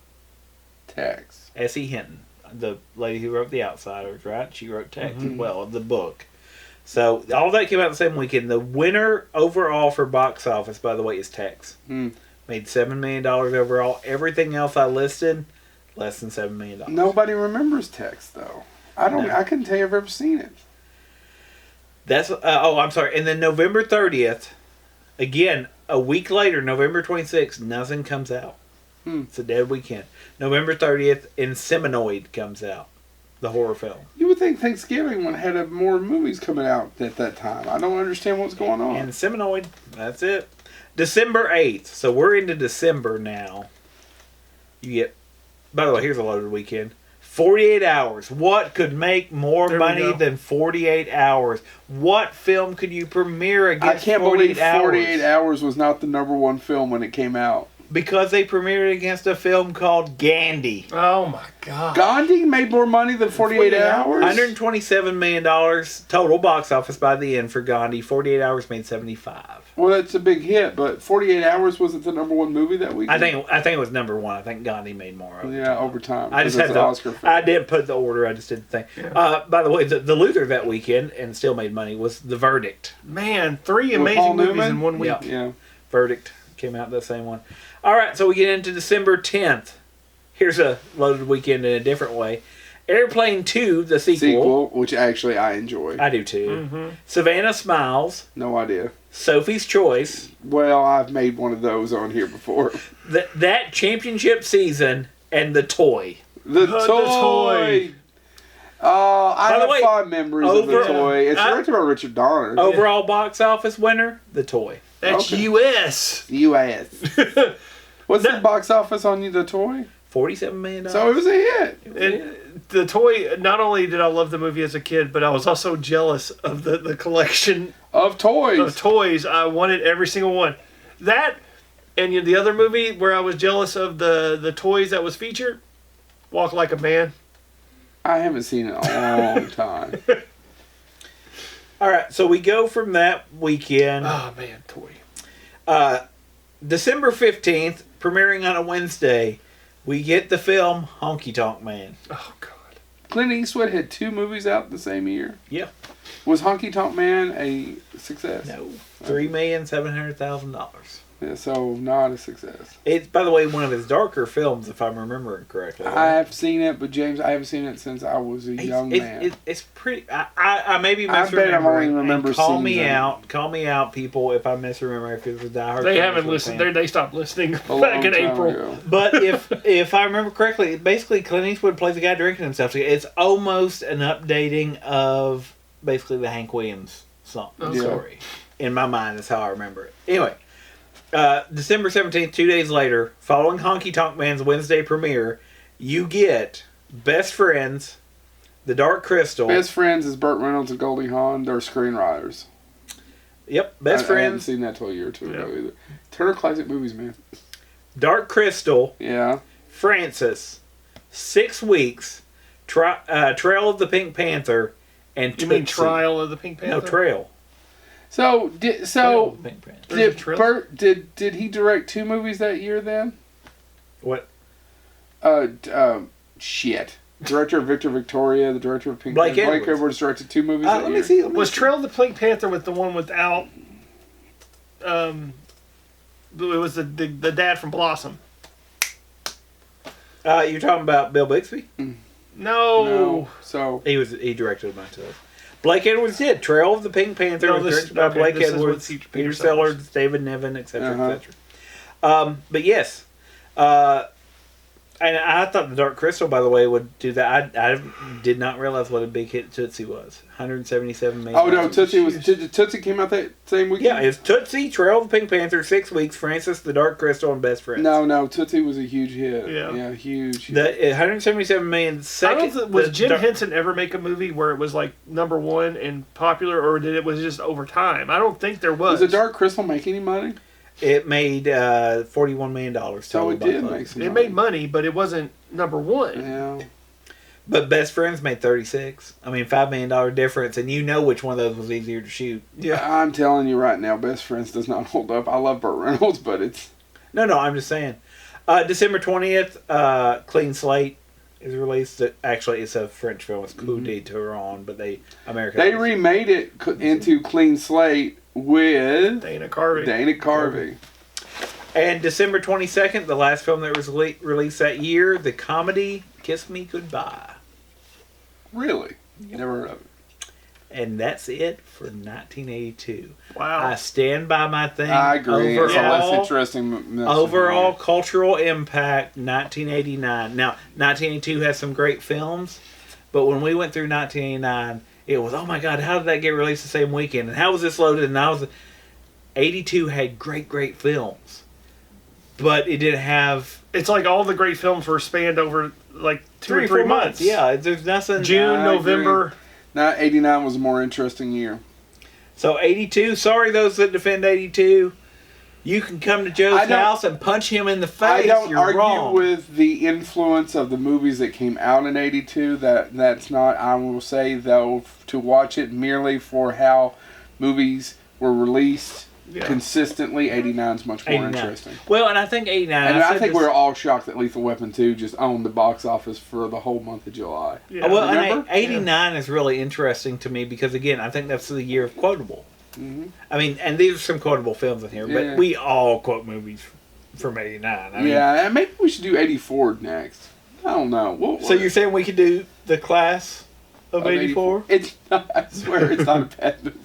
Speaker 1: Tex.
Speaker 3: S.E. Hinton. The lady who wrote The Outsiders, right? She wrote Tex as well, of the book. So, all that came out the same weekend. The winner overall for box office, by the way, is Tex.
Speaker 1: Hmm.
Speaker 3: Made $7 million overall. Everything else I listed, less than $7 million.
Speaker 1: Nobody remembers Tex, though. I couldn't tell you I've ever seen it.
Speaker 3: That's I'm sorry. And then November 30th, again, a week later, November 26th, nothing comes out. It's a dead weekend. November 30th, Inseminoid comes out. The horror film.
Speaker 1: You would think Thanksgiving would have had more movies coming out at that time. I don't understand what's going on.
Speaker 3: Inseminoid. That's it. December 8th. So we're into December now. You get... By the way, here's a loaded weekend. 48 Hours. What could make more money than 48 Hours? What film could you premiere against 48 Hours?
Speaker 1: I can't believe 48 Hours was not the #1 film when it came out.
Speaker 3: Because they premiered against a film called Gandhi.
Speaker 2: Oh my God.
Speaker 1: Gandhi made more money than 48 Hours?
Speaker 3: $127 million total box office by the end for Gandhi. 48 Hours made 75.
Speaker 1: Well, that's a big hit, but 48 Hours wasn't the #1 movie that weekend?
Speaker 3: I think it was #1. I think Gandhi made more of it.
Speaker 1: Yeah, over time.
Speaker 3: I just had the
Speaker 1: Oscar film.
Speaker 3: I didn't put the order. I just did the thing.
Speaker 2: Yeah.
Speaker 3: By the way, the loser that weekend and still made money was The Verdict.
Speaker 2: Man, 3
Speaker 1: With
Speaker 2: amazing
Speaker 1: Paul
Speaker 2: movies
Speaker 1: Newman?
Speaker 2: in 1 week.
Speaker 1: Yeah.
Speaker 3: Verdict came out the same one. All right, so we get into December 10th. Here's a loaded weekend in a different way. Airplane 2, the sequel.
Speaker 1: Which actually I enjoy.
Speaker 3: I do too.
Speaker 2: Mm-hmm.
Speaker 3: Savannah Smiles.
Speaker 1: No idea.
Speaker 3: Sophie's Choice.
Speaker 1: Well, I've made one of those on here before.
Speaker 3: That championship season and The Toy.
Speaker 1: The Toy! I
Speaker 3: By the
Speaker 1: have
Speaker 3: way,
Speaker 1: fond memories of The Toy. It's directed by Richard Donner.
Speaker 3: Overall box office winner, The Toy.
Speaker 2: That's U.S.
Speaker 1: U.S. What's the box office on The Toy?
Speaker 3: $47 million.
Speaker 1: So it was a hit.
Speaker 2: And The Toy, not only did I love the movie as a kid, but I was also jealous of the collection
Speaker 1: Of toys.
Speaker 2: of toys. I wanted every single one. That, and the other movie where I was jealous of the toys that was featured, Walk Like a Man.
Speaker 1: I haven't seen it in a long time.
Speaker 3: All right, so we go from that weekend.
Speaker 2: Oh, man, Toy.
Speaker 3: December 15th, premiering on a Wednesday, we get the film Honky Tonk Man.
Speaker 2: Oh, God.
Speaker 1: Clint Eastwood had 2 movies out the same year.
Speaker 3: Yeah.
Speaker 1: Was Honky Tonk Man a success?
Speaker 3: No. $3,700,000.
Speaker 1: Yeah, so not a success.
Speaker 3: It's, by the way, one of his darker films, if I'm remembering correctly.
Speaker 1: I have seen it, but James, I haven't seen it since I was a young man.
Speaker 3: It's pretty. I may be
Speaker 1: I bet I've only
Speaker 3: misremembering.
Speaker 1: remember
Speaker 3: Call
Speaker 1: scenes
Speaker 3: me
Speaker 1: in it.
Speaker 3: out. Call me out, people, if I misremember. If it was a Die Hard.
Speaker 2: They
Speaker 3: fan,
Speaker 2: haven't
Speaker 3: if it was
Speaker 2: listened.
Speaker 3: fan.
Speaker 2: They stopped listening
Speaker 1: A long
Speaker 2: back in
Speaker 1: time
Speaker 2: April.
Speaker 1: ago.
Speaker 3: But if I remember correctly, basically Clint Eastwood plays a guy drinking himself. It's almost an updating of basically the Hank Williams song story. In my mind, is how I remember it. Anyway, December 17th, 2 days later, following Honky Tonk Man's Wednesday premiere, you get Best Friends, The Dark Crystal.
Speaker 1: Best Friends is Burt Reynolds and Goldie Hawn. They're screenwriters.
Speaker 3: Yep,
Speaker 1: I haven't
Speaker 3: Friends,
Speaker 1: seen that till a year or two ago either. Turner Classic Movies, man.
Speaker 3: Dark Crystal,
Speaker 1: Yeah.
Speaker 3: Francis, 6 Weeks, Trail of the Pink Panther, and
Speaker 2: You mean
Speaker 3: Tootsie.
Speaker 2: Trial of the Pink Panther?
Speaker 3: No, Trail.
Speaker 1: So
Speaker 3: Trail of the Pink Panther.
Speaker 2: There's a
Speaker 1: did
Speaker 2: trailer?
Speaker 1: Burt did he direct 2 movies that year then?
Speaker 3: What?
Speaker 1: Shit. Director of Victor Victoria, the director of Pink
Speaker 3: Blake
Speaker 1: Panther. Blake
Speaker 3: Edwards.
Speaker 1: Edwards directed 2 movies that
Speaker 3: Let
Speaker 1: year.
Speaker 3: me see.
Speaker 2: Was Trail of the Pink Panther with the one without? It was the dad from Blossom.
Speaker 3: You're talking about Bill Bixby?
Speaker 1: No. So
Speaker 3: He directed a bunch of those. Blake Edwards did Trail of the Pink Panther,
Speaker 2: No,
Speaker 3: was
Speaker 2: this-
Speaker 3: directed by
Speaker 2: okay,
Speaker 3: Blake
Speaker 2: this is with
Speaker 3: Edwards,
Speaker 2: Peter
Speaker 3: Peter
Speaker 2: Sellers.
Speaker 3: Sellers, David Niven, etc.,
Speaker 1: Uh-huh.
Speaker 3: etc. But yes, and I thought the Dark Crystal, by the way, would do that. I did not realize what a big hit Tootsie was. 177 million.
Speaker 1: Oh no, Tootsie came out that same weekend?
Speaker 3: Yeah, it's Tootsie, Trail of the Pink Panther, 6 Weeks, Francis, the Dark Crystal, and Best Friends.
Speaker 1: No, Tootsie was a huge hit.
Speaker 2: Yeah.
Speaker 1: Huge.
Speaker 3: The 177 million. Second,
Speaker 2: Was
Speaker 3: the
Speaker 2: Jim
Speaker 3: Dark-
Speaker 2: Henson ever make a movie where it was like #1 and popular, or did it was just over time? I don't think there was.
Speaker 1: Does the Dark Crystal make any money?
Speaker 3: It made $41 million.
Speaker 1: So it
Speaker 3: total
Speaker 1: did
Speaker 3: box
Speaker 1: make
Speaker 3: office.
Speaker 1: some
Speaker 2: It
Speaker 1: money.
Speaker 2: made money, but it wasn't #1.
Speaker 1: Yeah.
Speaker 3: But Best Friends made 36. I mean, $5 million difference, and you know which one of those was easier to shoot.
Speaker 1: I'm telling you right now, Best Friends does not hold up. I love Burt Reynolds, but it's...
Speaker 3: No, I'm just saying. December 20th, Clean Slate is released. Actually, it's a French film. It's Coup de Turon, but they
Speaker 1: remade it into Clean Slate with
Speaker 2: Dana Carvey.
Speaker 1: Dana Carvey.
Speaker 3: And December 22nd, the last film that was released that year, the comedy Kiss Me Goodbye.
Speaker 1: Really? Never heard of it.
Speaker 3: And that's it for 1982.
Speaker 2: Wow.
Speaker 3: I stand by my thing.
Speaker 1: I agree. It's a less interesting message.
Speaker 3: Overall cultural impact, 1989. Now, 1982 has some great films, but when we went through 1989, it was, oh my God, how did that get released the same weekend? And how was this loaded? And 82 had great films, but it didn't have...
Speaker 2: It's like all the great films were spanned over like 2 or 3 months.
Speaker 3: Yeah, there's nothing...
Speaker 2: June, November...
Speaker 1: Now, 89 was a more interesting year.
Speaker 3: So 82, sorry those that defend 82, you can come to Joe's house and punch him in the face.
Speaker 1: I don't
Speaker 3: You're
Speaker 1: argue
Speaker 3: wrong.
Speaker 1: with the influence of the movies that came out in 82. That's not, I will say, though, to watch it merely for how movies were released consistently, 89 is much more interesting.
Speaker 3: Well, and I think 89...
Speaker 1: And I think we're all shocked that Lethal Weapon 2 just owned the box office for the whole month of July.
Speaker 3: Yeah. Well, and 89 is really interesting to me because, again, I think that's the year of quotable.
Speaker 1: Mm-hmm.
Speaker 3: I mean, and these are some quotable films in here, but we all quote movies from 89. I mean,
Speaker 1: and maybe we should do 84 next. I don't know.
Speaker 3: So you're saying we could do the class of 84?
Speaker 1: It's not, I swear it's not a bad movie.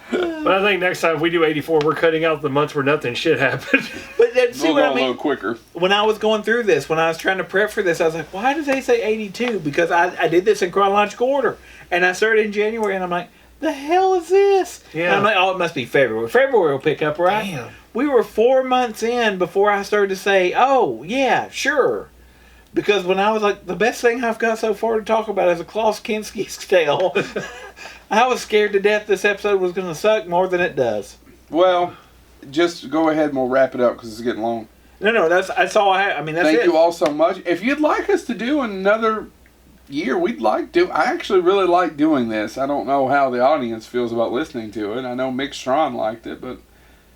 Speaker 2: But I think next time if we do 84, we're cutting out the months where nothing shit happened.
Speaker 3: But then, see what I mean?
Speaker 1: A little quicker.
Speaker 3: When I was going through this, when I was trying to prep for this, I was like, why did they say 82? Because I did this in chronological order. And I started in January, and I'm like, the hell is this?
Speaker 2: Yeah.
Speaker 3: And I'm like, oh, it must be February. February will pick up, right?
Speaker 2: Damn.
Speaker 3: We were 4 months in before I started to say, oh, yeah, sure. Because when I was like, the best thing I've got so far to talk about is a Klaus Kinski's tale. I was scared to death this episode was going to suck more than it does.
Speaker 1: Well, just go ahead and we'll wrap it up because it's getting long.
Speaker 3: No, that's all I have. I mean, that's
Speaker 1: Thank
Speaker 3: it.
Speaker 1: you all so much. If you'd like us to do another year, we'd like to. I actually really like doing this. I don't know how the audience feels about listening to it. I know Mick Strawn liked it, but...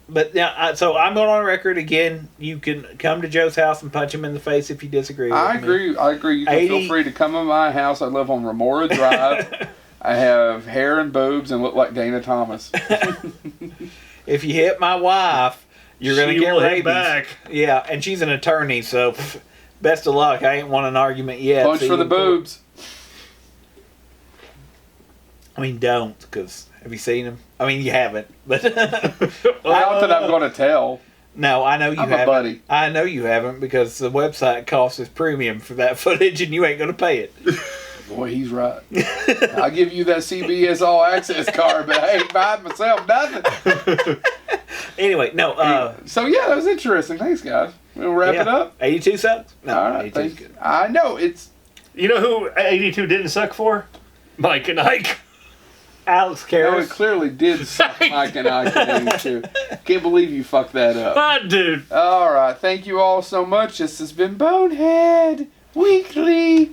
Speaker 3: But now, so I'm going on record again. You can come to Joe's house and punch him in the face if you disagree with me.
Speaker 1: I agree. You can feel free to come to my house. I live on Remora Drive. I have hair and boobs and look like Dana Thomas.
Speaker 3: If you hit my wife, you're going to get rabies.
Speaker 2: Back.
Speaker 3: Yeah, and she's an attorney, so best of luck. I ain't won an argument yet.
Speaker 1: Punch for the boobs.
Speaker 3: I mean, don't, because have you seen him? I mean, you haven't, but
Speaker 1: Not that I'm going to tell.
Speaker 3: No, I know you haven't.
Speaker 1: I'm a buddy.
Speaker 3: I know you haven't because the website costs us premium for that footage, and you ain't going to pay it.
Speaker 1: Boy, he's right. I'll give you that CBS All Access card, but I ain't buying myself nothing.
Speaker 3: Anyway, no.
Speaker 1: So yeah, that was interesting. Thanks, guys. We'll wrap it up.
Speaker 3: 82 sucks. No,
Speaker 1: all right,
Speaker 3: 82's good.
Speaker 1: I know it's.
Speaker 2: You know who 82 didn't suck for? Mike and Ike.
Speaker 3: Alex
Speaker 1: No,
Speaker 3: Karras.
Speaker 1: it clearly did suck Mike and I in 82. Can't believe you fucked that up.
Speaker 2: Ah, dude.
Speaker 1: All right, thank you all so much. This has been Bonehead Weekly.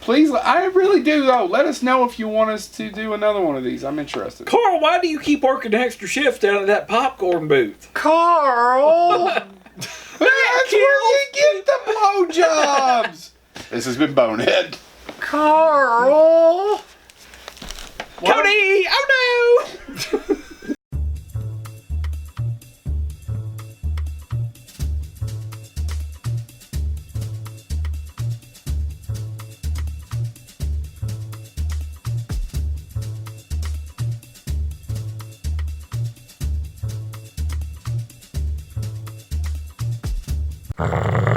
Speaker 1: Please, I really do though. Let us know if you want us to do another one of these. I'm interested.
Speaker 3: Carl, why do you keep working extra shifts down at that popcorn booth?
Speaker 2: Carl.
Speaker 1: That's where you get the blowjobs. This has been Bonehead.
Speaker 2: Carl.
Speaker 3: Cody! Oh no!